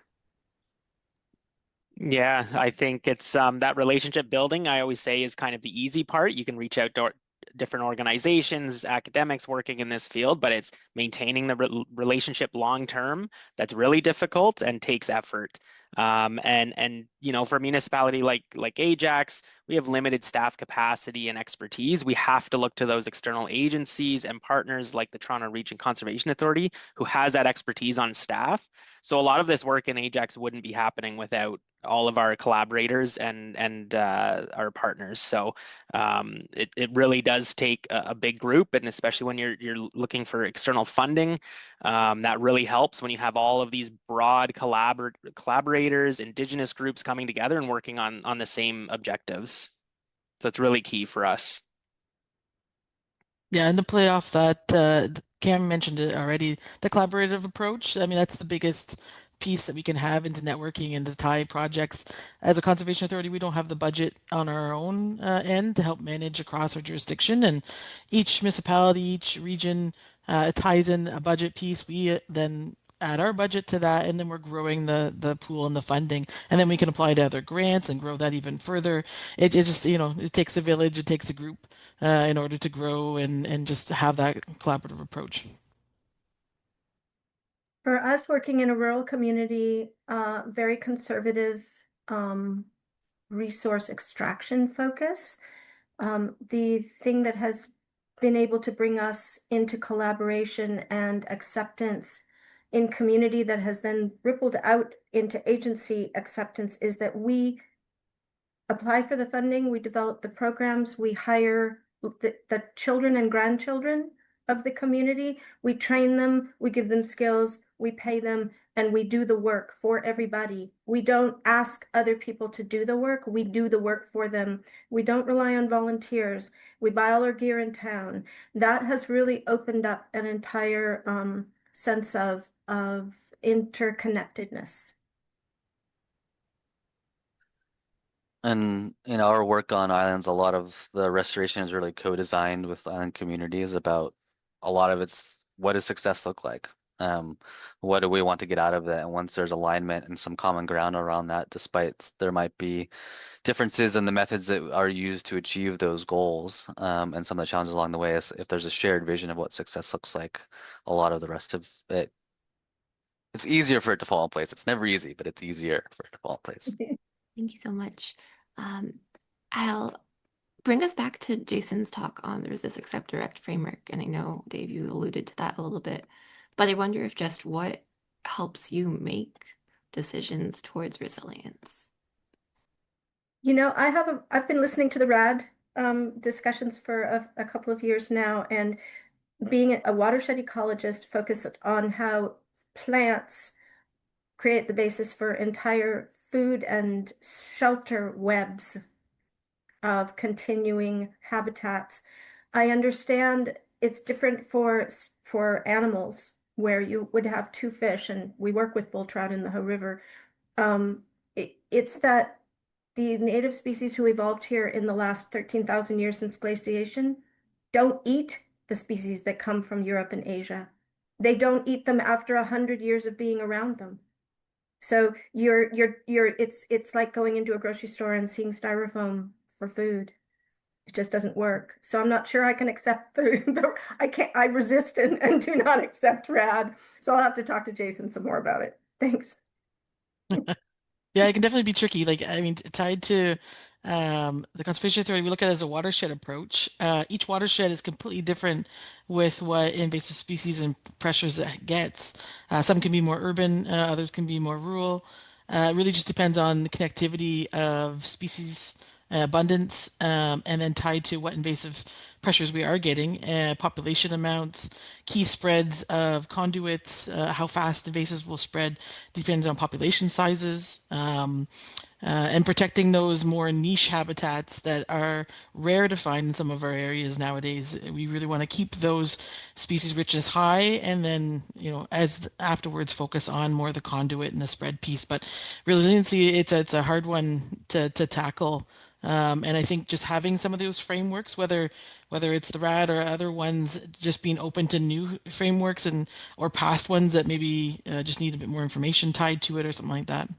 Yeah, I think it's that relationship building, I always say, is kind of the easy part. You can reach out to different organizations, academics working in this field, but it's maintaining the relationship long term that's really difficult and takes effort. And you know, for a municipality like Ajax, we have limited staff capacity and expertise. We have to look to those external agencies and partners like the Toronto Region Conservation Authority, who has that expertise on staff. So a lot of this work in Ajax wouldn't be happening without all of our collaborators and our partners. So it really does take a big group, and especially when you're looking for external funding, that really helps when you have all of these broad collaborators, Indigenous groups coming together and working on the same objectives. So it's really key for us. Yeah, and to play off that, Cam mentioned it already, the collaborative approach. I mean, that's the biggest piece that we can have into networking and to tie projects. As a conservation authority, we don't have the budget on our own end to help manage across our jurisdiction, and each municipality, each region ties in a budget piece. We then add our budget to that, and then we're growing the pool and the funding, and then we can apply to other grants and grow that even further. It just, you know, it takes a village, it takes a group in order to grow and just have that collaborative approach. For us working in a rural community, very conservative resource extraction focus, the thing that has been able to bring us into collaboration and acceptance in community that has then rippled out into agency acceptance is that we apply for the funding, we develop the programs, we hire the children and grandchildren of the community, we train them, we give them skills, we pay them, and we do the work for everybody. We don't ask other people to do the work, we do the work for them. We don't rely on volunteers. We buy all our gear in town. That has really opened up an entire sense of interconnectedness. And in our work on islands, a lot of the restoration is really co-designed with island communities about a lot of it's what does success look like? What do we want to get out of that? And once there's alignment and some common ground around that, despite there might be differences in the methods that are used to achieve those goals, and some of the challenges along the way, is if there's a shared vision of what success looks like, a lot of the rest of it, it's easier for it to fall in place. It's never easy, but it's easier for it to fall in place. Thank you so much. I'll bring us back to Jason's talk on the Resist, Accept, Direct framework. And I know, Dave, you alluded to that a little bit, but I wonder if just what helps you make decisions towards resilience. You know, I've been listening to the RAD discussions for a couple of years now, and being a watershed ecologist focused on how plants create the basis for entire food and shelter webs of continuing habitats. I understand it's different for animals where you would have two fish, and we work with bull trout in the Hoh River. It's that the native species who evolved here in the last 13,000 years since glaciation don't eat the species that come from Europe and Asia. They don't eat them after 100 years of being around them. So it's like going into a grocery store and seeing styrofoam for food. It just doesn't work. So I'm not sure I can accept I resist and do not accept RAD. So I'll have to talk to Jason some more about it. Thanks. Yeah, it can definitely be tricky. Like, I mean, tied to the Conservation Authority, we look at it as a watershed approach. Each watershed is completely different with what invasive species and pressures it gets. Some can be more urban, others can be more rural. It really just depends on the connectivity of species abundance, and then tied to what invasive pressures we are getting, population amounts, key spreads of conduits, how fast invasives will spread depends on population sizes, and protecting those more niche habitats that are rare to find in some of our areas nowadays. We really want to keep those species richness high, and then, as afterwards focus on more the conduit and the spread piece. But resiliency, it's a hard one to tackle. And I think just having some of those frameworks, whether it's the RAD or other ones, just being open to new frameworks or past ones that maybe just need a bit more information tied to it or something like that.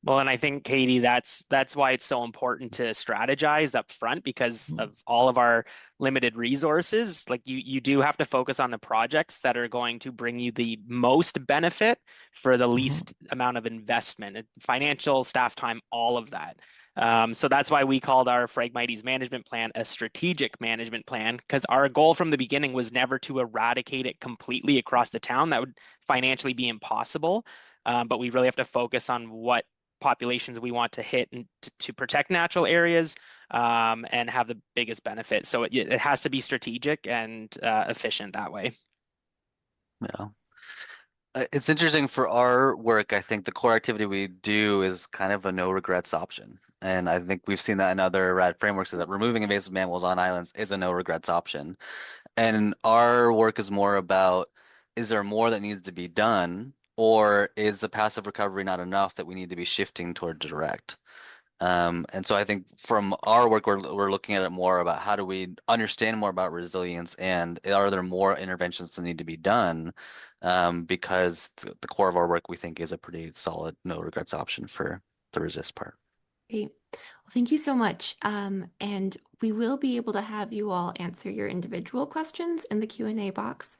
Well, and I think, Katie, that's why it's so important to strategize up front, because of all of our limited resources. Like, you do have to focus on the projects that are going to bring you the most benefit for the least amount of investment, financial, staff time, all of that. So that's why we called our Phragmites management plan a strategic management plan, because our goal from the beginning was never to eradicate it completely across the town. That would financially be impossible. But we really have to focus on what populations we want to hit and to protect natural areas, and have the biggest benefit. So it has to be strategic and efficient that way. Yeah. It's interesting for our work. I think the core activity we do is kind of a no regrets option. And I think we've seen that in other RAD frameworks, is that removing invasive mammals on islands is a no regrets option. And our work is more about, is there more that needs to be done, or is the passive recovery not enough that we need to be shifting toward direct? And so I think from our work, we're looking at it more about how do we understand more about resilience, and are there more interventions that need to be done? Because the core of our work, we think, is a pretty solid no regrets option for the resist part. Great. Well, thank you so much. And we will be able to have you all answer your individual questions in the Q&A box.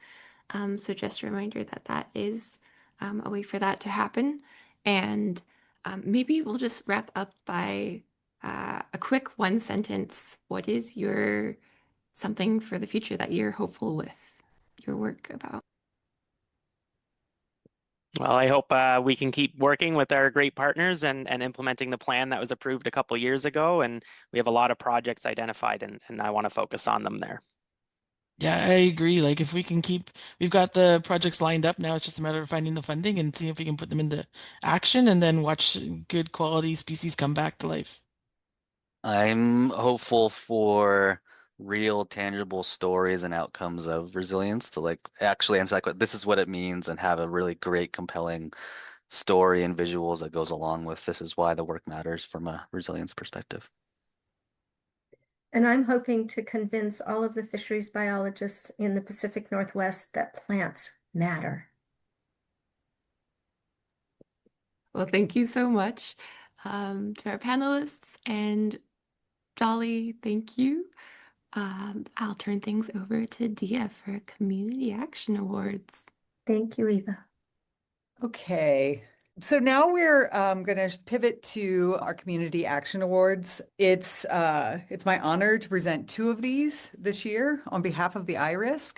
So just a reminder that is a way for that to happen. And maybe we'll just wrap up by a quick one sentence. What is your something for the future that you're hopeful with your work about? Well, I hope we can keep working with our great partners and implementing the plan that was approved a couple years ago. And we have a lot of projects identified, and I want to focus on them there. Yeah, I agree. Like, if we can we've got the projects lined up now, it's just a matter of finding the funding and seeing if we can put them into action, and then watch good quality species come back to life. I'm hopeful for real tangible stories and outcomes of resilience to like actually answer like this is what it means, and have a really great compelling story and visuals that goes along with this is why the work matters from a resilience perspective. And I'm hoping to convince all of the fisheries biologists in the Pacific Northwest that plants matter. Well, thank you so much to our panelists, and Dolly, thank you. I'll turn things over to Dia for Community Action Awards. Thank you, Eva. Okay. So now we're going to pivot to our Community Action Awards. It's my honor to present two of these this year on behalf of the IRISC.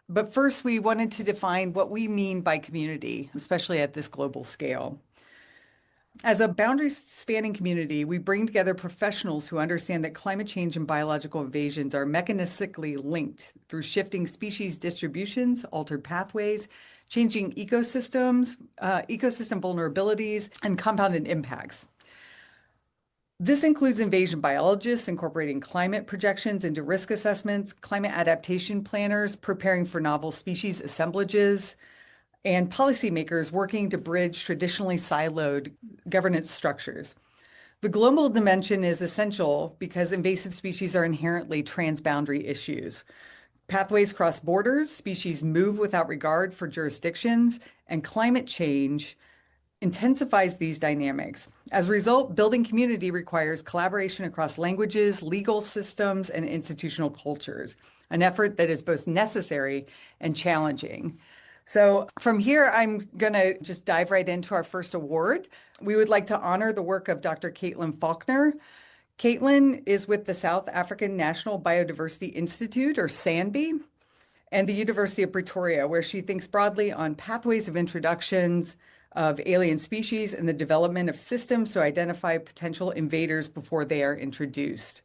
But first, we wanted to define what we mean by community, especially at this global scale. As a boundary-spanning community, we bring together professionals who understand that climate change and biological invasions are mechanistically linked through shifting species distributions, altered pathways, changing ecosystems, ecosystem vulnerabilities, and compounded impacts. This includes invasion biologists incorporating climate projections into risk assessments, climate adaptation planners preparing for novel species assemblages, and policymakers working to bridge traditionally siloed governance structures. The global dimension is essential because invasive species are inherently transboundary issues. Pathways cross borders, species move without regard for jurisdictions, and climate change intensifies these dynamics. As a result, building community requires collaboration across languages, legal systems, and institutional cultures, an effort that is both necessary and challenging. So from here, I'm going to just dive right into our first award. We would like to honor the work of Dr. Caitlin Faulkner. Caitlin is with the South African National Biodiversity Institute, or SANBI, and the University of Pretoria, where she thinks broadly on pathways of introductions of alien species and the development of systems to identify potential invaders before they are introduced.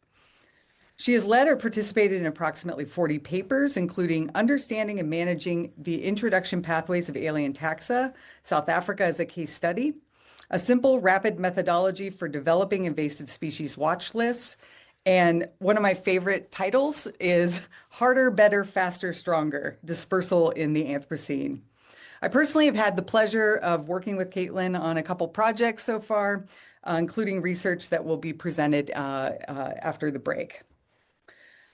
She has led or participated in approximately 40 papers, including Understanding and Managing the Introduction Pathways of Alien Taxa, South Africa as a Case Study, A Simple, Rapid Methodology for Developing Invasive Species Watch Lists, and one of my favorite titles is Harder, Better, Faster, Stronger, Dispersal in the Anthropocene. I personally have had the pleasure of working with Caitlin on a couple projects so far, including research that will be presented after the break.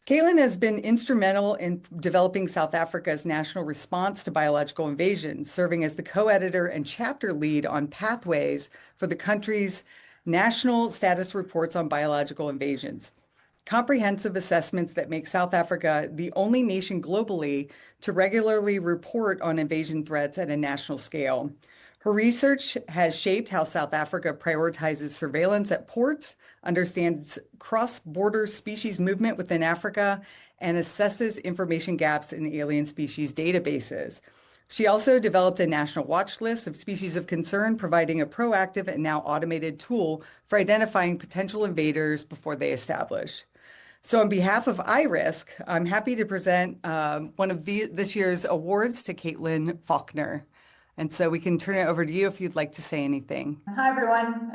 Caitlin has been instrumental in developing South Africa's national response to biological invasion, serving as the co-editor and chapter lead on pathways for the country's national status reports on biological invasions. Comprehensive assessments that make South Africa the only nation globally to regularly report on invasion threats at a national scale. Her research has shaped how South Africa prioritizes surveillance at ports, understands cross-border species movement within Africa, and assesses information gaps in alien species databases. She also developed a national watch list of species of concern, providing a proactive and now automated tool for identifying potential invaders before they establish. So on behalf of IRISC, I'm happy to present one of this year's awards to Caitlin Faulkner. And so we can turn it over to you if you'd like to say anything. Hi, everyone.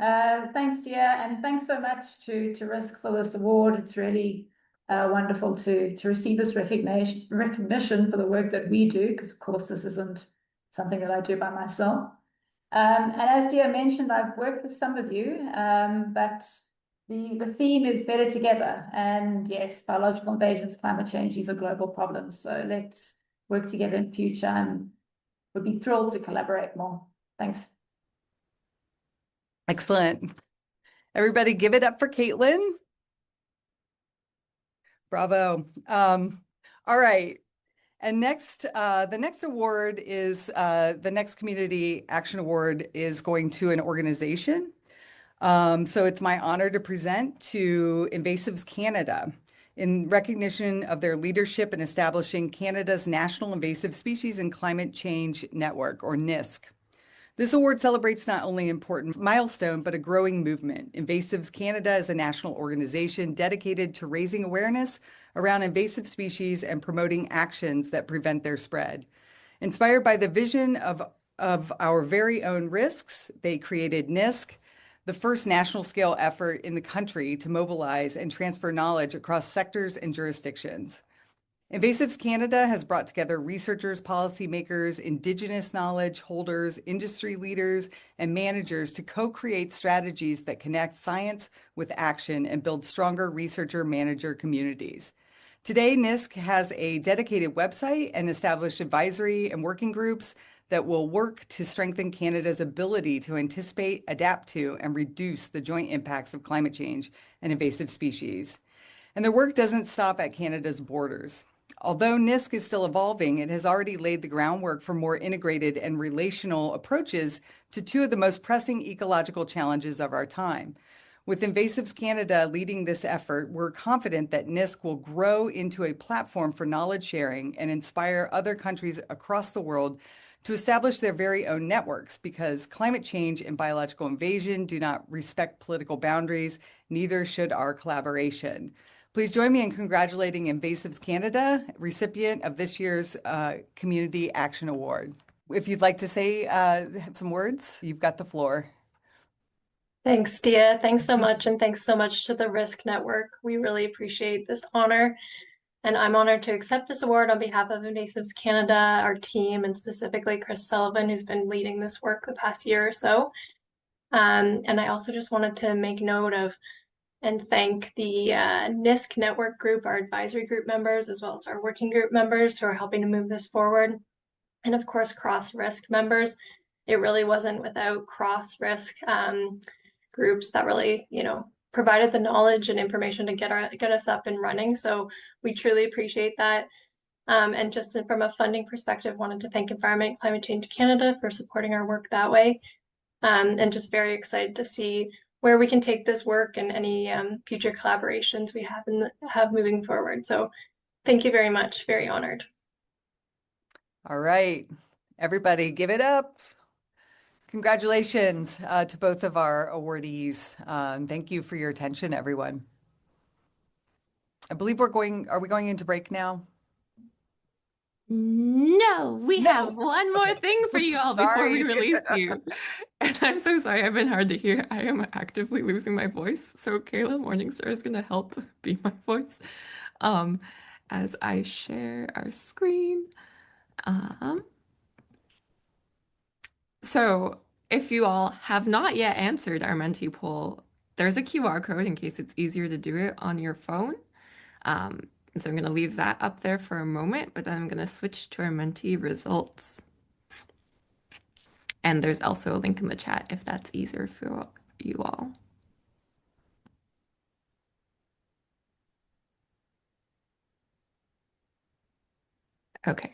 Thanks, Gia, and thanks so much to RISC for this award. It's really wonderful to receive this recognition for the work that we do, because, of course, this isn't something that I do by myself. And as Gia mentioned, I've worked with some of you, but the theme is better together. And yes, biological invasions, climate change, these are global problems. So let's work together in future, and would be thrilled to collaborate more. Thanks. Excellent. Everybody give it up for Caitlin. Bravo. All right. And next, the next award is, the next Community Action Award is going to an organization. So it's my honor to present to Invasives Canada in recognition of their leadership in establishing Canada's National Invasive Species and Climate Change Network, or NISC. This award celebrates not only an important milestone, but a growing movement. Invasives Canada is a national organization dedicated to raising awareness around invasive species and promoting actions that prevent their spread. Inspired by the vision of our very own RISCs, they created NISC, the first national scale effort in the country to mobilize and transfer knowledge across sectors and jurisdictions. Invasives Canada has brought together researchers, policymakers, Indigenous knowledge holders, industry leaders, and managers to co-create strategies that connect science with action and build stronger researcher-manager communities. Today, NISC has a dedicated website and established advisory and working groups that will work to strengthen Canada's ability to anticipate, adapt to, and reduce the joint impacts of climate change and invasive species. And their work doesn't stop at Canada's borders. Although NISC is still evolving, it has already laid the groundwork for more integrated and relational approaches to two of the most pressing ecological challenges of our time. With Invasives Canada leading this effort, we're confident that NISC will grow into a platform for knowledge sharing and inspire other countries across the world to establish their very own networks, because climate change and biological invasion do not respect political boundaries, neither should our collaboration. Please join me in congratulating Invasives Canada, recipient of this year's Community Action Award. if you'd like to say some words, you've got the floor. Thanks, Dia. Thanks so much. And thanks so much to the RISC Network. We really appreciate this honor. And I'm honored to accept this award on behalf of Invasives Canada, our team, and specifically Chris Sullivan, who's been leading this work the past year or so. And I also just wanted to make note of and thank the NISC network group, our advisory group members, as well as our working group members who are helping to move this forward. And of course, cross-RISC members. It really wasn't without cross-RISC groups that really, provided the knowledge and information to get us up and running. So we truly appreciate that. And just from a funding perspective, wanted to thank Environment Climate Change Canada for supporting our work that way. And just very excited to see where we can take this work and any future collaborations we have moving forward. So thank you very much. Very honored. All right, everybody give it up. Congratulations to both of our awardees. Thank you for your attention, everyone. I believe are we going into break now? No, we have one more thing for you all before we release you. And I'm so sorry, I've been hard to hear. I am actively losing my voice. So Kayla Morningstar is going to help be my voice as I share our screen. So if you all have not yet answered our Menti poll, there's a QR code in case it's easier to do it on your phone. So I'm going to leave that up there for a moment, but then I'm going to switch to our Menti results. And there's also a link in the chat if that's easier for you all. Okay.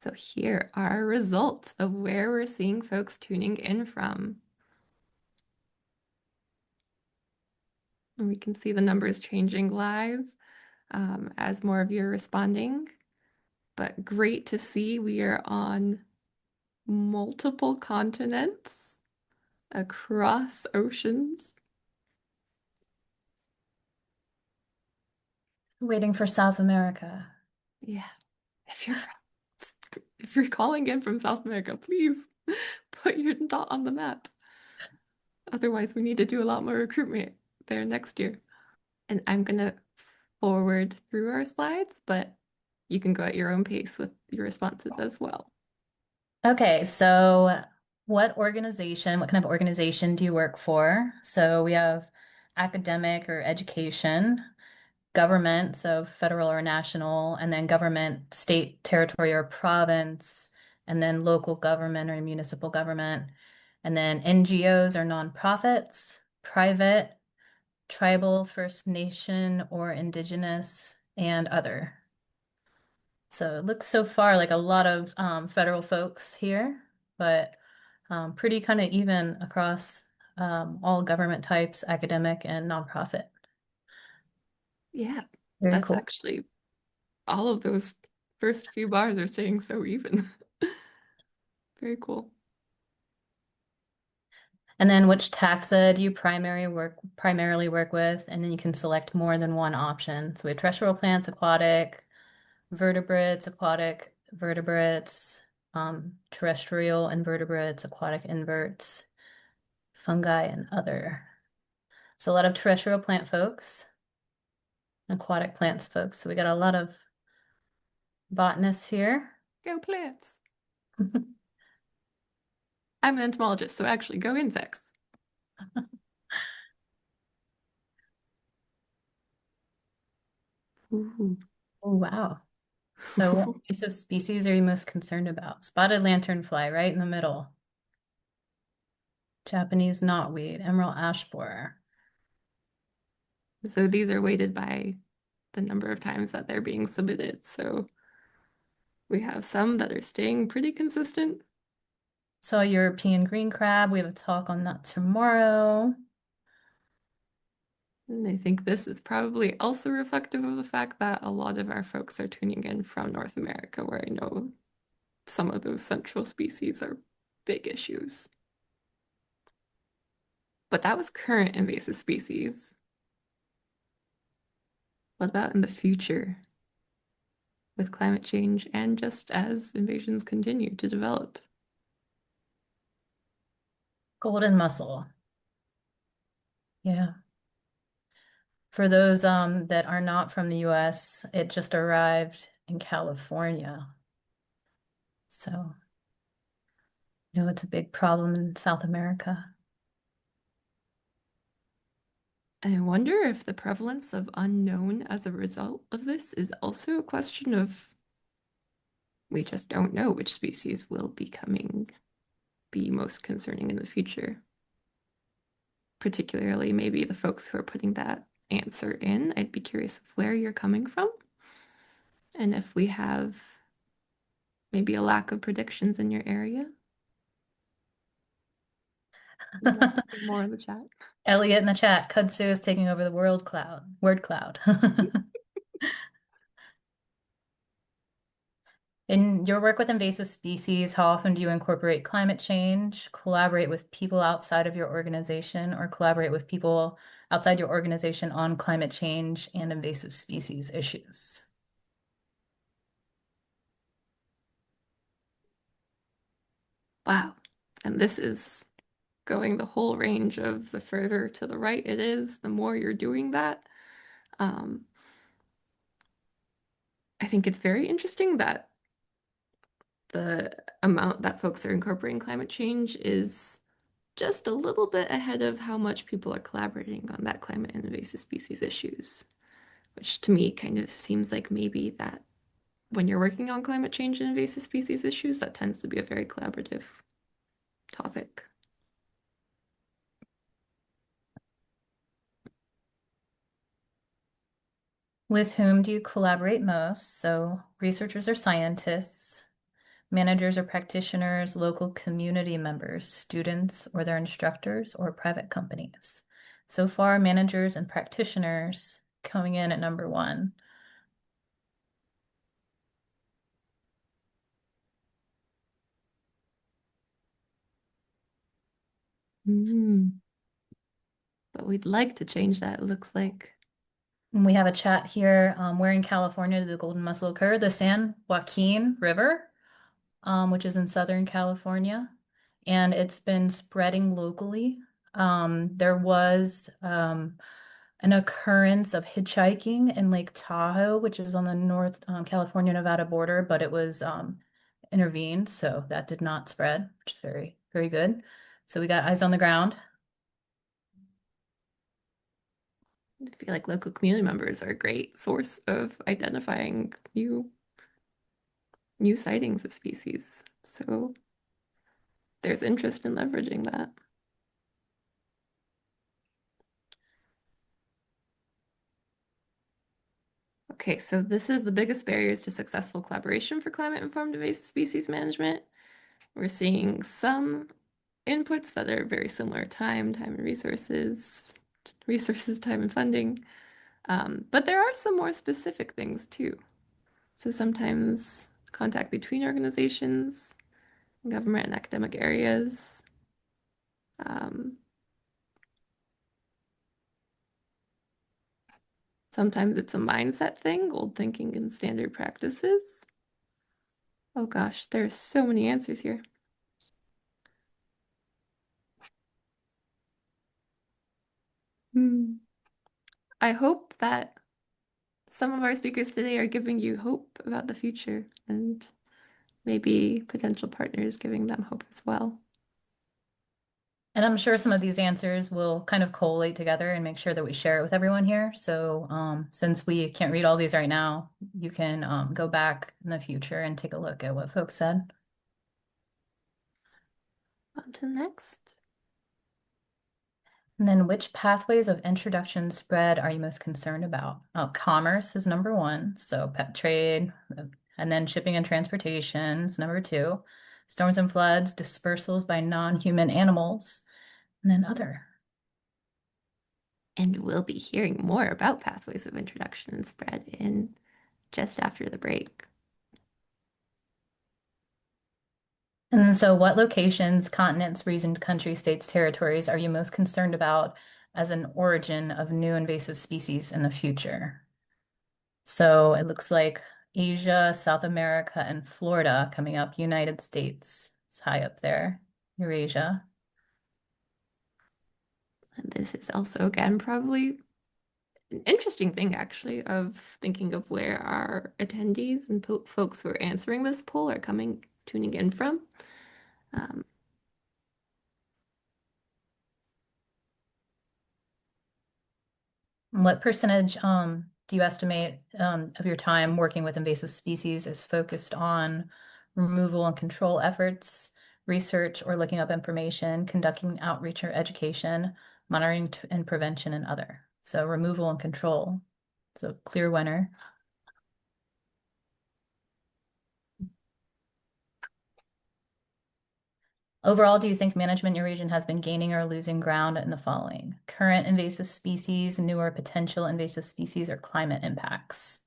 So here are our results of where we're seeing folks tuning in from. And we can see the numbers changing live as more of you are responding. But great to see we are on multiple continents across oceans. Waiting for South America. Yeah. If you're calling in from South America, please put your dot on the map. Otherwise, we need to do a lot more recruitment there next year. And I'm going to forward through our slides, but you can go at your own pace with your responses as well. Okay, so what kind of organization do you work for? So we have academic or education, government, so federal or national, and then government, state, territory, or province, and then local government or municipal government, and then NGOs or nonprofits, private, tribal, First Nation, or Indigenous, and other. So it looks so far like a lot of federal folks here, but pretty kind of even across all government types, academic and nonprofit. Yeah, Very that's cool. actually all of those first few bars are staying so even. Very cool. And then which taxa do you primarily work with? And then you can select more than one option. So we have terrestrial plants, aquatic, vertebrates, aquatic vertebrates, terrestrial invertebrates, aquatic inverts, fungi, and other. So a lot of terrestrial plant folks, aquatic plants folks. So we got a lot of botanists here. Go plants. I'm an entomologist, so actually go insects. Ooh. Oh, wow. So what types of species are you most concerned about? Spotted lanternfly right in the middle. Japanese knotweed, emerald ash borer. So these are weighted by the number of times that they're being submitted. So we have some that are staying pretty consistent. So European green crab, we have a talk on that tomorrow. And I think this is probably also reflective of the fact that a lot of our folks are tuning in from North America, where I know some of those central species are big issues. But that was current invasive species. What about in the future? with climate change and just as invasions continue to develop? Golden mussel. Yeah. For those that are not from the US, it just arrived in California. So, it's a big problem in South America. I wonder if the prevalence of unknown as a result of this is also a question of we just don't know which species will be most concerning in the future. Particularly maybe the folks who are putting that answer in. I'd be curious of where you're coming from and if we have maybe a lack of predictions in your area. More in the chat. Elliot in the chat, kudzu is taking over the word cloud. In your work with invasive species, how often do you incorporate climate change, collaborate with people outside of your organization, or collaborate with people outside your organization on climate change and invasive species issues? Wow. And this is going the whole range of the further to the right it is, the more you're doing that. I think it's very interesting that the amount that folks are incorporating climate change is just a little bit ahead of how much people are collaborating on that climate and invasive species issues, which to me kind of seems like maybe that when you're working on climate change and invasive species issues, that tends to be a very collaborative topic. With whom do you collaborate most? So researchers or scientists, managers or practitioners, local community members, students or their instructors, or private companies. So far, managers and practitioners coming in at number 1. But we'd like to change that, it looks like. And we have a chat here. Where in California did the golden mussel occur? The San Joaquin River, which is in Southern California, and it's been spreading locally. There was an occurrence of hitchhiking in Lake Tahoe, which is on the North California-Nevada border, but it was intervened, so that did not spread, which is very, very good. So we got eyes on the ground. I feel like local community members are a great source of identifying new sightings of species. So there's interest in leveraging that. Okay, so this is the biggest barriers to successful collaboration for climate-informed invasive species management. We're seeing some inputs that are very similar: time and resources, time and funding. But there are some more specific things too. So sometimes contact between organizations, government and academic areas. Sometimes it's a mindset thing, old thinking and standard practices. Oh gosh, there are so many answers here. I hope that some of our speakers today are giving you hope about the future, and maybe potential partners giving them hope as well. And I'm sure some of these answers will kind of collate together and make sure that we share it with everyone here. So since we can't read all these right now, you can go back in the future and take a look at what folks said. On to the next. And then which pathways of introduction spread are you most concerned about? Oh, commerce is number 1. So pet trade, and then shipping and transportation is number 2. Storms and floods, dispersals by non-human animals, and then other. And we'll be hearing more about pathways of introduction and spread in just after the break. And so what locations, continents, regions, countries, states, territories are you most concerned about as an origin of new invasive species in the future? So it looks like Asia, South America, and Florida coming up. United States is high up there. Eurasia. And this is also, again, probably an interesting thing, actually, of thinking of where our attendees and folks who are answering this poll are tuning in from. What percentage do you estimate of your time working with invasive species is focused on removal and control efforts, research or looking up information, conducting outreach or education, monitoring and prevention, and other? So removal and control. So clear winner. Overall, do you think management in your region has been gaining or losing ground in the following? Current invasive species, newer potential invasive species, or climate impacts?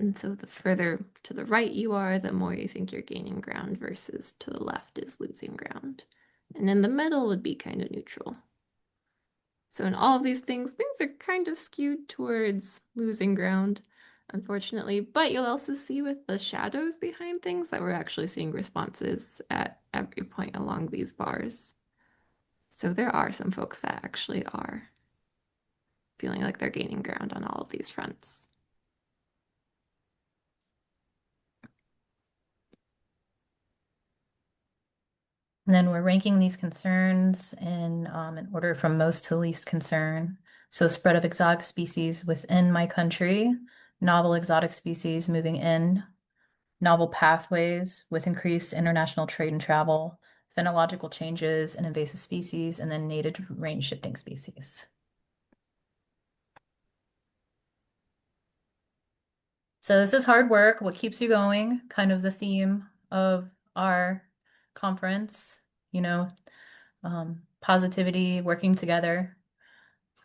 And so the further to the right you are, the more you think you're gaining ground versus to the left is losing ground. And in the middle would be kind of neutral. So in all of these things are kind of skewed towards losing ground, unfortunately. But you'll also see with the shadows behind things that we're actually seeing responses at every point along these bars. So there are some folks that actually are feeling like they're gaining ground on all of these fronts. And then we're ranking these concerns in order from most to least concern. So spread of exotic species within my country, novel exotic species moving in, novel pathways with increased international trade and travel, phenological changes in invasive species, and then native range shifting species. So this is hard work. What keeps you going? Kind of the theme of our conference, positivity, working together.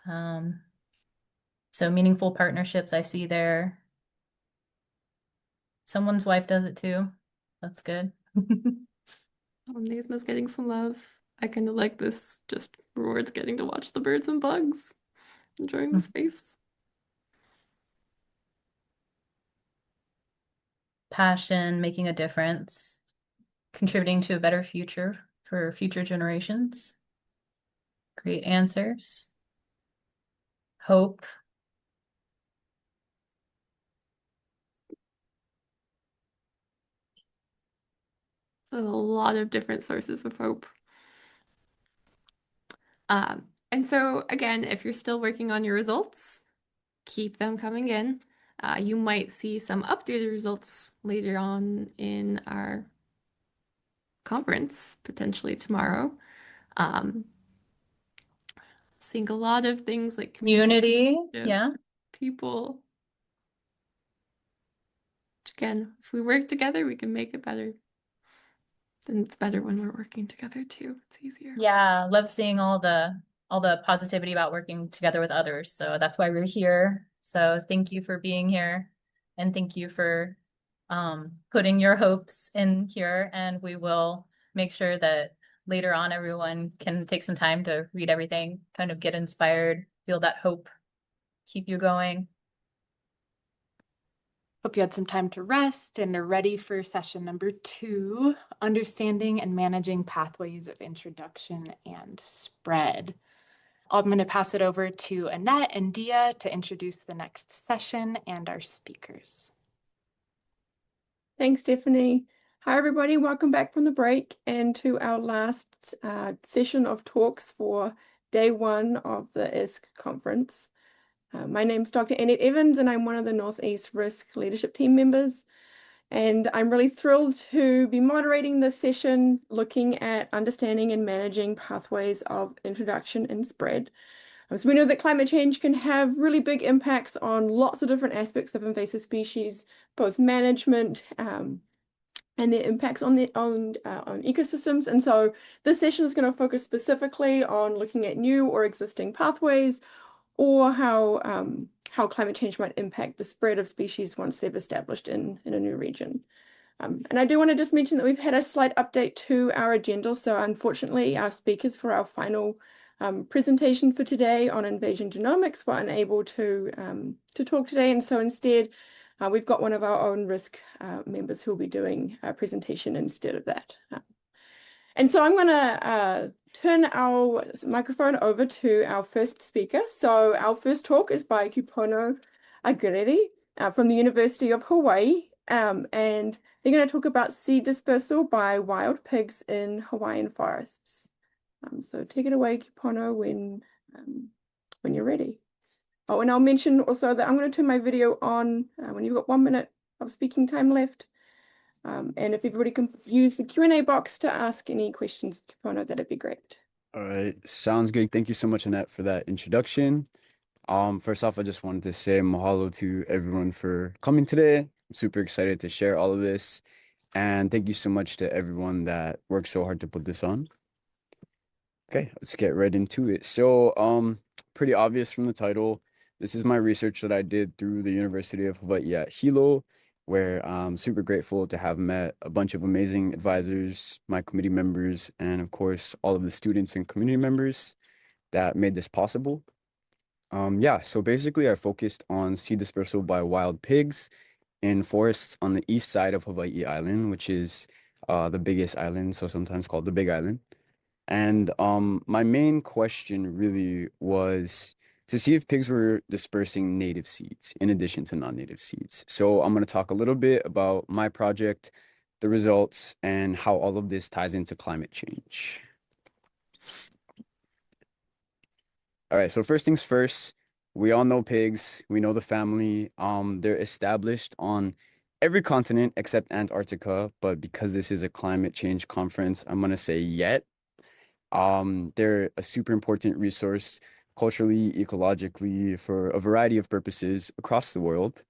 So meaningful partnerships I see there. Someone's wife does it too. That's good. NAISMA's getting some love. I kind of like this, just rewards getting to watch the birds and bugs, enjoying the space. Passion, making a difference, contributing to a better future for future generations. Great answers. Hope. So a lot of different sources of hope. And so again, if you're still working on your results, keep them coming in. You might see some updated results later on in our conference, potentially tomorrow. Seeing a lot of things like community, yeah. People. Again, if we work together, we can make it better. Then it's better when we're working together too. It's easier. Yeah, love seeing all the positivity about working together with others. So that's why we're here. So thank you for being here, and thank you for putting your hopes in here. And we will make sure that later on everyone can take some time to read everything, kind of get inspired, feel that hope, keep you going. Hope you had some time to rest and are ready for session number 2, Understanding and Managing Pathways of Introduction and Spread. I'm going to pass it over to Annette and Dia to introduce the next session and our speakers. Thanks, Stephanie. Hi, everybody. Welcome back from the break and to our last session of talks for day 1 of the IISCCC conference. My name's Dr. Annette Evans, and I'm one of the Northeast RISC leadership team members. And I'm really thrilled to be moderating this session, looking at understanding and managing pathways of introduction and spread. So we know that climate change can have really big impacts on lots of different aspects of invasive species, both management and their impacts on ecosystems. And so this session is going to focus specifically on looking at new or existing pathways, or how climate change might impact the spread of species once they've established in a new region. And I do want to just mention that we've had a slight update to our agenda. So unfortunately, our speakers for our final presentation for today on invasion genomics were unable to talk today. And so instead, we've got one of our own RISC members who will be doing a presentation instead of that. And so I'm going to turn our microphone over to our first speaker. So our first talk is by Kupono Agireri from the University of Hawaii. And they're going to talk about seed dispersal by wild pigs in Hawaiian forests. So take it away, Kupono, when you're ready. Oh, and I'll mention also that I'm going to turn my video on when you've got 1 minute of speaking time left. And if everybody can use the Q&A box to ask any questions of Kupono, that'd be great. All right, sounds good. Thank you so much, Annette, for that introduction. First off, I just wanted to say mahalo to everyone for coming today. I'm super excited to share all of this. And thank you so much to everyone that worked so hard to put this on. Okay, let's get right into it. So, pretty obvious from the title, this is my research that I did through the University of Hawaii at Hilo, where I'm super grateful to have met a bunch of amazing advisors, my committee members, and of course, all of the students and community members that made this possible. Yeah, so basically I focused on seed dispersal by wild pigs in forests on the east side of Hawaii Island, which is the biggest island, so sometimes called the Big Island. And my main question really was to see if pigs were dispersing native seeds in addition to non-native seeds. So I'm going to talk a little bit about my project, the results, and how all of this ties into climate change. All right, so first things first, we all know pigs, we know the family. They're established on every continent except Antarctica, but because this is a climate change conference, I'm going to say yet. They're a super important resource culturally, ecologically, for a variety of purposes across the world.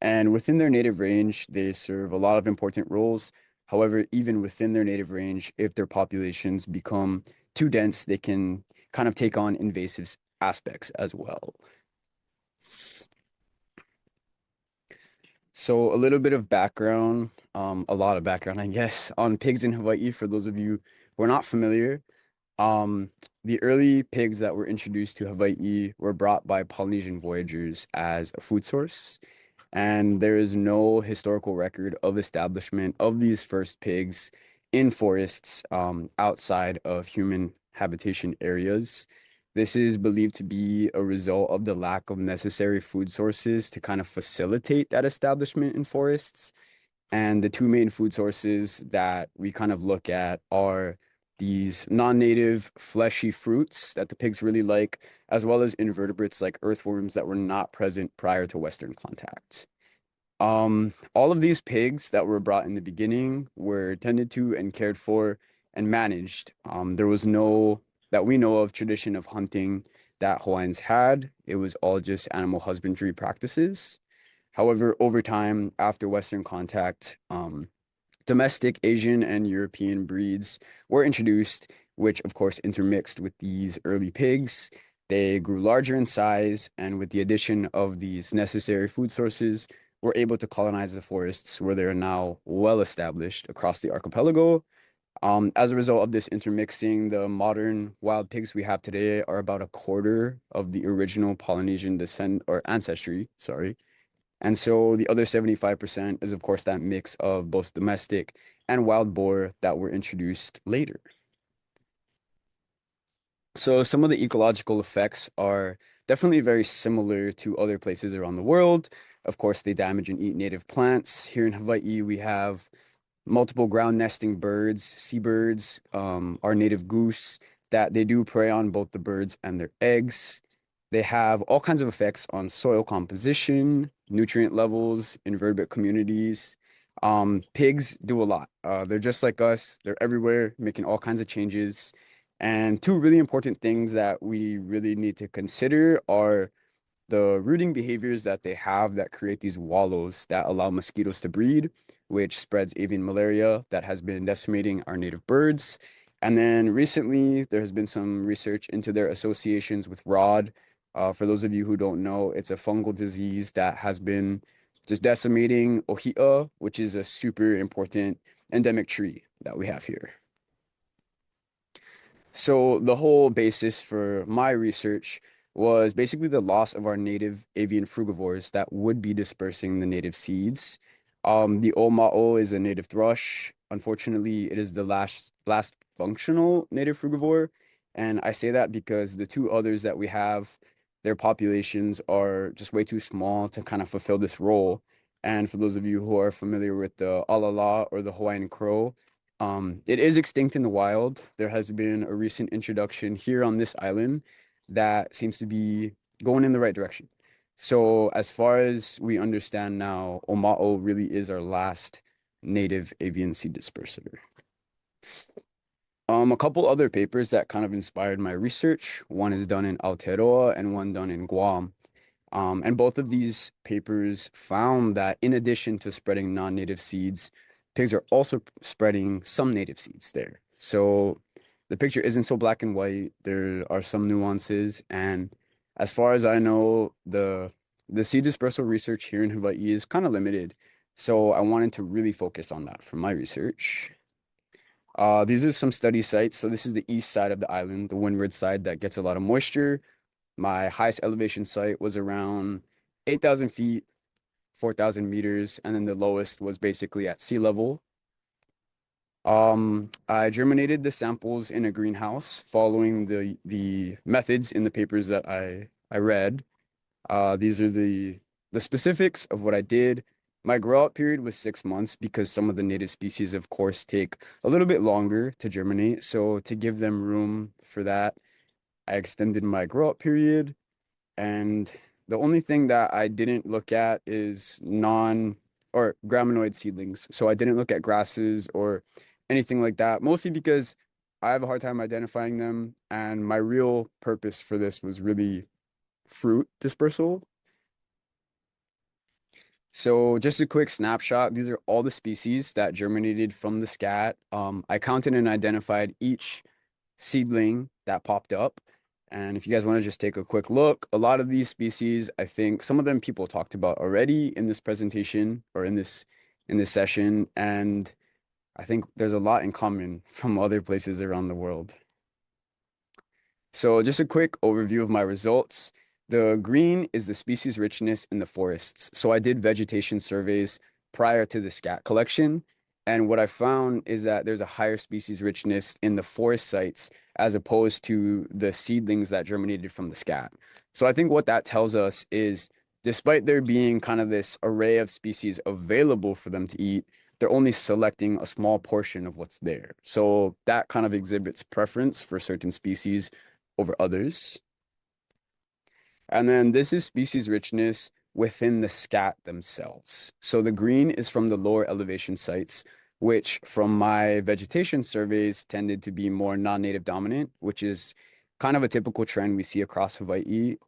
And within their native range, they serve a lot of important roles. However, even within their native range, if their populations become too dense, they can kind of take on invasive aspects as well. So a little bit of background, a lot of background, I guess, on pigs in Hawaii for those of you who are not familiar. The early pigs that were introduced to Hawaii were brought by Polynesian voyagers as a food source, and there is no historical record of establishment of these first pigs in forests outside of human habitation areas. This is believed to be a result of the lack of necessary food sources to kind of facilitate that establishment in forests. And the two main food sources that we kind of look at are these non-native fleshy fruits that the pigs really like, as well as invertebrates like earthworms that were not present prior to Western contact. All of these pigs that were brought in the beginning were tended to and cared for and managed. There was no, that we know of, tradition of hunting that Hawaiians had. It was all just animal husbandry practices. However, over time, after Western contact, domestic Asian and European breeds were introduced, which of course intermixed with these early pigs. They grew larger in size, and with the addition of these necessary food sources, were able to colonize the forests where they are now well established across the archipelago. As a result of this intermixing, the modern wild pigs we have today are about a quarter of the original Polynesian ancestry, sorry. And so the other 75% is, of course, that mix of both domestic and wild boar that were introduced later. So some of the ecological effects are definitely very similar to other places around the world. Of course, they damage and eat native plants. Here in Hawaii, we have multiple ground nesting birds, seabirds, our native goose, that they do prey on both the birds and their eggs. They have all kinds of effects on soil composition, nutrient levels, invertebrate communities. Pigs do a lot. They're just like us. They're everywhere, making all kinds of changes. And two really important things that we really need to consider are the rooting behaviors that they have that create these wallows that allow mosquitoes to breed, which spreads avian malaria that has been decimating our native birds. And then recently, there has been some research into their associations with rod. For those of you who don't know, it's a fungal disease that has been just decimating ohia, which is a super important endemic tree that we have here. So the whole basis for my research was basically the loss of our native avian frugivores that would be dispersing the native seeds. The oma'o is a native thrush. Unfortunately, it is the last functional native frugivore. And I say that because the two others that we have, their populations are just way too small to kind of fulfill this role. And for those of you who are familiar with the alala or the Hawaiian crow, it is extinct in the wild. There has been a recent introduction here on this island that seems to be going in the right direction. So as far as we understand now, oma'o really is our last native avian seed disperser. A couple other papers that kind of inspired my research. One is done in Aotearoa and one done in Guam. And both of these papers found that in addition to spreading non-native seeds, pigs are also spreading some native seeds there. So the picture isn't so black and white. There are some nuances. And as far as I know, the seed dispersal research here in Hawaii is kind of limited. So I wanted to really focus on that for my research. These are some study sites. So this is the east side of the island, the windward side that gets a lot of moisture. My highest elevation site was around 8,000 feet, 4,000 meters, and then the lowest was basically at sea level. I germinated the samples in a greenhouse following the methods in the papers that I read. These are the specifics of what I did. My grow out period was 6 months because some of the native species, of course, take a little bit longer to germinate. So to give them room for that, I extended my grow out period. And the only thing that I didn't look at is or graminoid seedlings. So I didn't look at grasses or anything like that, mostly because I have a hard time identifying them. And my real purpose for this was really fruit dispersal. So just a quick snapshot. These are all the species that germinated from the scat. I counted and identified each seedling that popped up. And if you guys want to just take a quick look, a lot of these species, I think some of them people talked about already in this presentation or in this session. And I think there's a lot in common from other places around the world. So just a quick overview of my results. The green is the species richness in the forests. So I did vegetation surveys prior to the scat collection. And what I found is that there's a higher species richness in the forest sites as opposed to the seedlings that germinated from the scat. So I think what that tells us is despite there being kind of this array of species available for them to eat, they're only selecting a small portion of what's there. So that kind of exhibits preference for certain species over others. And then this is species richness within the scat themselves. So the green is from the lower elevation sites, which from my vegetation surveys tended to be more non-native dominant, which is kind of a typical trend we see across Hawaii.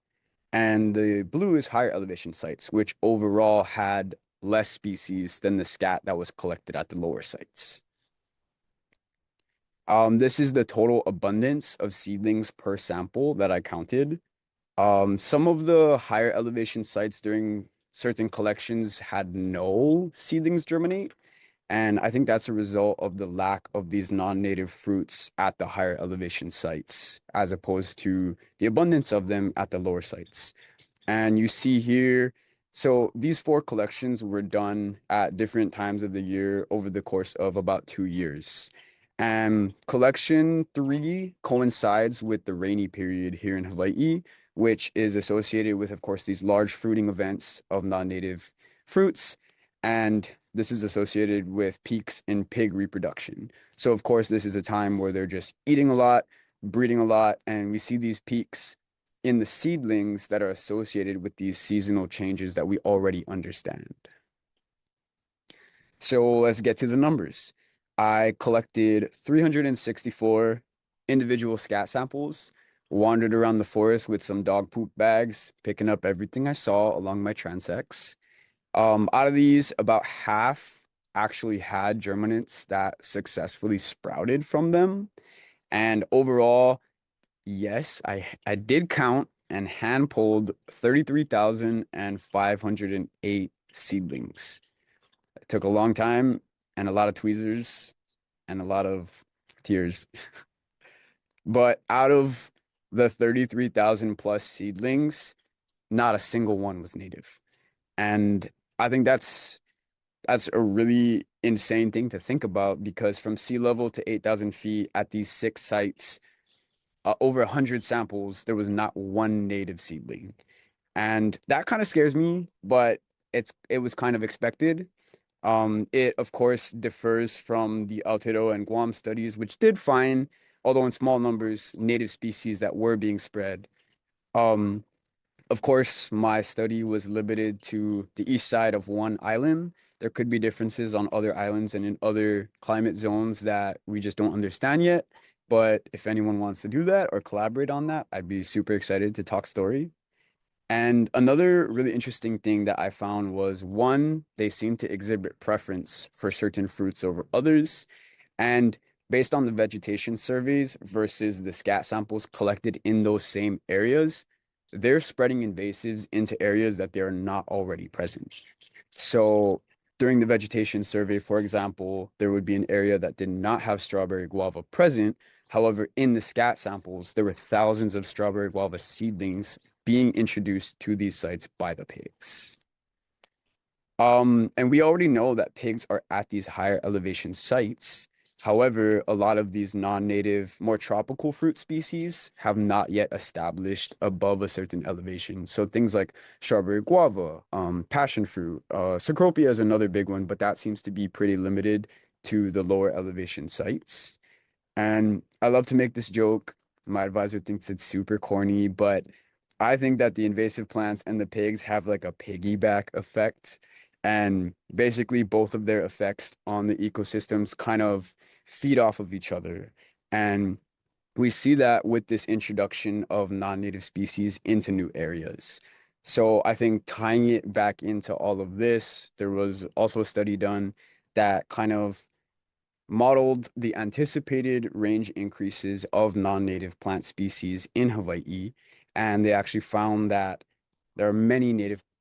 And the blue is higher elevation sites, which overall had less species than the scat that was collected at the lower sites. This is the total abundance of seedlings per sample that I counted. Some of the higher elevation sites during certain collections had no seedlings germinate. And I think that's a result of the lack of these non-native fruits at the higher elevation sites, as opposed to the abundance of them at the lower sites. And you see here, so these 4 collections were done at different times of the year over the course of about 2 years. And collection 3 coincides with the rainy period here in Hawaii, which is associated with, of course, these large fruiting events of non-native fruits. And this is associated with peaks in pig reproduction. So, of course, this is a time where they're just eating a lot, breeding a lot, and we see these peaks in the seedlings that are associated with these seasonal changes that we already understand. So let's get to the numbers. I collected 364 individual scat samples, wandered around the forest with some dog poop bags, picking up everything I saw along my transects. Out of these, about half actually had germinants that successfully sprouted from them. And overall, yes, I did count and hand pulled 33,508 seedlings. It took a long time and a lot of tweezers and a lot of tears. But out of the 33,000 plus seedlings, not a single one was native. And I think that's a really insane thing to think about, because from sea level to 8,000 feet at these 6 sites, over 100 samples, there was not one native seedling. And that kind of scares me, but it was kind of expected. It of course differs from the Aotearoa and Guam studies, which did find, although in small numbers, native species that were being spread. Um, of course, my study was limited to the east side of one island. There could be differences on other islands and in other climate zones that we just don't understand yet. But if anyone wants to do that or collaborate on that, I'd be super excited to talk story. And another really interesting thing that I found was, one, they seem to exhibit preference for certain fruits over others. And based on the vegetation surveys versus the scat samples collected in those same areas, they're spreading invasives into areas that they're not already present. So during the vegetation survey, for example, there would be an area that did not have strawberry guava present. However, in the scat samples, there were thousands of strawberry guava seedlings being introduced to these sites by the pigs. And we already know that pigs are at these higher elevation sites. However, a lot of these non-native, more tropical fruit species have not yet established above a certain elevation. So things like strawberry guava, passion fruit, cecropia is another big one, but that seems to be pretty limited to the lower elevation sites. And I love to make this joke. My advisor thinks it's super corny, but I think that the invasive plants and the pigs have like a piggyback effect. And basically, both of their effects on the ecosystems kind of feed off of each other. And we see that with this introduction of non-native species into new areas. So I think tying it back into all of this, there was also a study done that kind of modeled the anticipated range increases of non-native plant species in Hawaii. And they actually found that there are many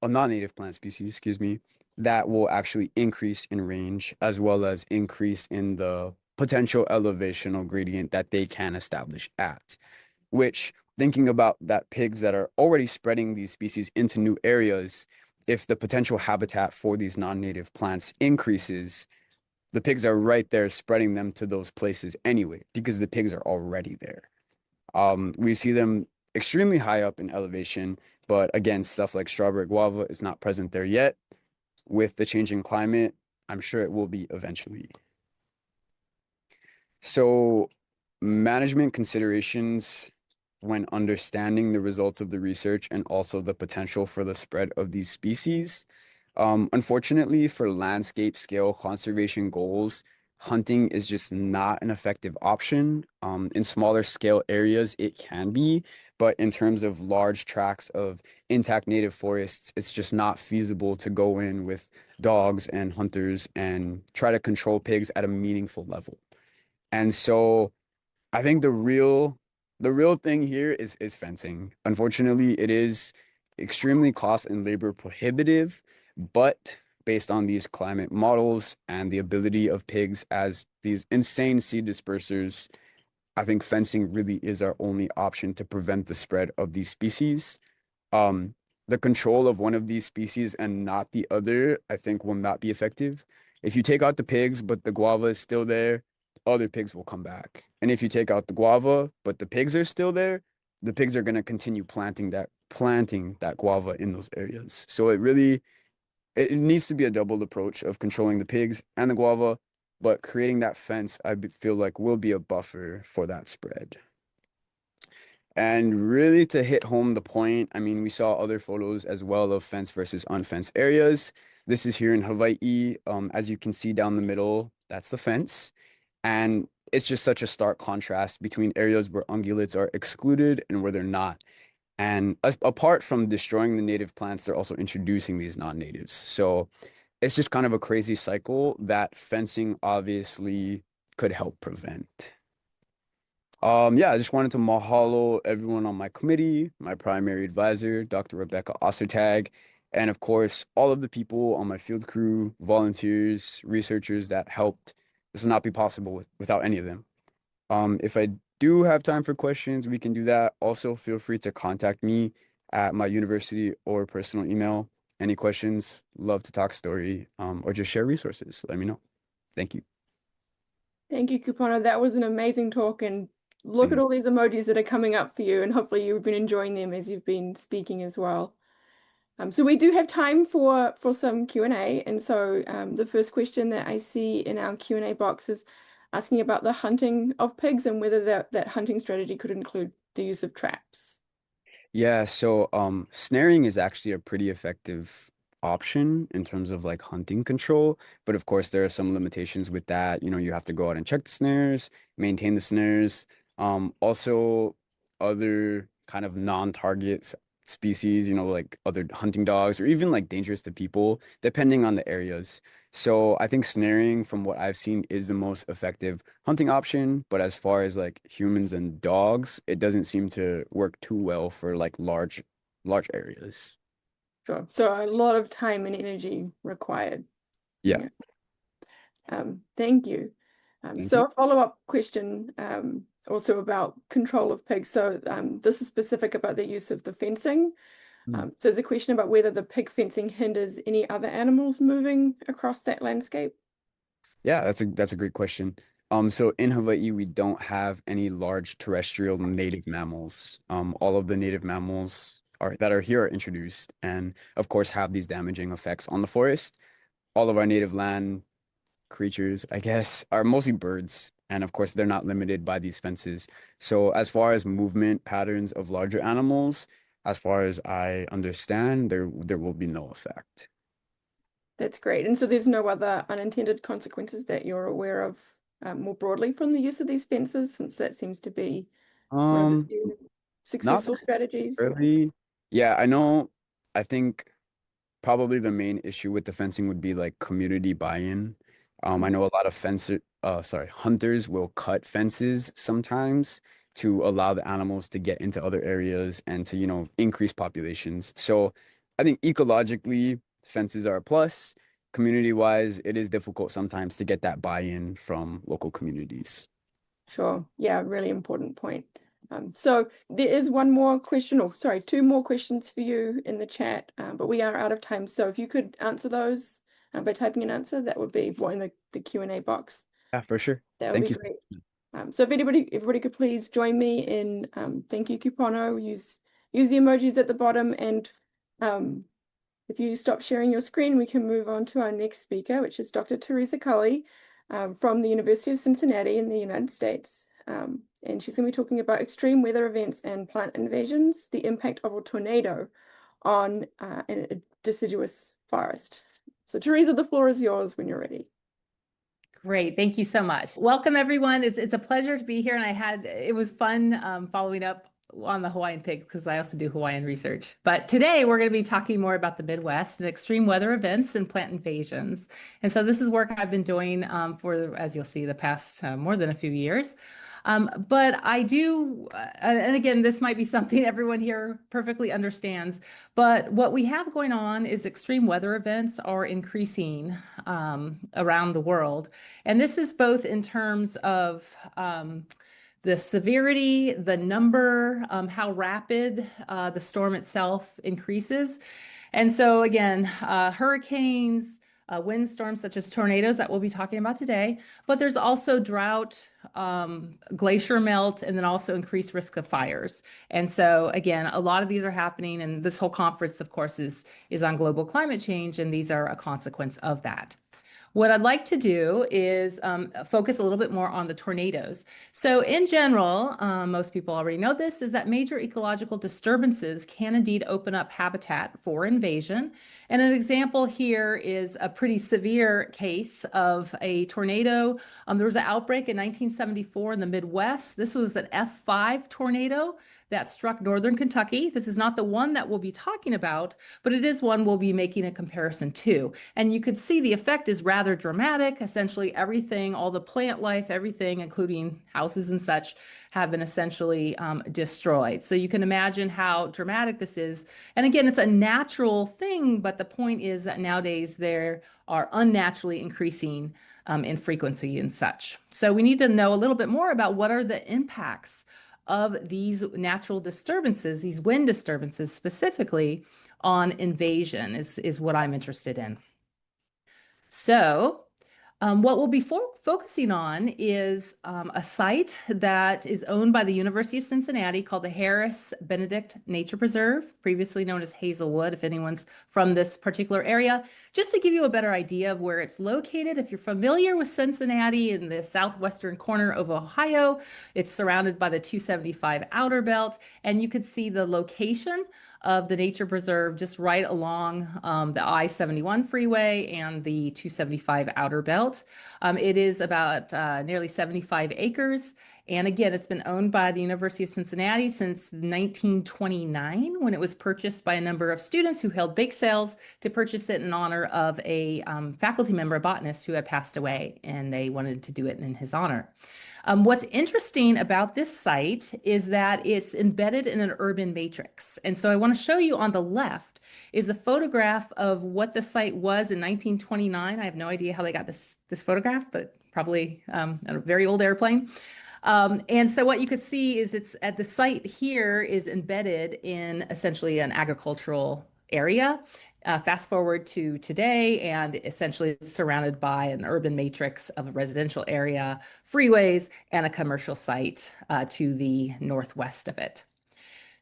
non-native plant species, excuse me, that will actually increase in range, as well as increase in the potential elevational gradient that they can establish at. Which, thinking about that, pigs that are already spreading these species into new areas, if the potential habitat for these non-native plants increases, the pigs are right there spreading them to those places anyway, because the pigs are already there. We see them extremely high up in elevation, but again, stuff like strawberry guava is not present there yet. With the changing climate, I'm sure it will be eventually. So, management considerations when understanding the results of the research and also the potential for the spread of these species. Unfortunately, for landscape scale conservation goals, hunting is just not an effective option. In smaller scale areas, it can be, but in terms of large tracts of intact native forests, it's just not feasible to go in with dogs and hunters and try to control pigs at a meaningful level. And so I think the real thing here is fencing. Unfortunately, it is extremely cost and labor prohibitive, but based on these climate models and the ability of pigs as these insane seed dispersers, I think fencing really is our only option to prevent the spread of these species. Um, the control of one of these species and not the other, I think, will not be effective. If you take out the pigs, but the guava is still there, other pigs will come back. And if you take out the guava, but the pigs are still there, the pigs are going to continue planting that guava in those areas. So it needs to be a double approach of controlling the pigs and the guava, but creating that fence, feel like will be a buffer for that spread. And really to hit home the point, I mean, we saw other photos as well of fenced versus unfenced areas. This is here in Hawaii. As you can see down the middle, that's the fence. And it's just such a stark contrast between areas where ungulates are excluded and where they're not. And apart from destroying the native plants, they're also introducing these non-natives. So it's just kind of a crazy cycle that fencing obviously could help prevent. Yeah, I just wanted to mahalo everyone on my committee, my primary advisor, Dr. Rebecca Ostertag, and of course, all of the people on my field crew, volunteers, researchers that helped. This would not be possible without any of them. If I do have time for questions, we can do that. Also, feel free to contact me at my university or personal email. Any questions, love to talk story, or just share resources. Let me know. Thank you. Thank you, Kupono. That was an amazing talk, and look at all these emojis that are coming up for you, and hopefully you've been enjoying them as you've been speaking as well. So we do have time for some Q&A, and so the first question that I see in our Q&A box is asking about the hunting of pigs and whether that hunting strategy could include the use of traps. Yeah, so snaring is actually a pretty effective option in terms of like hunting control, but of course there are some limitations with that. You know, you have to go out and check the snares, maintain the snares. Also other kind of non-target species, you know, like other hunting dogs or even like dangerous to people, depending on the areas. So I think snaring, from what I've seen, is the most effective hunting option. But as far as like humans and dogs, it doesn't seem to work too well for like large areas. Sure. So a lot of time and energy required. Yeah. Thank you. Thank So you. a follow-up question also about control of pigs. So this is specific about the use of the fencing. So there's a question about whether the pig fencing hinders any other animals moving across that landscape. Yeah, that's a great question. So in Hawaii, we don't have any large terrestrial native mammals. All of the native mammals that are here are introduced, and of course have these damaging effects on the forest. All of our native land creatures, I guess, are mostly birds, and of course they're not limited by these fences. So as far as movement patterns of larger animals, as far as I understand, there will be no effect. That's great. And so there's no other unintended consequences that you're aware of more broadly from the use of these fences, since that seems to be one of the few successful strategies. Really? Yeah, I know. I think probably the main issue with the fencing would be like community buy-in. I know a lot of hunters will cut fences sometimes to allow the animals to get into other areas and to, you know, increase populations. So I think ecologically, fences are a plus. Community-wise, it is difficult sometimes to get that buy-in from local communities. Sure. Yeah, really important point. So there is one more question, or sorry, two more questions for you in the chat, but we are out of time. So if you could answer those by typing an answer, that would be what in the Q&A box. Yeah, for sure. That would be great. So if everybody could please join me in thank you, Kupono. Use the emojis at the bottom, and if you stop sharing your screen, we can move on to our next speaker, which is Dr. Teresa Cully from the University of Cincinnati in the United States. And she's going to be talking about extreme weather events and plant invasions, the impact of a tornado on a deciduous forest. So Teresa, the floor is yours when you're ready. Great. Thank you so much. Welcome, everyone. It's a pleasure to be here. And it was fun following up on the Hawaiian pigs because I also do Hawaiian research. But today we're going to be talking more about the Midwest and extreme weather events and plant invasions. And so this is work I've been doing for, as you'll see, the past more than a few years. But I do, and again, this might be something everyone here perfectly understands, but what we have going on is extreme weather events are increasing around the world. And this is both in terms of the severity, the number, how rapid the storm itself increases. And so again, hurricanes, windstorms such as tornadoes that we'll be talking about today, but there's also drought, glacier melt, and then also increased risk of fires. And so again, a lot of these are happening, and this whole conference, of course, is on global climate change, and these are a consequence of that. What I'd like to do is focus a little bit more on the tornadoes. So in general, most people already know this, is that major ecological disturbances can indeed open up habitat for invasion. And an example here is a pretty severe case of a tornado. There was an outbreak in 1974 in the Midwest. This was an F5 tornado that struck northern Kentucky. This is not the one that we'll be talking about, but it is one we'll be making a comparison to. And you could see the effect is rather dramatic. Essentially everything, all the plant life, everything, including houses and such, have been essentially destroyed. So you can imagine how dramatic this is. And again, it's a natural thing, but the point is that nowadays there are unnaturally increasing in frequency and such. So we need to know a little bit more about what are the impacts of these natural disturbances, these wind disturbances specifically on invasion is what I'm interested in. So what we'll be focusing on is a site that is owned by the University of Cincinnati called the Harris Benedict Nature Preserve, previously known as Hazelwood, if anyone's from this particular area. Just to give you a better idea of where it's located, if you're familiar with Cincinnati in the southwestern corner of Ohio, it's surrounded by the 275 outer belt, and you could see the location of the nature preserve just right along the I-71 freeway and the 275 outer belt. It is about nearly 75 acres. And again, it's been owned by the University of Cincinnati since 1929, when it was purchased by a number of students who held bake sales to purchase it in honor of a faculty member, a botanist who had passed away, and they wanted to do it in his honor. What's interesting about this site is that it's embedded in an urban matrix. And so I want to show you on the left is a photograph of what the site was in 1929. I have no idea how they got this photograph, but probably a very old airplane. And so what you could see is it's at the site here is embedded in essentially an agricultural area. Fast forward to today, and essentially it's surrounded by an urban matrix of a residential area, freeways, and a commercial site to the northwest of it.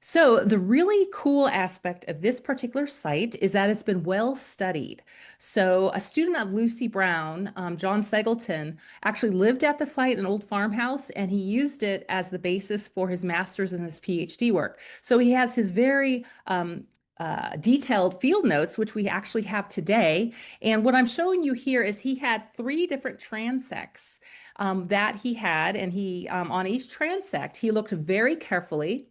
So the really cool aspect of this particular site is that it's been well studied. So a student of Lucy Brown, John Seggleton, actually lived at the site, an old farmhouse, and he used it as the basis for his master's and his PhD work. So he has his very detailed field notes, which we actually have today. And what I'm showing you here is he had 3 different transects that he had, and he on each transect, he looked very carefully.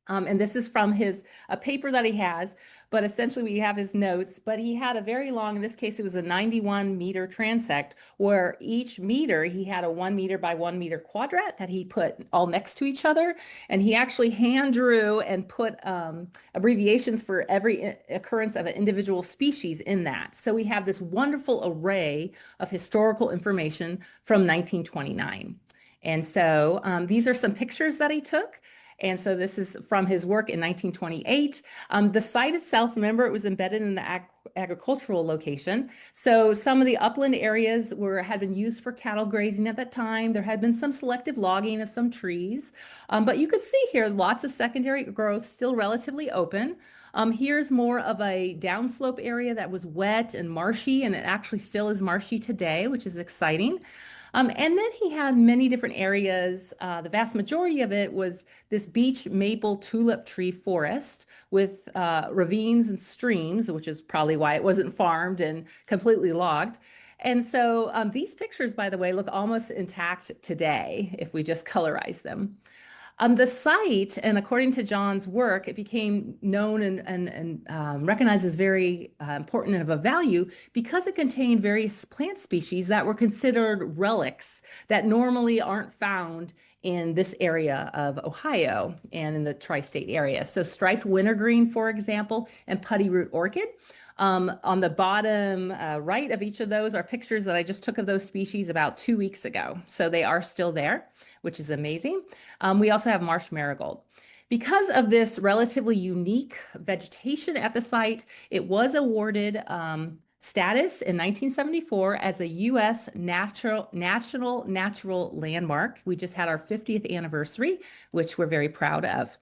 And this is from a paper that he has, but essentially we have his notes, but he had a very long, in this case, it was a 91-meter transect, where each meter, he had a 1 meter by 1 meter quadrat that he put all next to each other. And he actually hand drew and put abbreviations for every occurrence of an individual species in that. So we have this wonderful array of historical information from 1929. And so these are some pictures that he took. And so this is from his work in 1928. The site itself, remember, it was embedded in the agricultural location. So some of the upland areas had been used for cattle grazing at that time. There had been some selective logging of some trees. But you could see here lots of secondary growth, still relatively open. Here's more of a downslope area that was wet and marshy, and it actually still is marshy today, which is exciting. And then he had many different areas. The vast majority of it was this beech maple tulip tree forest with ravines and streams, which is probably why it wasn't farmed and completely logged. And so these pictures, by the way, look almost intact today if we just colorize them. The site, and according to John's work, it became known and recognized as very important and of a value because it contained various plant species that were considered relics that normally aren't found in this area of Ohio and in the tri-state area. So striped wintergreen, for example, and putty root orchid. On the bottom right of each of those are pictures that I just took of those species about 2 weeks ago. So they are still there, which is amazing. We also have marsh marigold. Because of this relatively unique vegetation at the site, it was awarded status in 1974 as a U.S. National Natural Landmark. We just had our 50th anniversary, which we're very proud of.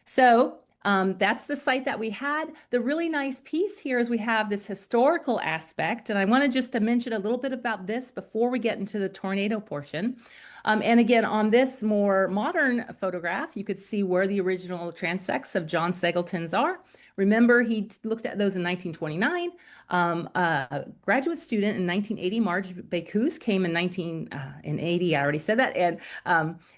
So that's the site that we had. The really nice piece here is we have this historical aspect, and I wanted just to mention a little bit about this before we get into the tornado portion. And again, on this more modern photograph, you could see where the original transects of John Seggleton's are. Remember, he looked at those in 1929. A graduate student in 1980, Marge Bacuse, came in 1980, I already said that, and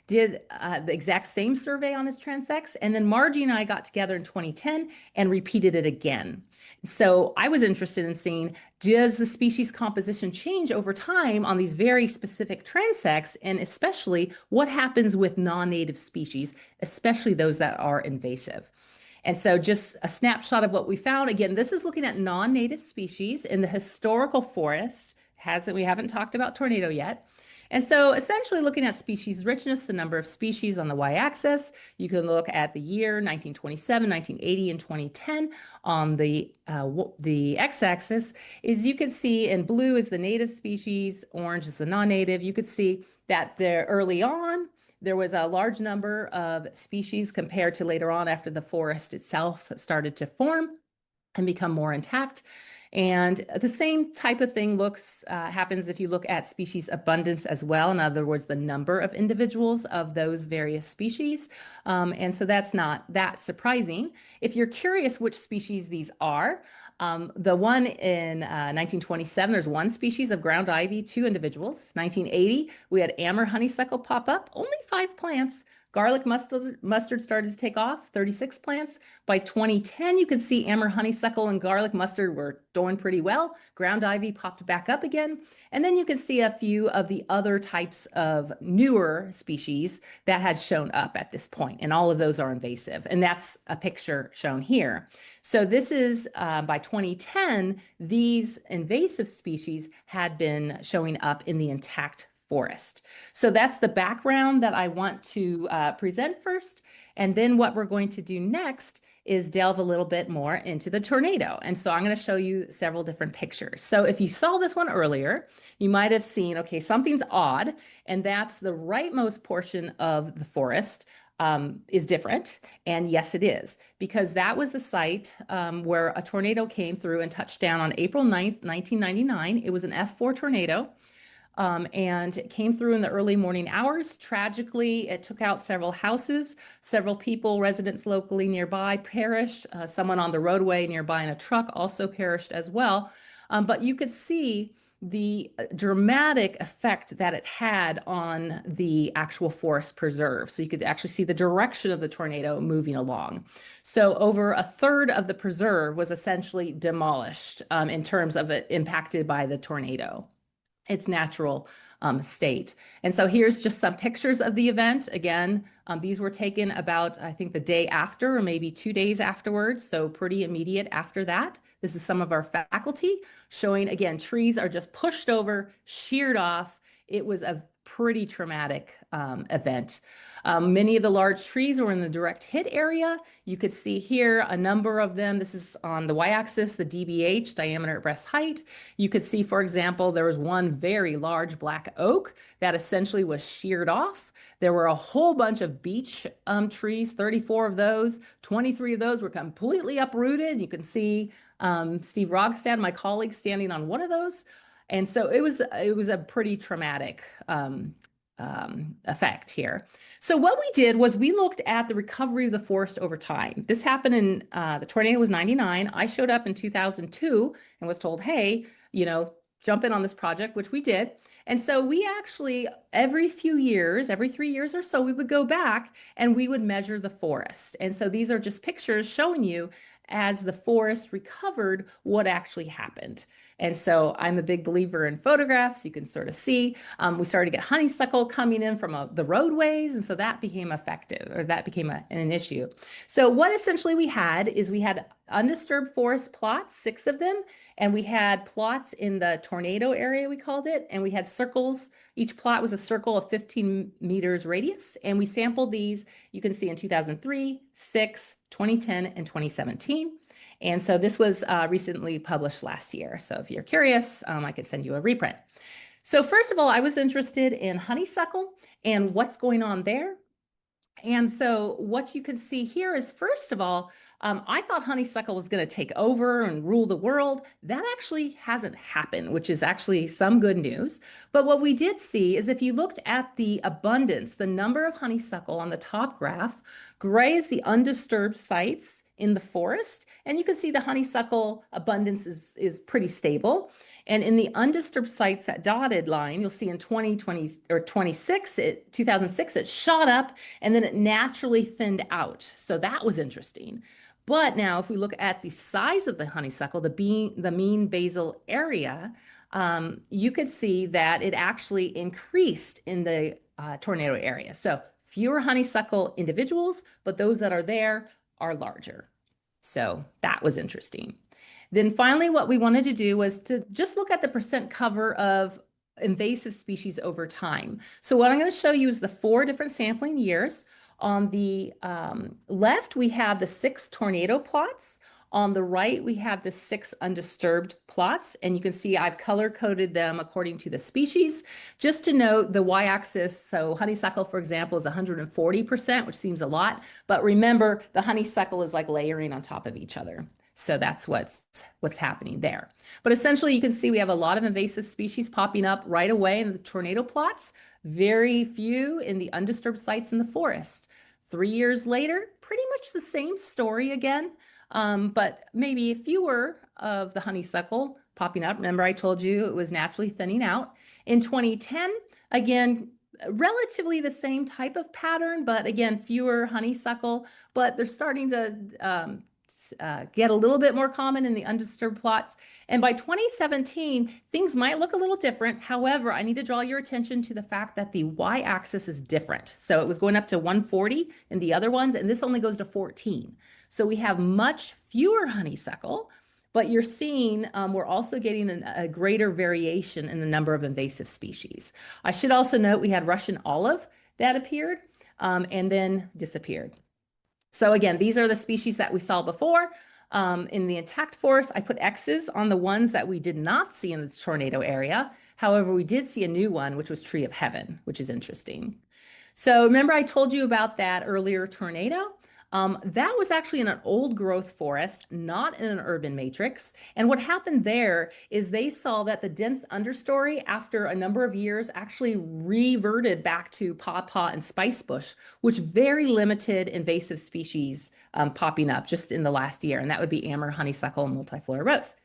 did the exact same survey on his transects. And then Margie and I got together in 2010 and repeated it again. So I was interested in seeing, does the species composition change over time on these very specific transects, and especially what happens with non-native species, especially those that are invasive. And so just a snapshot of what we found. Again, this is looking at non-native species in the historical forest We haven't talked about tornado yet. And so essentially looking at species richness, the number of species on the y-axis, you can look at the year 1927, 1980, and 2010 on the x-axis. Is you can see in blue is the native species, orange is the non-native. You could see that there early on, there was a large number of species compared to later on after the forest itself started to form and become more intact. And the same type of thing happens if you look at species abundance as well. In other words, the number of individuals of those various species. And so that's not that surprising. If you're curious which species these are, the one in 1927, there's one species of ground ivy, 2 individuals. 1980, we had amber honeysuckle pop up, only 5 plants. Garlic mustard started to take off, 36 plants. By 2010, you could see amber honeysuckle and garlic mustard were doing pretty well. Ground ivy popped back up again. And then you can see a few of the other types of newer species that had shown up at this point, and all of those are invasive. And that's a picture shown here. So this is by 2010, these invasive species had been showing up in the intact forest. So that's the background that I want to present first. And then what we're going to do next is delve a little bit more into the tornado. And so I'm going to show you several different pictures. So if you saw this one earlier, you might have seen, okay, something's odd, and that's the rightmost portion of the forest is different. And yes, it is, because that was the site where a tornado came through and touched down on April 9th, 1999. It was an F4 tornado. And it came through in the early morning hours. Tragically, it took out several houses. Several people, residents locally nearby, perished. Someone on the roadway nearby in a truck also perished as well. But you could see the dramatic effect that it had on the actual forest preserve. So you could actually see the direction of the tornado moving along. So over a third of the preserve was essentially demolished in terms of it impacted by the tornado, its natural state. And so here's just some pictures of the event. Again, these were taken about, I think, the day after or maybe 2 days afterwards, so pretty immediate after that. This is some of our faculty showing, again, trees are just pushed over, sheared off. It was a pretty traumatic event. Many of the large trees were in the direct hit area. You could see here a number of them. This is on the y-axis, the DBH, diameter at breast height. You could see, for example, there was one very large black oak that essentially was sheared off. There were a whole bunch of beech trees, 34 of those. 23 of those were completely uprooted. You can see Steve Rogstad, my colleague, standing on one of those. And so it was a pretty traumatic effect here. So what we did was we looked at the recovery of the forest over time. This happened in, the tornado was 99. I showed up in 2002 and was told, hey, jump in on this project, which we did. And so we actually, every few years, every 3 years or so, we would go back and we would measure the forest. And so these are just pictures showing you as the forest recovered what actually happened. And so I'm a big believer in photographs. You can sort of see, we started to get honeysuckle coming in from the roadways. And so that became effective, or that became an issue. So what essentially we had is we had undisturbed forest plots, 6 of them, and we had plots in the tornado area, we called it, and we had circles. Each plot was a circle of 15 meters radius, and we sampled these, you can see in 2003, 6, 2010, and 2017. And so this was recently published last year. So if you're curious, I could send you a reprint. So first of all, I was interested in honeysuckle and what's going on there. And so what you can see here is, first of all, I thought honeysuckle was going to take over and rule the world. That actually hasn't happened, which is actually some good news. But what we did see is if you looked at the abundance, the number of honeysuckle on the top graph, gray is the undisturbed sites in the forest, and you can see the honeysuckle abundance is pretty stable. And in the undisturbed sites, that dotted line, you'll see in 2020 or 2006, it shot up and then it naturally thinned out. So that was interesting. But now if we look at the size of the honeysuckle, the mean basal area, you could see that it actually increased in the tornado area. So fewer honeysuckle individuals, but those that are there are larger. So that was interesting. Then finally, what we wanted to do was to just look at the percent cover of invasive species over time. So what I'm going to show you is the 4 different sampling years. On the left, we have the 6 tornado plots. On the right, we have the 6 undisturbed plots, and you can see I've color-coded them according to the species. Just to note, the y-axis, so honeysuckle, for example, is 140%, which seems a lot, but remember, the honeysuckle is like layering on top of each other. So that's what's happening there. But essentially, you can see we have a lot of invasive species popping up right away in the tornado plots, very few in the undisturbed sites in the forest. 3 years later, pretty much the same story again, but maybe fewer of the honeysuckle popping up. Remember, I told you it was naturally thinning out. In 2010, again, relatively the same type of pattern, but again, fewer honeysuckle, but they're starting to get a little bit more common in the undisturbed plots. And by 2017, things might look a little different. However, I need to draw your attention to the fact that the y-axis is different. So it was going up to 140 in the other ones, and this only goes to 14. So we have much fewer honeysuckle, but you're seeing we're also getting a greater variation in the number of invasive species. I should also note we had Russian olive that appeared and then disappeared. So again, these are the species that we saw before. In the intact forest, I put X's on the ones that we did not see in the tornado area. However, we did see a new one, which was Tree of Heaven, which is interesting. So remember I told you about that earlier tornado? That was actually in an old growth forest, not in an urban matrix. And what happened there is they saw that the dense understory after a number of years actually reverted back to pawpaw and spicebush, which very limited invasive species popping up just in the last year. And that would be amber, honeysuckle, and multiflora rose.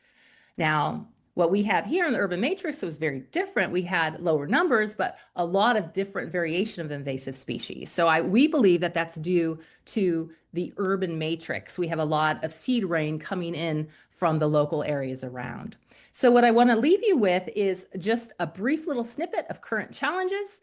Now, what we have here in the urban matrix was very different. We had lower numbers, but a lot of different variation of invasive species. So we believe that that's due to the urban matrix. We have a lot of seed rain coming in from the local areas around. So what I want to leave you with is just a brief little snippet of current challenges.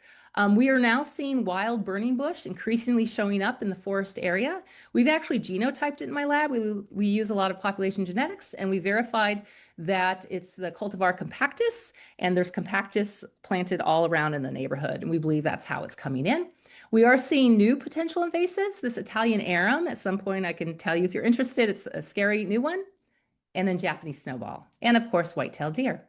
We are now seeing wild burning bush increasingly showing up in the forest area. We've actually genotyped it in my lab. We use a lot of population genetics, and we verified that it's the cultivar compactus, and there's compactus planted all around in the neighborhood, and we believe that's how it's coming in. We are seeing new potential invasives, this Italian arum. At some point, I can tell you if you're interested, it's a scary new one, and then Japanese snowball, and of course, white-tailed deer.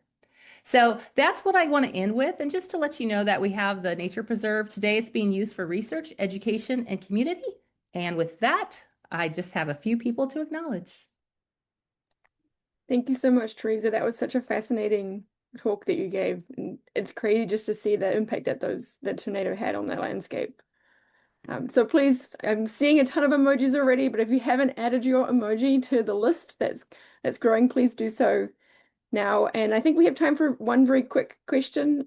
So that's what I want to end with. And just to let you know that we have the nature preserve today, it's being used for research, education, and community. And with that, I just have a few people to acknowledge. Thank you so much, Teresa. That was such a fascinating talk that you gave. And it's crazy just to see the impact that that tornado had on that landscape. So please, I'm seeing a ton of emojis already, but if you haven't added your emoji to the list that's growing, please do so now. And I think we have time for one very quick question.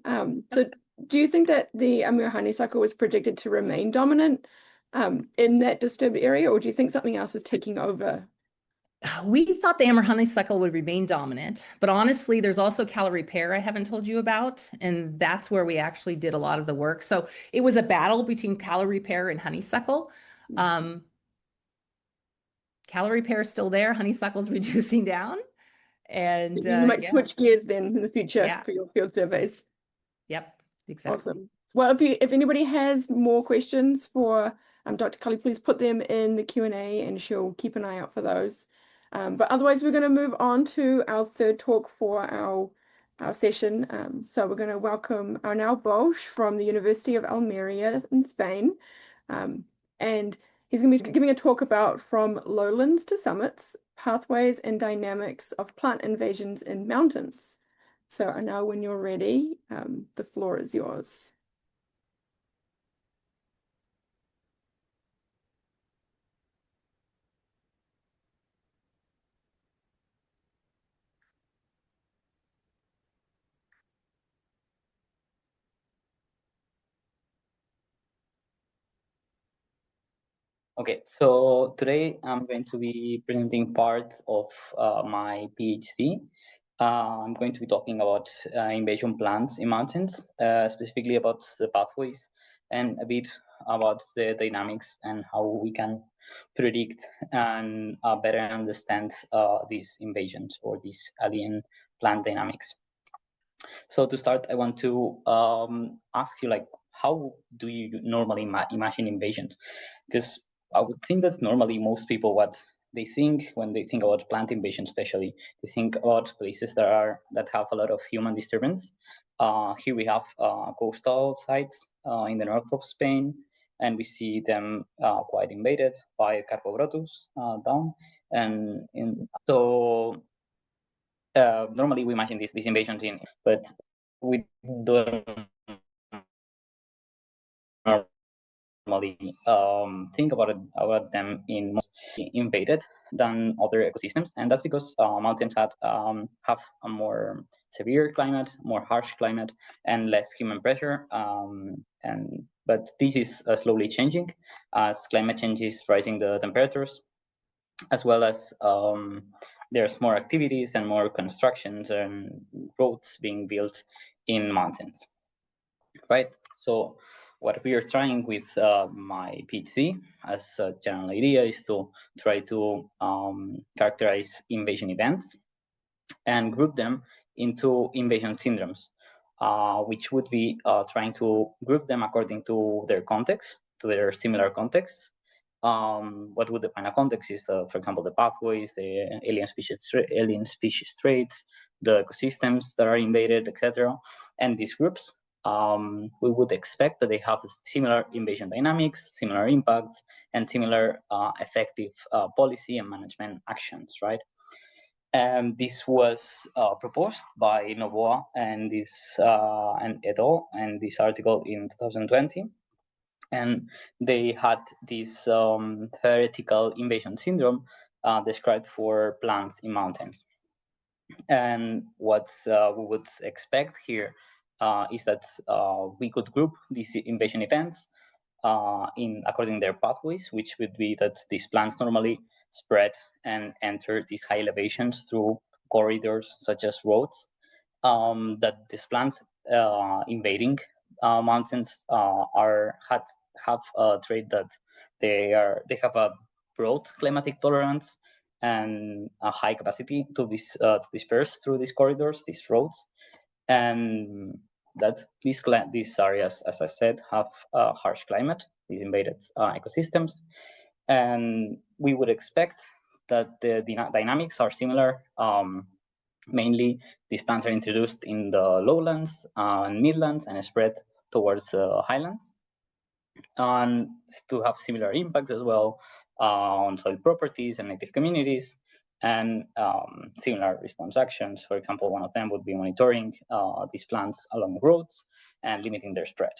So do you think that the Amur honeysuckle was predicted to remain dominant in that disturbed area, or do you think something else is taking over? We thought the Amur honeysuckle would remain dominant, but honestly, there's also calorie pair I haven't told you about, and that's where we actually did a lot of the work. So it was a battle between calorie pair and honeysuckle. Calorie pair is still there, honeysuckle's reducing down. And you might switch gears then in the future for your field surveys. Yep, exactly. Awesome. Well, if anybody has more questions for Dr. Cully, please put them in the Q&A and she'll keep an eye out for those. But otherwise, we're going to move on to our third talk for our session. So we're going to welcome Arnau Bosch from the University of Almeria in Spain. And he's going to be giving a talk about From Lowlands to Summits, Pathways and Dynamics of Plant Invasions in Mountains. So Arnau, when you're ready, the floor is yours. Okay, so today I'm going to be presenting part of my PhD. I'm going to be talking about invasion plants in mountains, specifically about the pathways and a bit about the dynamics and how we can predict and better understand these invasions or these alien plant dynamics. So to start, I want to ask you, like, how do you normally imagine invasions? Because I would think that normally most people, what they think when they think about plant invasion, especially, they think about places that have a lot of human disturbance. Here we have coastal sites in the north of Spain, and we see them quite invaded by Carpobrotus down. And so normally we imagine these invasions but we don't normally think about them in more invaded than other ecosystems, and that's because mountains have a more severe climate, more harsh climate, and less human pressure. But this is slowly changing as climate change is rising the temperatures, as well as there's more activities and more constructions and roads being built in mountains, right? So what we are trying with my PhD as a general idea is to try to characterize invasion events and group them into invasion syndromes, which would be trying to group them according to their context, to their similar contexts. What would define a context is, for example, the pathways, the alien species traits, the ecosystems that are invaded, etc. And these groups, we would expect that they have similar invasion dynamics, similar impacts, and similar effective policy and management actions, right? And this was proposed by Novoa and et al. And this article in 2020. And they had this theoretical invasion syndrome described for plants in mountains. And what we would expect here is that we could group these invasion events according to their pathways, which would be that these plants normally spread and enter these high elevations through corridors such as roads. That these plants invading mountains have a trait that they have a broad climatic tolerance and a high capacity to disperse through these corridors, these roads, and that these areas, as I said, have a harsh climate, these invaded ecosystems, and we would expect that the dynamics are similar. Mainly, these plants are introduced in the lowlands and midlands and spread towards highlands, and to have similar impacts as well on soil properties and native communities, and similar response actions. For example, one of them would be monitoring these plants along roads and limiting their spread.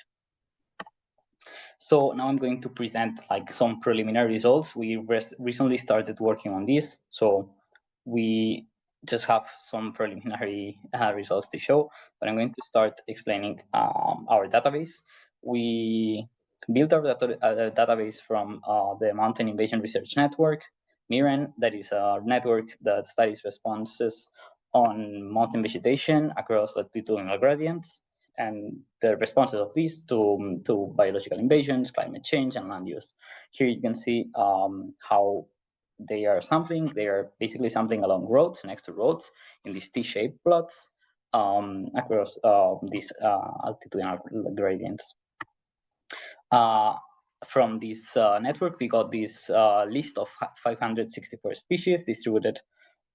So now I'm going to present like some preliminary results. We recently started working on this, so we just have some preliminary results to show, but I'm going to start explaining our database. We built our database from the Mountain Invasion Research Network, MIREN, that is a network that studies responses on mountain vegetation across latitudinal gradients and the responses of these to biological invasions, climate change, and land use. Here you can see how they are sampling. They are basically sampling along roads, next to roads, in these T-shaped plots across these altitudinal gradients. From this network, we got this list of 564 species distributed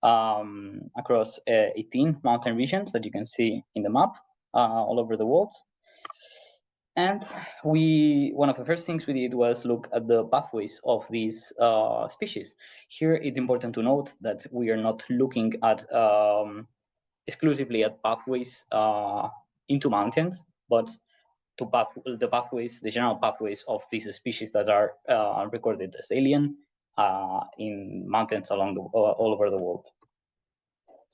across 18 mountain regions that you can see in the map all over the world. And one of the first things we did was look at the pathways of these species. Here, it's important to note that we are not looking at exclusively at pathways into mountains, but to the general pathways of these species that are recorded as alien in mountains all over the world.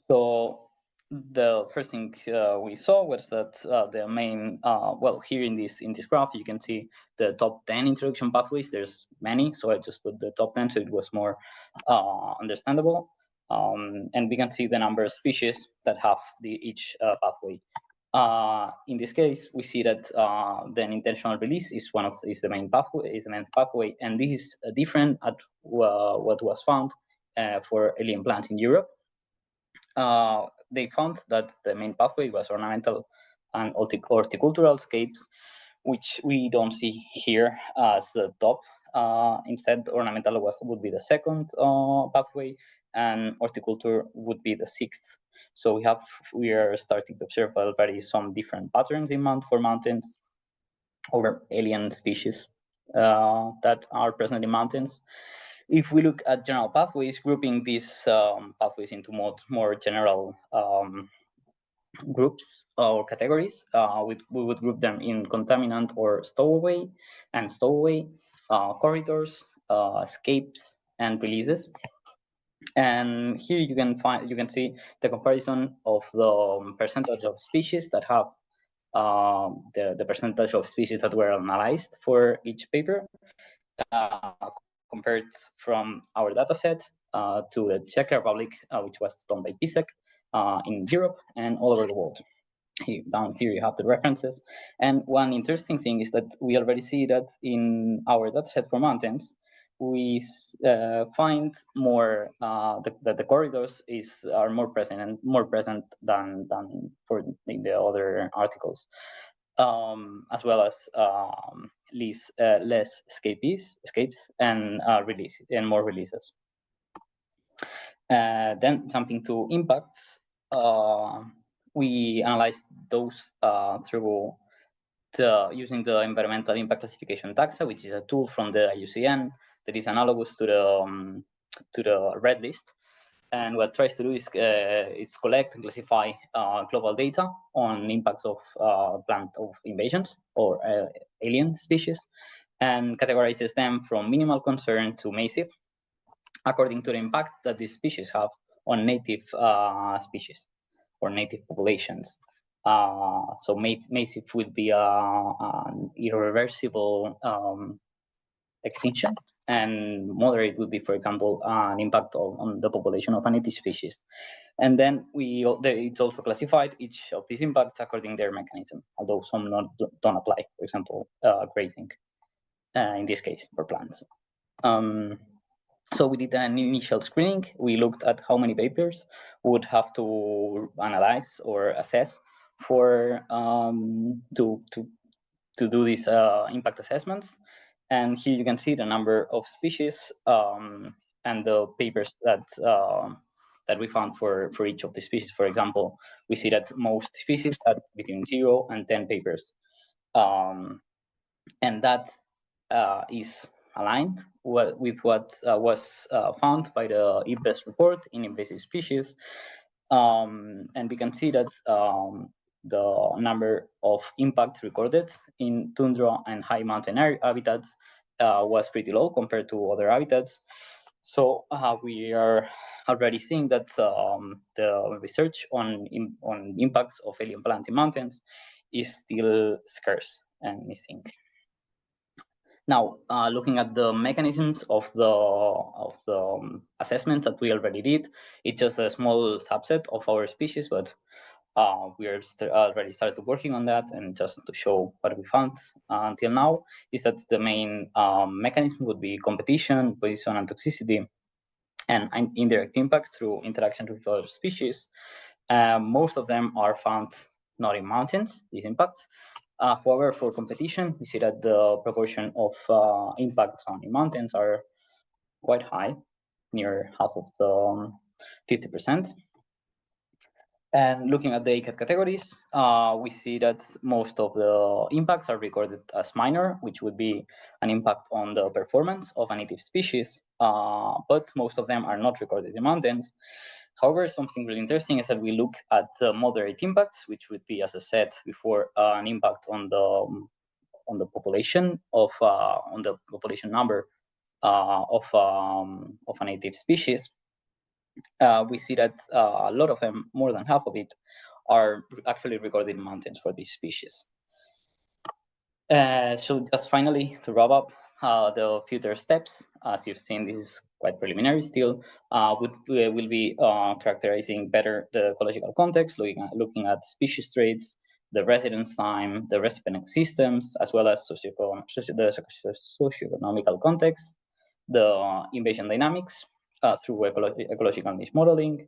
So the first thing we saw was that the main, well, here in this graph, you can see the top 10 introduction pathways. There's many, so I just put the top 10 so it was more understandable. And we can see the number of species that have each pathway. In this case, we see that then intentional release is the main pathway, and this is different at what was found for alien plants in Europe. They found that the main pathway was ornamental and horticultural scapes, which we don't see here as the top. Instead, ornamental would be the second pathway, and horticulture would be the sixth. So we are starting to observe already some different patterns for mountains over alien species that are present in mountains. If we look at general pathways, grouping these pathways into more general groups or categories, we would group them in contaminant or stowaway and stowaway, corridors, escapes, and releases. And here you can see the comparison of the percentage of species that have the percentage of species that were analyzed for each paper, compared from our data set to the Czech Republic, which was done by PISEC in Europe and all over the world. Down here you have the references. And one interesting thing is that we already see that in our dataset for mountains, we find more that the corridors are more present than for in the other articles, as well as less escapes and more releases. Then jumping to impacts, we analyzed those through using the environmental impact classification taxa, which is a tool from the IUCN that is analogous to the red list. And what it tries to do is collect and classify global data on impacts of plant invasions or alien species, and categorizes them from minimal concern to massive, according to the impact that these species have on native species or native populations. So massive would be an irreversible extinction, and moderate would be, for example, an impact on the population of a native species. And then it's also classified each of these impacts according to their mechanism, although some don't apply, for example, grazing, in this case, for plants. So we did an initial screening. We looked at how many papers would have to analyze or assess for to do these impact assessments. And here you can see the number of species and the papers that we found for each of the species. For example, we see that most species had between 0 and 10 papers, and that is aligned with what was found by the IPBES report in invasive species. And we can see that the number of impacts recorded in tundra and high mountain habitats was pretty low compared to other habitats. So we are already seeing that the research on impacts of alien plant in mountains is still scarce and missing. Now, looking at the mechanisms of the assessments that we already did, it's just a small subset of our species, but we are already started working on that. And just to show what we found until now is that the main mechanism would be competition, position, and toxicity, and indirect impacts through interaction with other species. Most of them are found not in mountains, these impacts. However, for competition, we see that the proportion of impacts on mountains are quite high, near half of the 50%. And looking at the ACAT categories, we see that most of the impacts are recorded as minor, which would be an impact on the performance of a native species, but most of them are not recorded in mountains. However, something really interesting is that we look at the moderate impacts, which would be, as I said before, an impact on the population on the population number of a native species. We see that a lot of them, more than half of it, are actually recorded in mountains for these species. So just finally, to wrap up, the future steps, as you've seen, this is quite preliminary still, will be characterizing better the ecological context, looking at species traits, the residence time, the recipient systems, as well as the socioeconomical context, the invasion dynamics through ecological niche modeling,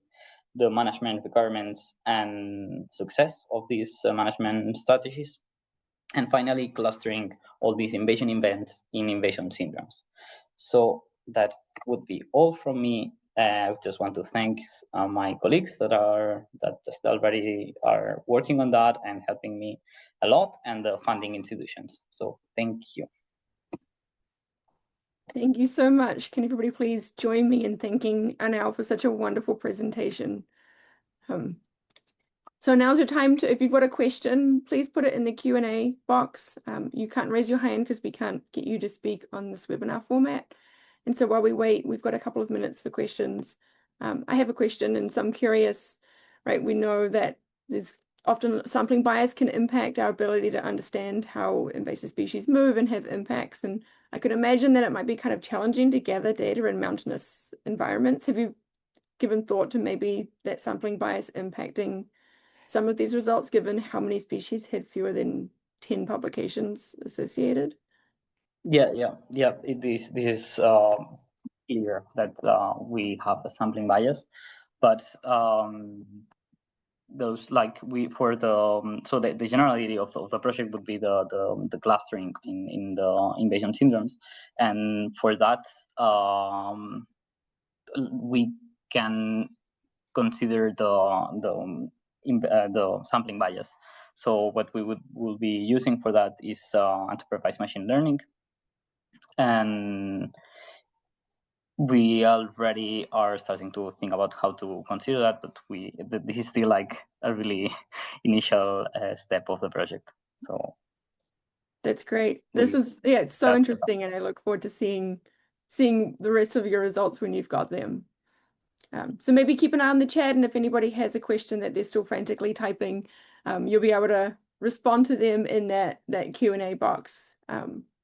the management requirements and success of these management strategies, and finally clustering all these invasion events in invasion syndromes. So that would be all from me. I just want to thank my colleagues that just already are working on that and helping me a lot, and the funding institutions. So thank you. Thank you so much. Can everybody please join me in thanking Anel for such a wonderful presentation? So now's your time to, if you've got a question, please put it in the Q&A box. You can't raise your hand because we can't get you to speak on this webinar format. And so while we wait, we've got a couple of minutes for questions. I have a question, and so I'm curious, right? We know that there's often sampling bias can impact our ability to understand how invasive species move and have impacts. And I could imagine that it might be kind of challenging to gather data in mountainous environments. Have you given thought to maybe that sampling bias impacting some of these results, given how many species had fewer than 10 publications associated? Yeah. This is clear that we have a sampling bias, but those for the so the generality of the project would be the clustering in the invasion syndromes, and for that we can consider the sampling bias. So what we will be using for that is unsupervised machine learning, and we already are starting to think about how to consider that, but this is still like a really initial step of the project. So that's great. It's so interesting, and I look forward to seeing the rest of your results when you've got them. So maybe keep an eye on the chat, and if anybody has a question that they're still frantically typing, you'll be able to respond to them in that Q&A box.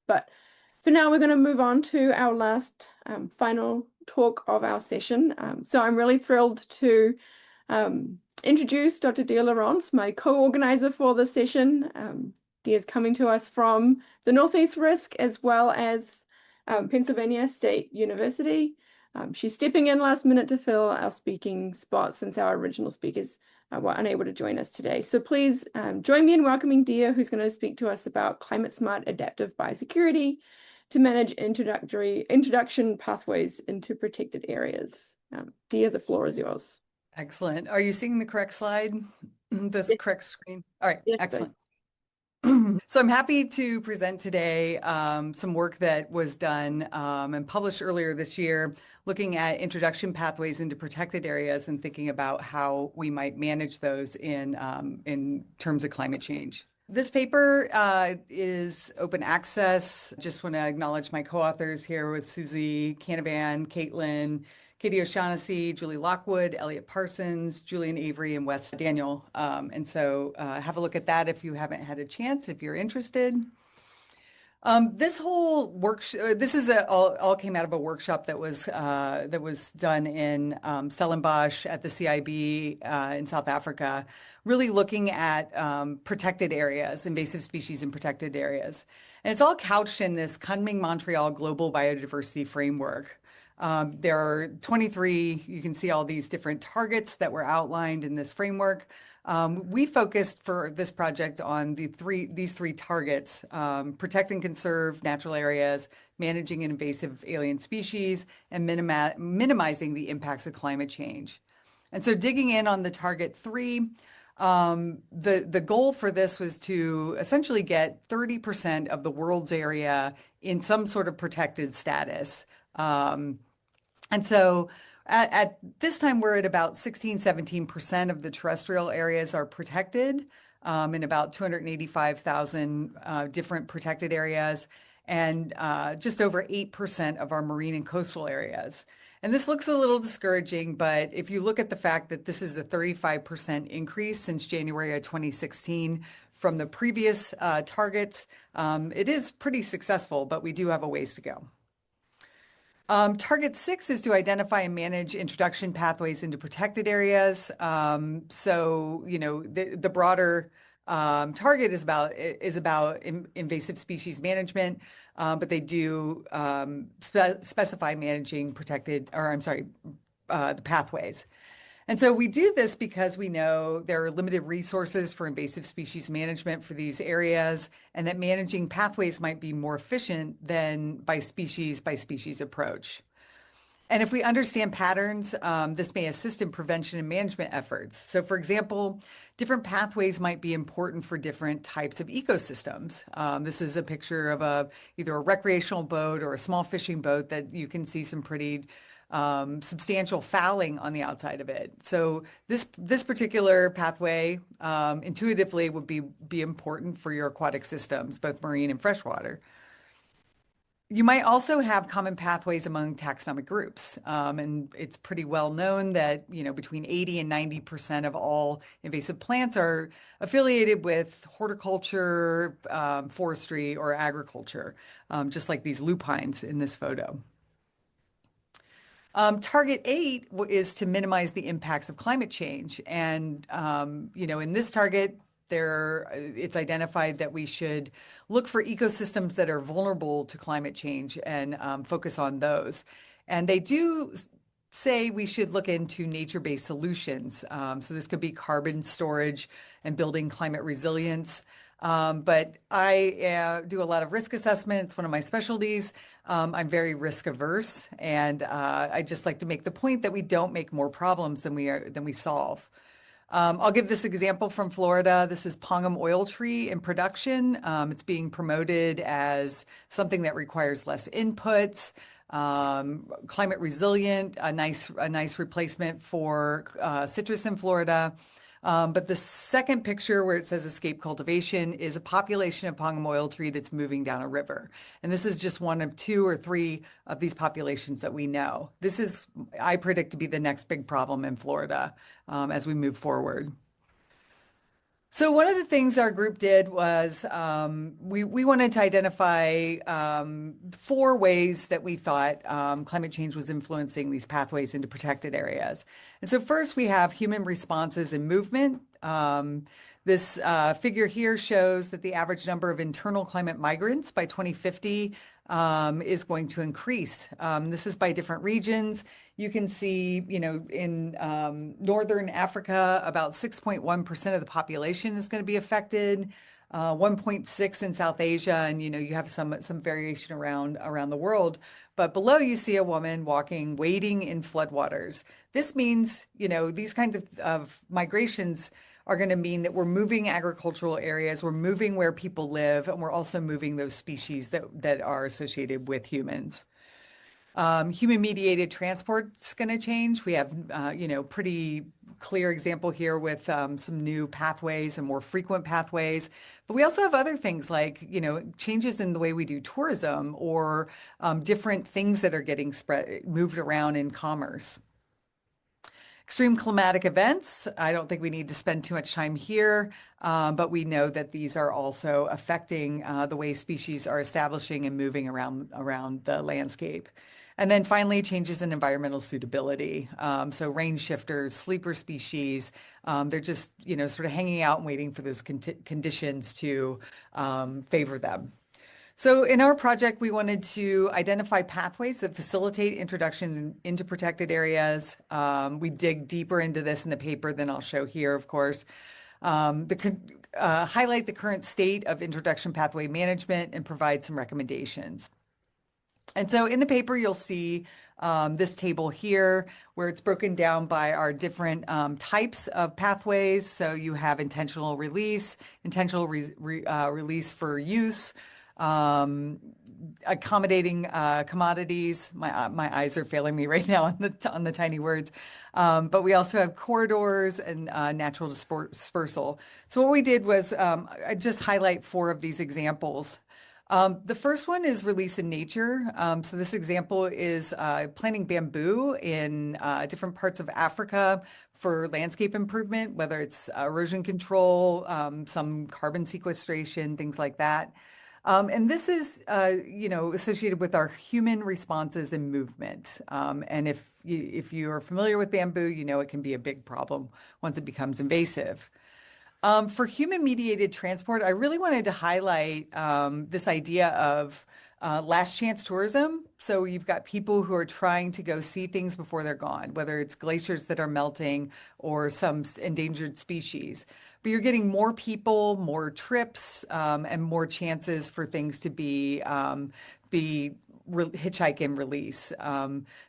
But for now, we're going to move on to our last final talk of our session. So I'm really thrilled to introduce Dr. Dia Laurence, my co-organizer for the session. Dia is coming to us from the Northeast RISC as well as Pennsylvania State University. She's stepping in last minute to fill our speaking spot since our original speakers were unable to join us today. So please join me in welcoming Dia, who's going to speak to us about climate smart adaptive biosecurity to manage introduction pathways into protected areas. Dia, the floor is yours. Excellent. Are you seeing the correct slide? This correct screen? All right, yes, excellent. So I'm happy to present today some work that was done and published earlier this year, looking at introduction pathways into protected areas and thinking about how we might manage those in terms of climate change. This paper is open access. Just want to acknowledge my co-authors here with Susie Canavan, Caitlin, Katie O'Shaughnessy, Julie Lockwood, Elliot Parsons, Julian Avery, and Wes Daniel. And so have a look at that if you haven't had a chance, if you're interested. This whole workshop, all came out of a workshop that was done in Stellenbosch at the CIB in South Africa, really looking at protected areas, invasive species in protected areas. And it's all couched in this Kunming-Montreal Global Biodiversity Framework. There are 23, you can see all these different targets that were outlined in this framework. We focused for this project on these three targets: protect and conserve natural areas, managing invasive alien species, and minimizing the impacts of climate change. And so digging in on the target 3, the goal for this was to essentially get 30% of the world's area in some sort of protected status. And so at this time, we're at about 16-17% of the terrestrial areas are protected in about 285,000 different protected areas, and just over 8% of our marine and coastal areas. And this looks a little discouraging, but if you look at the fact that this is a 35% increase since January of 2016 from the previous targets, it is pretty successful, but we do have a ways to go. Target 6 is to identify and manage introduction pathways into protected areas. So, you know, the broader target is about invasive species management, but they do specify managing the pathways. And so we do this because we know there are limited resources for invasive species management for these areas, and that managing pathways might be more efficient than by species approach. And if we understand patterns, this may assist in prevention and management efforts. So for example, different pathways might be important for different types of ecosystems. This is a picture of either a recreational boat or a small fishing boat that you can see some pretty substantial fouling on the outside of it. So this particular pathway intuitively would be important for your aquatic systems, both marine and freshwater. You might also have common pathways among taxonomic groups, and it's pretty well known that between 80 and 90% of all invasive plants are affiliated with horticulture, forestry, or agriculture, just like these lupines in this photo. Target 8 is to minimize the impacts of climate change, and in this target, it's identified that we should look for ecosystems that are vulnerable to climate change and focus on those. And they do say we should look into nature-based solutions. So this could be carbon storage and building climate resilience. But I do a lot of risk assessments, one of my specialties. I'm very risk averse, and I just like to make the point that we don't make more problems than we solve. I'll give this example from Florida. This is Pongum oil tree in production. It's being promoted as something that requires less inputs, climate resilient, a nice replacement for citrus in Florida. But the second picture where it says escape cultivation is a population of Pongum oil tree that's moving down a river. And this is just one of 2 or 3 of these populations that we know. This is, I predict, to be the next big problem in Florida as we move forward. So one of the things our group did was we wanted to identify 4 ways that we thought climate change was influencing these pathways into protected areas. And so first we have human responses and movement. This figure here shows that the average number of internal climate migrants by 2050 is going to increase. This is by different regions. You can see, in Northern Africa, about 6.1% of the population is going to be affected, 1.6 in South Asia, and you have some variation around the world. But below you see a woman wading in floodwaters. This means, these kinds of migrations are going to mean that we're moving agricultural areas, we're moving where people live, and we're also moving those species that are associated with humans. Human-mediated transport's going to change. We have, pretty clear example here with some new pathways and more frequent pathways. But we also have other things like, changes in the way we do tourism or different things that are getting moved around in commerce. Extreme climatic events, I don't think we need to spend too much time here, but we know that these are also affecting the way species are establishing and moving around the landscape. And then finally, changes in environmental suitability. So range shifters, sleeper species, they're just, sort of hanging out and waiting for those conditions to favor them. So in our project, we wanted to identify pathways that facilitate introduction into protected areas. We dig deeper into this in the paper than I'll show here, of course. Highlight the current state of introduction pathway management and provide some recommendations. And so in the paper, you'll see this table here where it's broken down by our different types of pathways. So you have intentional release for use, accommodating commodities. My eyes are failing me right now on the tiny words. But we also have corridors and natural dispersal. So what we did was I just highlight 4 of these examples. The first one is release in nature. So this example is planting bamboo in different parts of Africa for landscape improvement, whether it's erosion control, some carbon sequestration, things like that. And this is, associated with our human responses and movement. And if you are familiar with bamboo, it can be a big problem once it becomes invasive. For human-mediated transport, I really wanted to highlight this idea of last chance tourism. So you've got people who are trying to go see things before they're gone, whether it's glaciers that are melting or some endangered species. But you're getting more people, more trips, and more chances for things to be hitchhike and release.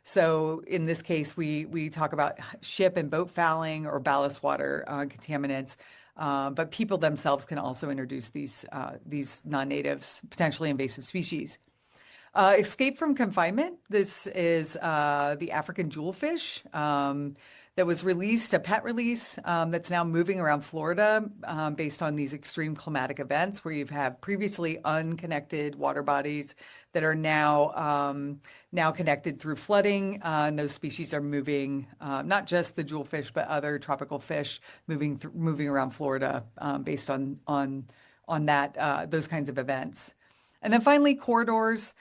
So in this case, we talk about ship and boat fouling or ballast water contaminants. But people themselves can also introduce these non-natives, potentially invasive species. Escape from confinement. This is the African jewelfish that was released, a pet release that's now moving around Florida based on these extreme climatic events where you've had previously unconnected water bodies that are now connected through flooding. And those species are moving, not just the jewelfish, but other tropical fish moving around Florida based on that those kinds of events. And then finally, corridors.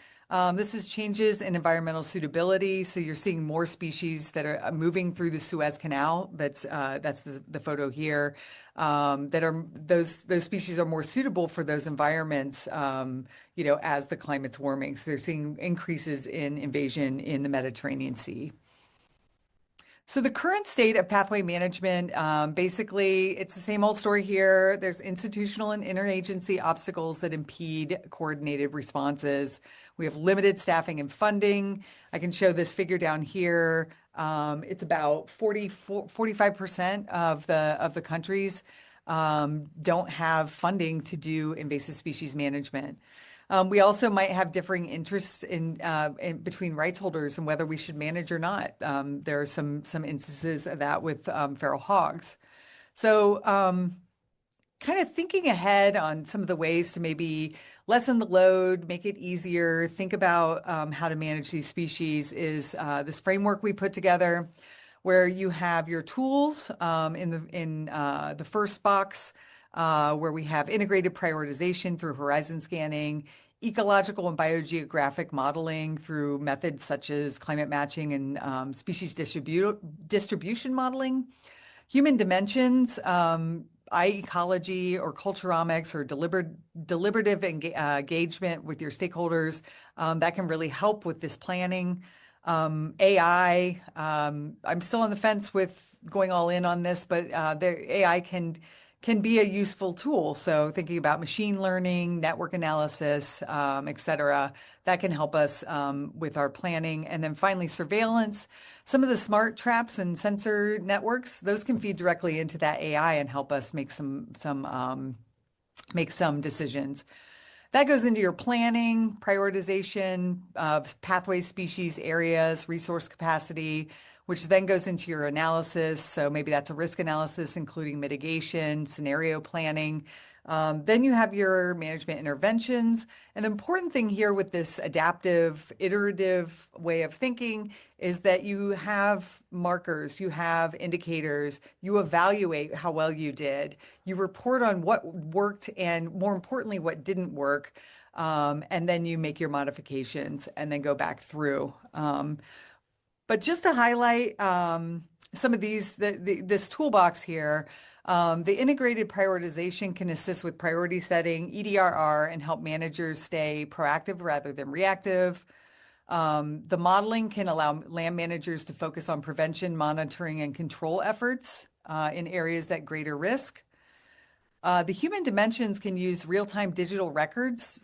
This is changes in environmental suitability. So you're seeing more species that are moving through the Suez Canal. That's the photo here. Those species are more suitable for those environments, as the climate's warming. So they're seeing increases in invasion in the Mediterranean Sea. So the current state of pathway management, basically, it's the same old story here. There's institutional and interagency obstacles that impede coordinated responses. We have limited staffing and funding. I can show this figure down here. It's about 45% of the countries don't have funding to do invasive species management. We also might have differing interests in between rights holders and whether we should manage or not. There are some instances of that with feral hogs. So kind of thinking ahead on some of the ways to maybe lessen the load, make it easier, think about how to manage these species is this framework we put together where you have your tools in the first box, where we have integrated prioritization through horizon scanning, ecological and biogeographic modeling through methods such as climate matching and species distribution modeling, human dimensions, ecology or culturomics or deliberative engagement with your stakeholders that can really help with this planning. AI, I'm still on the fence with going all in on this, but AI can be a useful tool. So thinking about machine learning, network analysis, et cetera, that can help us with our planning. And then finally, surveillance. Some of the smart traps and sensor networks, those can feed directly into that AI and help us make some decisions. That goes into your planning, prioritization of pathways, species, areas, resource capacity, which then goes into your analysis. So maybe that's a risk analysis, including mitigation, scenario planning. Then you have your management interventions. And the important thing here with this adaptive, iterative way of thinking is that you have markers, you have indicators, you evaluate how well you did, you report on what worked and more importantly, what didn't work. And then you make your modifications and then go back through. But just to highlight some of these, this toolbox here, the integrated prioritization can assist with priority setting, EDRR, and help managers stay proactive rather than reactive. The modeling can allow land managers to focus on prevention, monitoring, and control efforts in areas at greater risk. The human dimensions can use real-time digital records,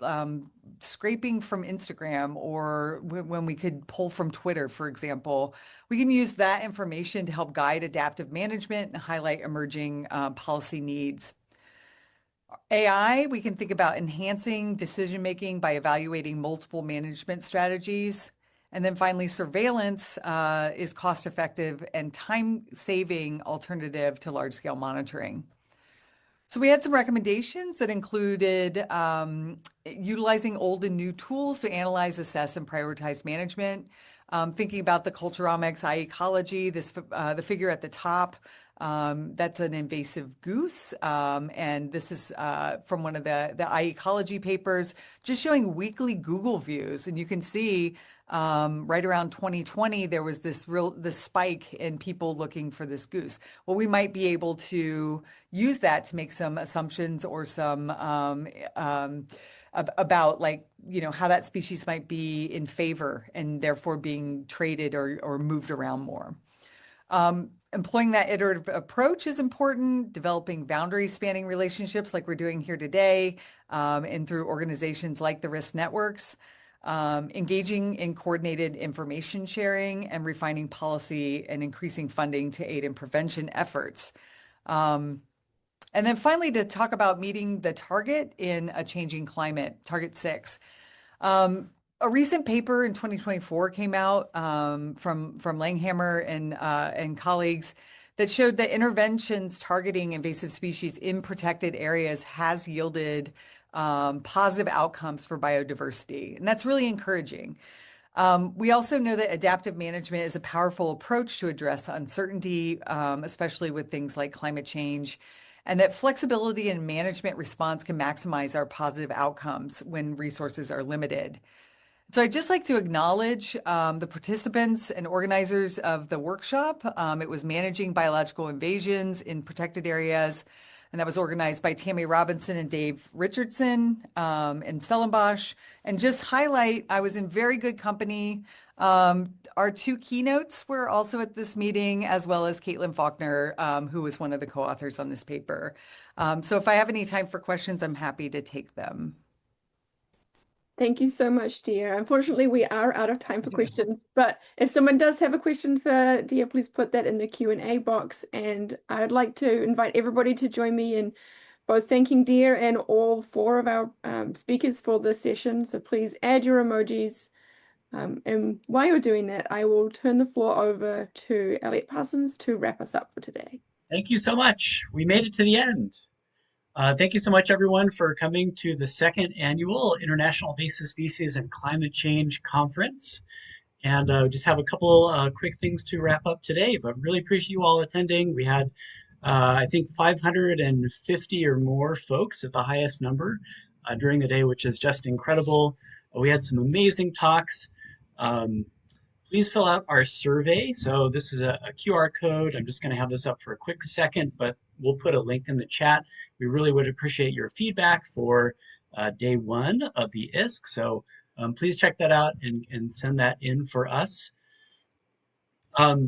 scraping from Instagram, or when we could pull from Twitter, for example. We can use that information to help guide adaptive management and highlight emerging policy needs. AI, we can think about enhancing decision-making by evaluating multiple management strategies. And then finally, surveillance is cost-effective and time-saving alternative to large-scale monitoring. So we had some recommendations that included utilizing old and new tools to analyze, assess, and prioritize management. Thinking about the culturomics, ecology, the figure at the top, that's an invasive goose. And this is from one of the ecology papers, just showing weekly Google views. And you can see right around 2020, there was this spike in people looking for this goose. Well, we might be able to use that to make some assumptions or some about how that species might be in favor and therefore being traded or moved around more. Employing that iterative approach is important, developing boundary spanning relationships like we're doing here today, and through organizations like the RISC networks, engaging in coordinated information sharing and refining policy and increasing funding to aid in prevention efforts. And then finally, to talk about meeting the target in a changing climate, target 6. A recent paper in 2024 came out from Langhammer and colleagues that showed that interventions targeting invasive species in protected areas has yielded positive outcomes for biodiversity, and that's really encouraging. We also know that adaptive management is a powerful approach to address uncertainty, especially with things like climate change, and that flexibility in management response can maximize our positive outcomes when resources are limited. So I'd just like to acknowledge the participants and organizers of the workshop. It was Managing Biological Invasions in Protected Areas, and that was organized by Tammy Robinson and Dave Richardson and Stellenbosch. And just highlight, I was in very good company. Our 2 keynotes were also at this meeting, as well as Caitlin Faulkner, who was one of the co-authors on this paper. So if I have any time for questions, I'm happy to take them. Thank you so much, Dia. Unfortunately, we are out of time for questions, but if someone does have a question for Dia, please put that in the Q&A box. And I'd like to invite everybody to join me in both thanking Dia and all 4 of our speakers for this session. So please add your emojis. And while you're doing that, I will turn the floor over to Elliot Parsons to wrap us up for today. Thank you so much. We made it to the end. Thank you so much, everyone, for coming to the 2nd Annual International Invasive Species and Climate Change Conference. And just have a couple quick things to wrap up today, but really appreciate you all attending. We had, I think, 550 or more folks at the highest number during the day, which is just incredible. We had some amazing talks. Please fill out our survey. So this is a QR code. I'm just going to have this up for a quick second, but we'll put a link in the chat. We really would appreciate your feedback for day 1 of the IISCC. So please check that out and send that in for us.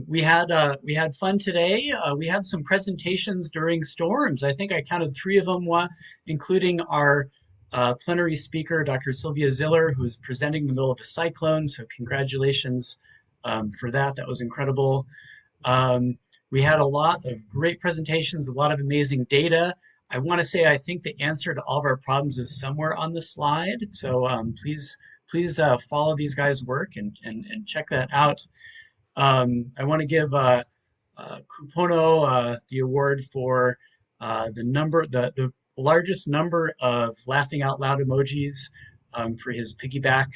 We had fun today. We had some presentations during storms. I think I counted 3 of them, including our plenary speaker, Dr. Sylvia Ziller, who's presenting in the middle of a cyclone. So congratulations for that. That was incredible. We had a lot of great presentations, a lot of amazing data. I want to say I think the answer to all of our problems is somewhere on the slide. So please follow these guys' work and check that out. I want to give Kupono the award for the largest number of laughing out loud emojis for his piggyback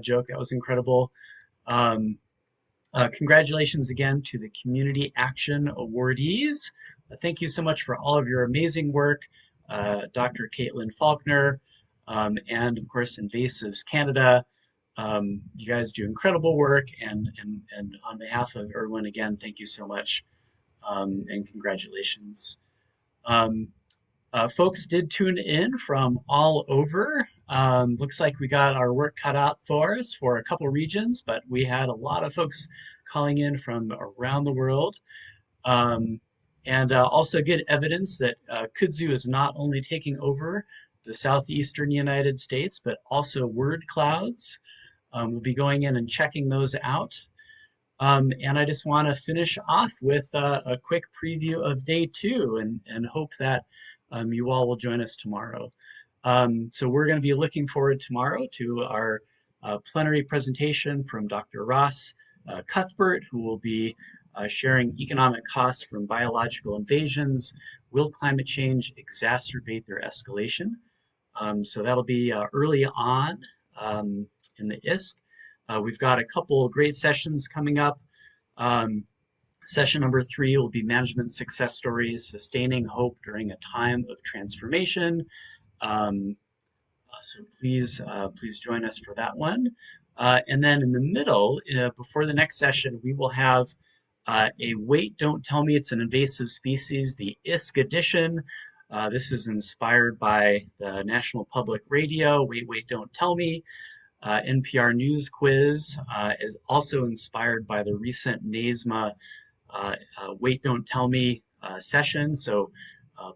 joke. That was incredible. Congratulations again to the Community Action Awardees. Thank you so much for all of your amazing work, Dr. Caitlin Faulkner, and of course Invasives Canada. You guys do incredible work, and on behalf of Erwin, again, thank you so much, and congratulations. Folks did tune in from all over. Looks like we got our work cut out for us for a couple regions, but we had a lot of folks calling in from around the world. And also good evidence that kudzu is not only taking over the southeastern United States, but also word clouds. We'll be going in and checking those out. And I just want to finish off with a quick preview of day 2 and hope that you all will join us tomorrow. So we're going to be looking forward tomorrow to our plenary presentation from Dr. Ross Cuthbert, who will be sharing economic costs from biological invasions. Will climate change exacerbate their escalation? So that'll be early on in the IISCC. We've got a couple of great sessions coming up. Session number 3 will be Management Success Stories, Sustaining Hope During a Time of Transformation. So please join us for that one. And then in the middle, before the next session, we will have a Wait, Don't Tell Me It's an Invasive Species, the IISCC edition. This is inspired by the National Public Radio, Wait, Wait, Don't Tell Me. NPR News Quiz is also inspired by the recent NAISMA Wait, Don't Tell Me session. So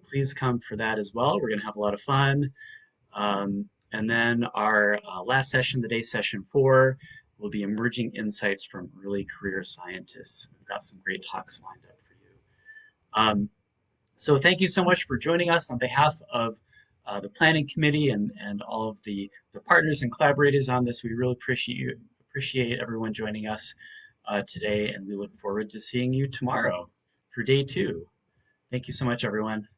please come for that as well. We're going to have a lot of fun. And then our last session, the day session 4, will be emerging insights from early career scientists. We've got some great talks lined up for you. So thank you so much for joining us on behalf of the planning committee and all of the partners and collaborators on this. We really appreciate everyone joining us today, and we look forward to seeing you tomorrow for day 2. Thank you so much, everyone.